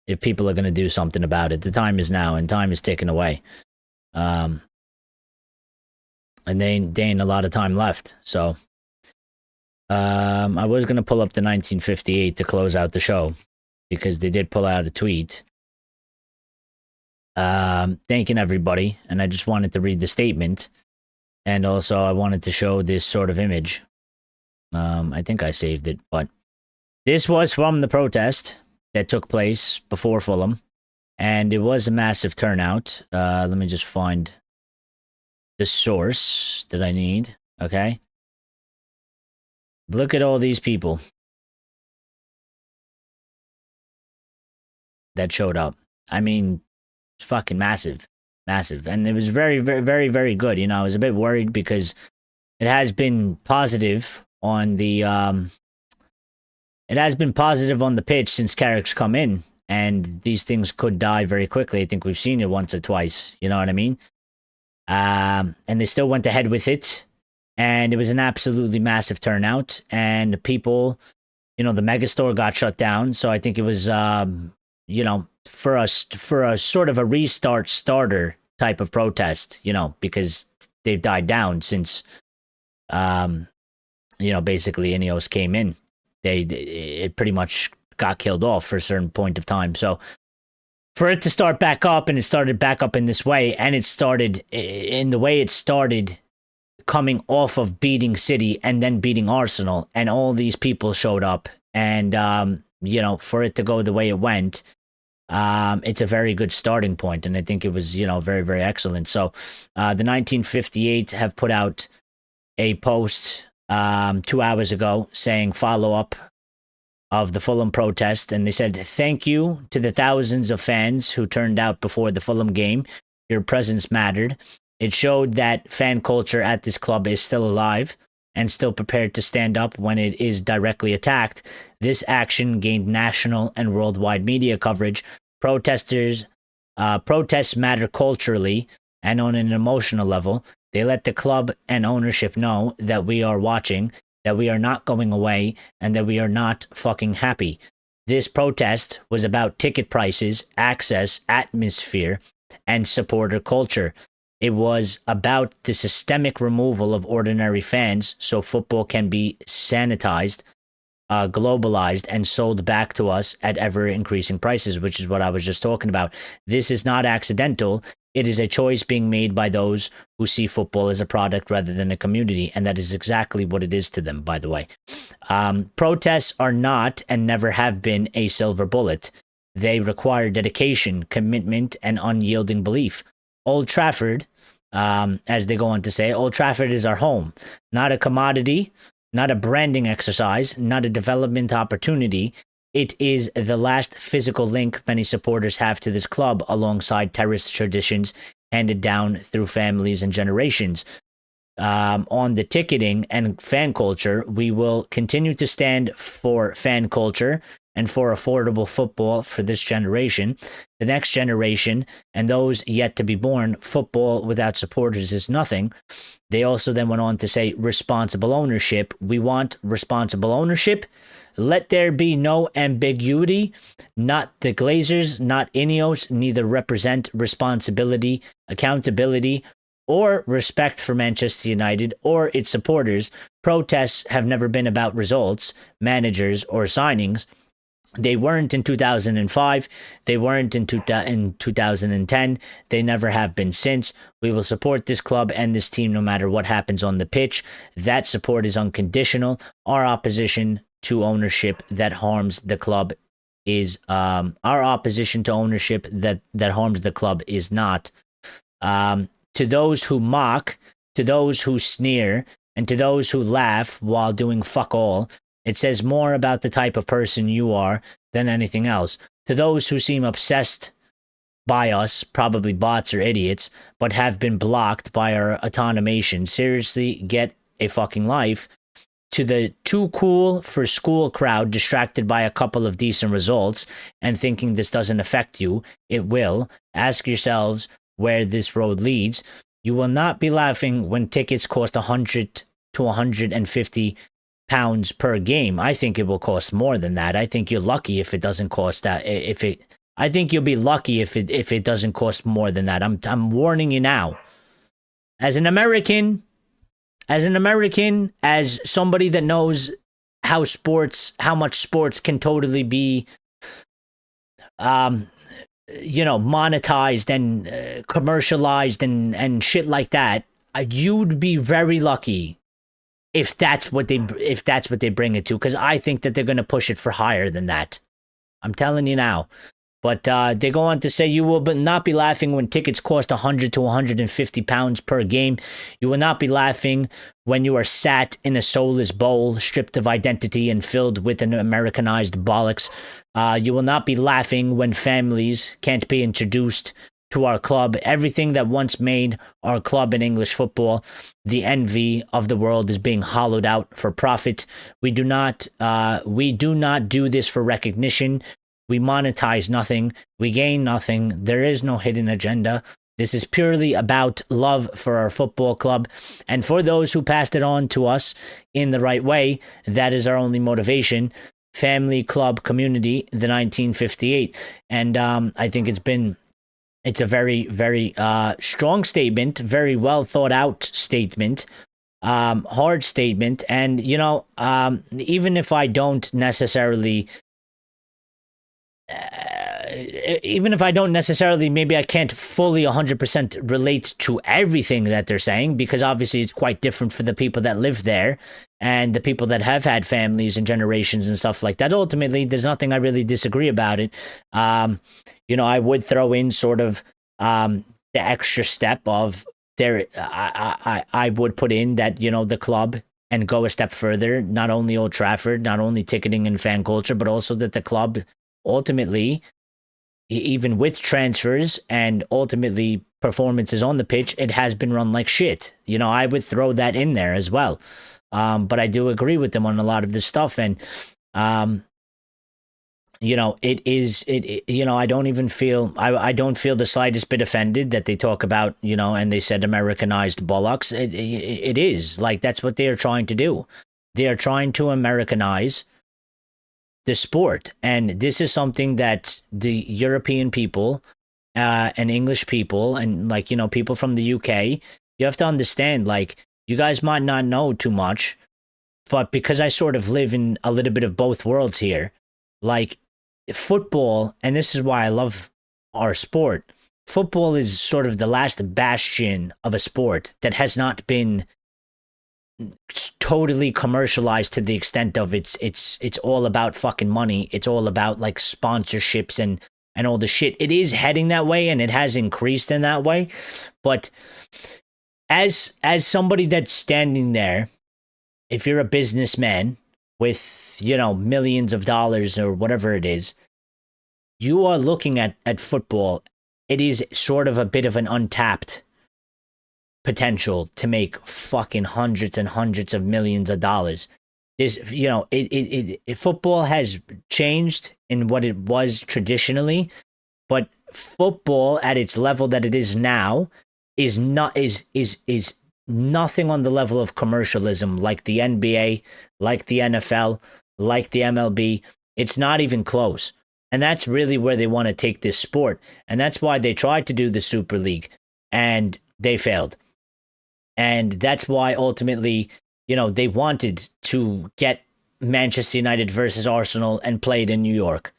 A: If people are going to do something about it, the time is now, and time is ticking away. And they ain't a lot of time left. So, I was going to pull up the 1958 to close out the show, because they did pull out a tweet thanking everybody, and I just wanted to read the statement, and also I wanted to show this sort of image. I think I saved it, but this was from the protest that took place before Fulham, and it was a massive turnout. Let me just find the source that I need. Okay, look at all these people that showed up. I mean, it's fucking massive. And it was very, very, very, very good. You know, I was a bit worried because it has been positive on the pitch since Carrick's come in, and these things could die very quickly. I think we've seen it once or twice. You know what I mean? And they still went ahead with it, and it was an absolutely massive turnout. And people, you know, the megastore got shut down, so I think it was you know, for a sort of a restart starter type of protest, you know, because they've died down since, you know, basically INEOS came in. It pretty much got killed off for a certain point of time. So for it to start back up, and it started back up in this way, and it started in the way it started, coming off of beating City and then beating Arsenal, and all these people showed up, and you know, for it to go the way it went, it's a very good starting point, and I think it was, you know, very, very excellent. So the 1958 have put out a post 2 hours ago saying follow up of the Fulham protest, and they said, thank you to the thousands of fans who turned out before the Fulham game. Your presence mattered. It showed that fan culture at this club is still alive and still prepared to stand up when it is directly attacked. This action gained national and worldwide media coverage. Protests matter culturally and on an emotional level. They let the club and ownership know that we are watching, that we are not going away, and that we are not fucking happy. This protest was about ticket prices, access, atmosphere, and supporter culture. It was about the systemic removal of ordinary fans so football can be sanitized, globalized, and sold back to us at ever-increasing prices, which is what I was just talking about. This is not accidental. It is a choice being made by those who see football as a product rather than a community, and that is exactly what it is to them, by the way. Protests are not and never have been a silver bullet. They require dedication, commitment, and unyielding belief. Old Trafford, as they go on to say, Old Trafford is our home, not a commodity, not a branding exercise, not a development opportunity. It is the last physical link many supporters have to this club, alongside terrace traditions handed down through families and generations. On the ticketing and fan culture, we will continue to stand for fan culture and for affordable football for this generation, the next generation, and those yet to be born. Football without supporters is nothing. They also then went on to say responsible ownership. We want responsible ownership. Let there be no ambiguity. Not the Glazers, not INEOS, neither represent responsibility, accountability, or respect for Manchester United or its supporters. Protests have never been about results, managers, or signings. They weren't in 2005. They weren't in 2010. They never have been since. We will support this club and this team no matter what happens on the pitch. That support is unconditional. Our opposition to ownership that harms the club is our opposition to ownership that harms the club is not. To those who mock, to those who sneer, and to those who laugh while doing fuck all, it says more about the type of person you are than anything else. To those who seem obsessed by us, probably bots or idiots, but have been blocked by our automation, seriously, get a fucking life. To the too cool for school crowd distracted by a couple of decent results and thinking this doesn't affect you, it will. Ask yourselves where this road leads. You will not be laughing when tickets cost £100 to £150 pounds per game. I think it will cost more than that. I think you're lucky if it doesn't cost that. I think you'll be lucky if it doesn't cost more than that. I'm warning you now. As an American, as somebody that knows how much sports can totally be, monetized and commercialized and shit like that, you'd be very lucky if that's what they bring it to, because I think that they're going to push it for higher than that. I'm telling you now. But they go on to say, you will not be laughing when tickets cost 100 to 150 pounds per game. You will not be laughing when you are sat in a soulless bowl, stripped of identity and filled with an Americanized bollocks. You will not be laughing when families can't be introduced to our club. Everything that once made our club in English football the envy of the world is being hollowed out for profit. We do not do this for recognition. We monetize nothing. We gain nothing. There is no hidden agenda. This is purely about love for our football club. And for those who passed it on to us in the right way, that is our only motivation. Family, club, community, the 1958. And I think it's a very, very strong statement, very well thought out statement, hard statement. And, even if I don't necessarily maybe I can't fully 100% relate to everything that they're saying, because obviously it's quite different for the people that live there and the people that have had families and generations and stuff like that. Ultimately, there's nothing I really disagree about it. I would throw in sort of the extra step of there. I would put in that, the club, and go a step further, not only Old Trafford, not only ticketing and fan culture, but also that the club ultimately, even with transfers and ultimately performances on the pitch, it has been run like shit. I would throw that in there as well. But I do agree with them on a lot of this stuff. And, I don't feel the slightest bit offended that they talk about, and they said Americanized bollocks. It is like, that's what they are trying to do. They are trying to Americanize the sport. And this is something that the European people and English people and people from the UK, you have to understand, you guys might not know too much, but because I sort of live in a little bit of both worlds here, football, and this is why I love our sport, football is sort of the last bastion of a sport that has not been totally commercialized to the extent of it's all about fucking money. It's all about sponsorships and all the shit. It is heading that way, and it has increased in that way. But as somebody that's standing there, if you're a businessman with millions of dollars or whatever it is, you are looking at football. It is sort of a bit of an untapped potential to make fucking hundreds and hundreds of millions of dollars. This, football has changed in what it was traditionally, but football at its level that it is now is nothing on the level of commercialism like the NBA, like the NFL, like the MLB. It's not even close. And that's really where they want to take this sport. And that's why they tried to do the Super League and they failed. And that's why ultimately, they wanted to get Manchester United versus Arsenal and play it in New York,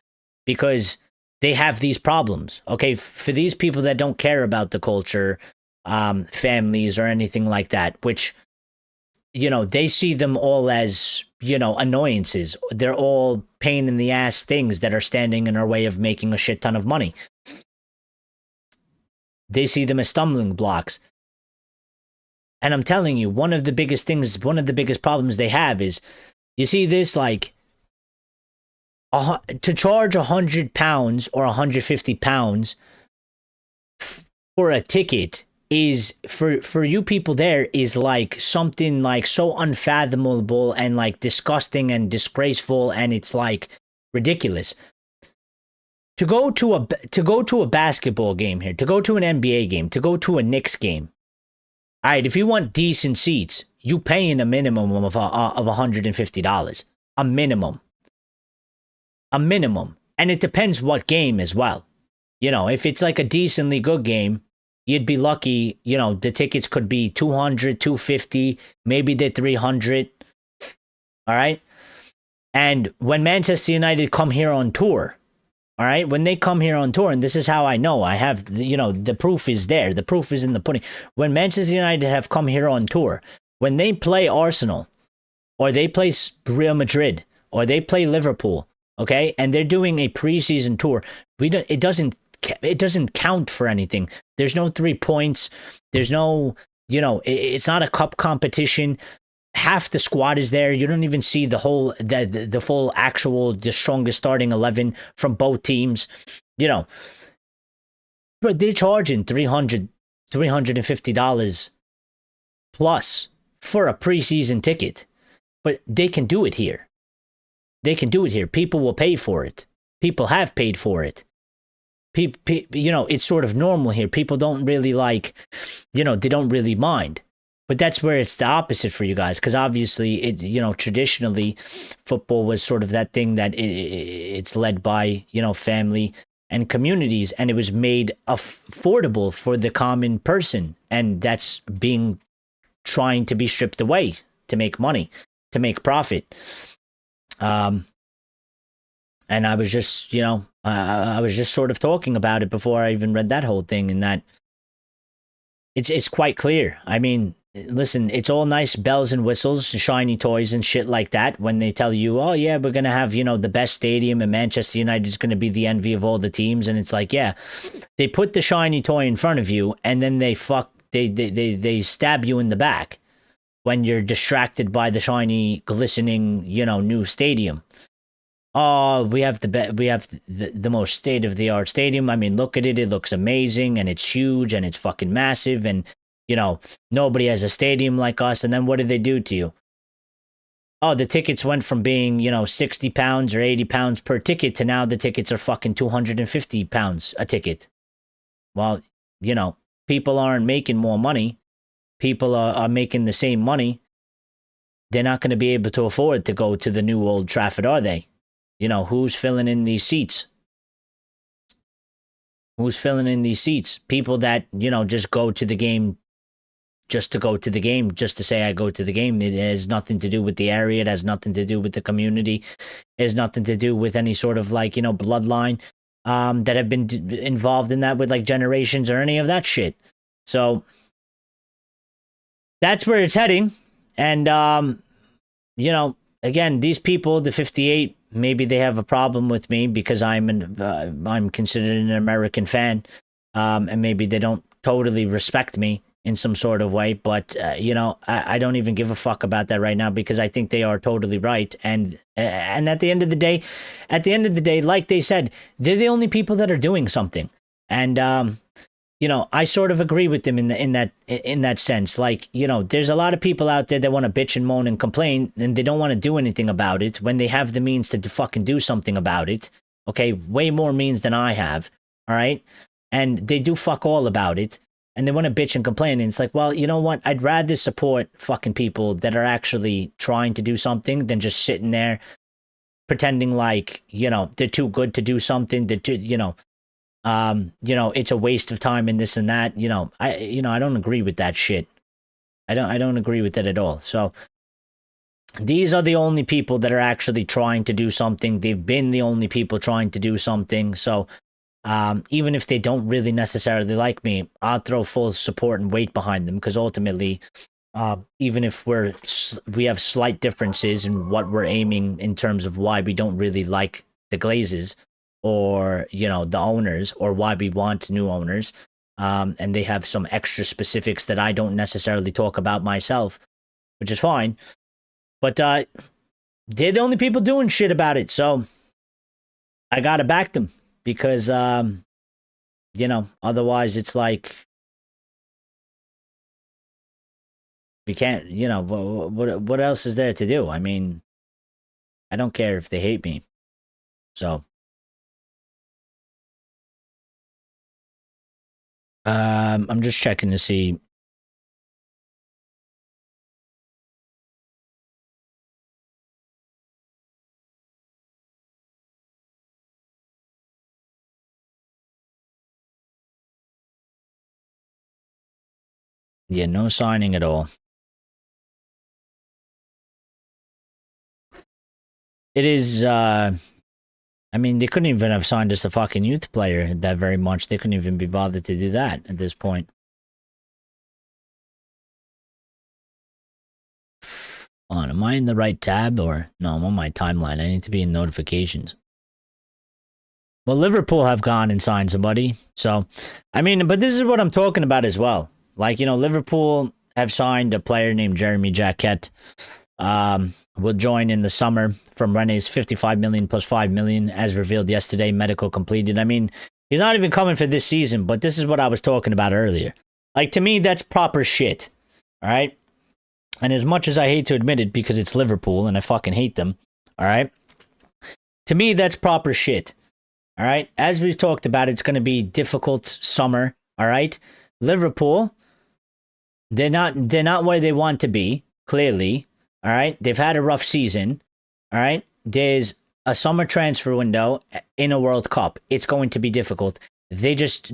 A: because they have these problems. Okay, for these people that don't care about the culture, families or anything like that, which, they see them all as, annoyances. They're all pain in the ass things that are standing in our way of making a shit ton of money. They see them as stumbling blocks. And I'm telling you, one of the biggest problems they have is, you see this, to charge £100 or £150 for a ticket is, for you people there, is something so unfathomable and disgusting and disgraceful, and it's ridiculous. To go to a basketball game here, to go to an NBA game, to go to a Knicks game. All right, if you want decent seats, you paying a minimum of $150, a minimum, and it depends what game as well. You know, if it's like a decently good game, you'd be lucky. You know, the tickets could be 200, 250, maybe they're 300. All right. And when Manchester United come here on tour, all right, when they come here on tour, and this is how I know, I have, you know, the proof is there. The proof is in the pudding. When Manchester United have come here on tour, when they play Arsenal, or they play Real Madrid, or they play Liverpool, okay, and they're doing a preseason tour, it doesn't count for anything. There's no 3 points. There's no, you know, it's not a cup competition. Half the squad is there. You don't even see the whole, the full actual, the strongest starting 11 from both teams, you know. But they're charging $350 plus for a preseason ticket. But they can do it here. They can do it here. People will pay for it. People have paid for it. You know, it's sort of normal here. People don't really like, you know, they don't really mind. But that's where it's the opposite for you guys, because obviously, you know, traditionally, football was sort of that thing that it's led by, you know, family and communities, and it was made affordable for the common person, and that's trying to be stripped away to make money, to make profit. And I was just, you know, I was just sort of talking about it before I even read that whole thing, and that it's quite clear. I mean, listen, it's all nice bells and whistles, shiny toys and shit like that when they tell you, oh yeah, we're going to have, you know, the best stadium, and Manchester United is going to be the envy of all the teams. And it's like, yeah, they put the shiny toy in front of you, and then they stab you in the back when you're distracted by the shiny, glistening, you know, new stadium. Oh, we have the most state-of-the-art stadium. I mean, look at it. It looks amazing, and it's huge, and it's fucking massive, and, you know, nobody has a stadium like us. And then what did they do to you? Oh, the tickets went from being, you know, £60 or £80 per ticket to now the tickets are fucking £250 a ticket. Well, you know, people aren't making more money. People are making the same money. They're not going to be able to afford to go to the new Old Trafford, are they? You know, who's filling in these seats? Who's filling in these seats? People that, you know, just go to the game just to go to the game, just to say I go to the game. It has nothing to do with the area. It has nothing to do with the community. It has nothing to do with any sort of, like, you know, bloodline that have been involved in that with, like, generations or any of that shit. So that's where it's heading. And, you know, again, these people, the 58, maybe they have a problem with me because I'm considered an American fan, and maybe they don't totally respect me in some sort of way. But you know, I don't even give a fuck about that right now, because I think they are totally right. And at the end of the day, like they said, they're the only people that are doing something. And you know, I sort of agree with them in that sense. Like, you know, there's a lot of people out there that want to bitch and moan and complain, and they don't want to do anything about it when they have the means to fucking do something about it. Okay, way more means than I have. All right, and they do fuck all about it, and they want to bitch and complain. And it's like, well, you know what? I'd rather support fucking people that are actually trying to do something than just sitting there pretending like, you know, they're too good to do something. They're too, you know, it's a waste of time and this and that. You know, I don't agree with that shit. I don't agree with it at all. So these are the only people that are actually trying to do something. They've been the only people trying to do something. So even if they don't really necessarily like me, I'll throw full support and weight behind them, because ultimately, even if we have slight differences in what we're aiming in terms of why we don't really like the Glazers, or, you know, the owners, or why we want new owners, and they have some extra specifics that I don't necessarily talk about myself, which is fine. But they're the only people doing shit about it, so I gotta back them, because you know, otherwise it's like we can't. You know, what else is there to do? I mean, I don't care if they hate me, so. I'm just checking to see Yeah, no signing at all. It is, I mean, they couldn't even have signed just a fucking youth player that very much. They couldn't even be bothered to do that at this point. Hold on, am I in the right tab or no? I'm on my timeline. I need to be in notifications. Well, Liverpool have gone and signed somebody. So, I mean, but this is what I'm talking about as well. Like, you know, Liverpool have signed a player named Jeremy Jacquet. Will join in the summer from Rennes, 55 million plus 5 million, as revealed yesterday, medical completed. I mean, he's not even coming for this season, but this is what I was talking about earlier. Like, to me, that's proper shit. All right? And as much as I hate to admit it because it's Liverpool and I fucking hate them, all right? To me, that's proper shit. All right? As we've talked about, it's going to be difficult summer, all right? Liverpool, they're not where they want to be, clearly. All right, they've had a rough season. All right, there's a summer transfer window in a World Cup. It's going to be difficult. They just,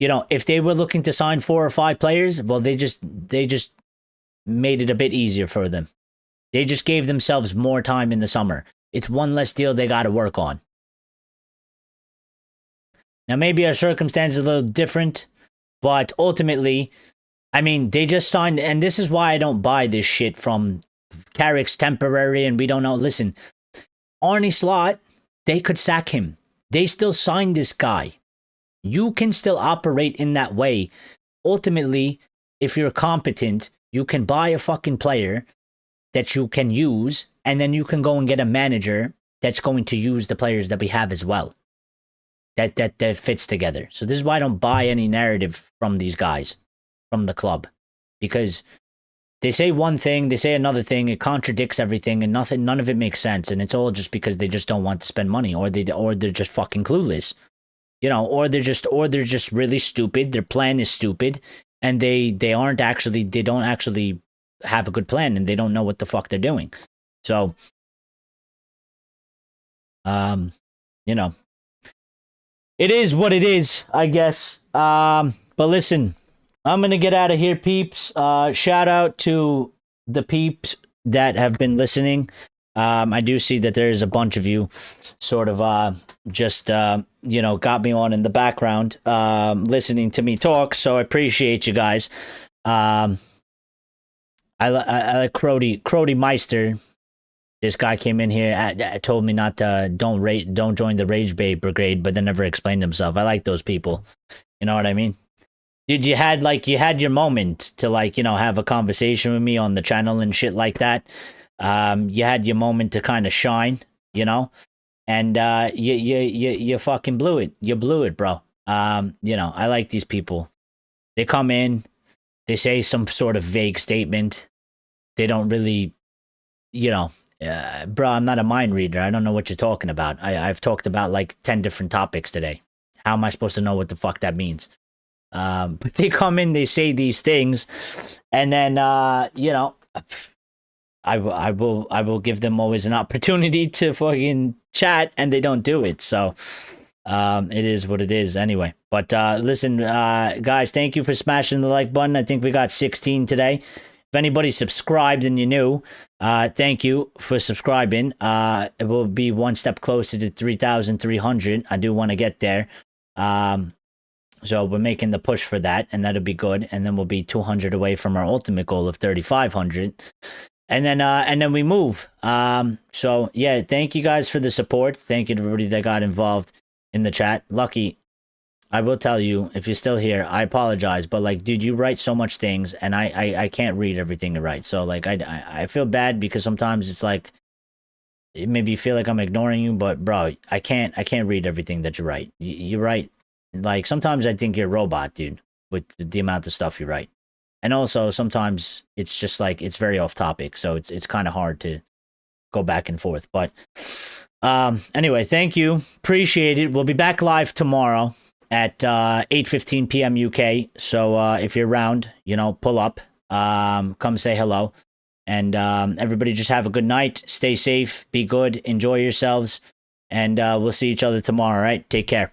A: you know, if they were looking to sign 4 or 5 players, well, they just made it a bit easier for them. They just gave themselves more time in the summer. It's one less deal they got to work on. Now, maybe our circumstance is a little different, but ultimately, I mean, they just signed, and this is why I don't buy this shit from Carrick's temporary, and we don't know. Listen, Arne Slot, they could sack him. They still signed this guy. You can still operate in that way. Ultimately, if you're competent, you can buy a fucking player that you can use, and then you can go and get a manager that's going to use the players that we have as well. That fits together. So this is why I don't buy any narrative from these guys. From the club, because they say one thing, they say another thing, it contradicts everything, and none of it makes sense, and it's all just because they just don't want to spend money, or they're just fucking clueless, you know, or they're just really stupid. Their plan is stupid, and they don't actually have a good plan, and they don't know what the fuck they're doing. So, you know, it is what it is, I guess. But listen. I'm going to get out of here, peeps. Shout out to the peeps that have been listening. I do see that there's a bunch of you sort of just, you know, got me on in the background listening to me talk. So I appreciate you guys. I like Crody Meister. This guy came in here, told me not to, don't join the Rage Bait Brigade, but then never explained himself. I like those people. You know what I mean? Dude, you had your moment to, like, you know, have a conversation with me on the channel and shit like that. You had your moment to kind of shine, you know, and you fucking blew it. You blew it, bro. You know, I like these people. They come in, they say some sort of vague statement. They don't really, you know, bro, I'm not a mind reader. I don't know what you're talking about. I've talked about like 10 different topics today. How am I supposed to know what the fuck that means? But they come in, they say these things, and then you know, I will give them always an opportunity to fucking chat, and they don't do it. So it is what it is anyway. But listen, guys, thank you for smashing the like button. I think we got 16 today. If anybody subscribed and you're new, thank you for subscribing. It will be one step closer to 3,300. I do want to get there. So we're making the push for that, and that'll be good. And then we'll be 200 away from our ultimate goal of 3,500. And then we move. So yeah, thank you guys for the support. Thank you to everybody that got involved in the chat. Lucky, I will tell you, if you're still here, I apologize, but like, dude, you write so much things, and I can't read everything you write. So like, I feel bad because sometimes it's like, maybe you feel like I'm ignoring you, but bro, I can't read everything that you write. You write. Like, sometimes I think you're a robot, dude, with the amount of stuff you write. And also, sometimes it's just like, it's very off topic. So it's kind of hard to go back and forth. But anyway, thank you. Appreciate it. We'll be back live tomorrow at 8:15 p.m. UK. So if you're around, you know, pull up, come say hello. And everybody just have a good night. Stay safe. Be good. Enjoy yourselves. And we'll see each other tomorrow, all right? Take care.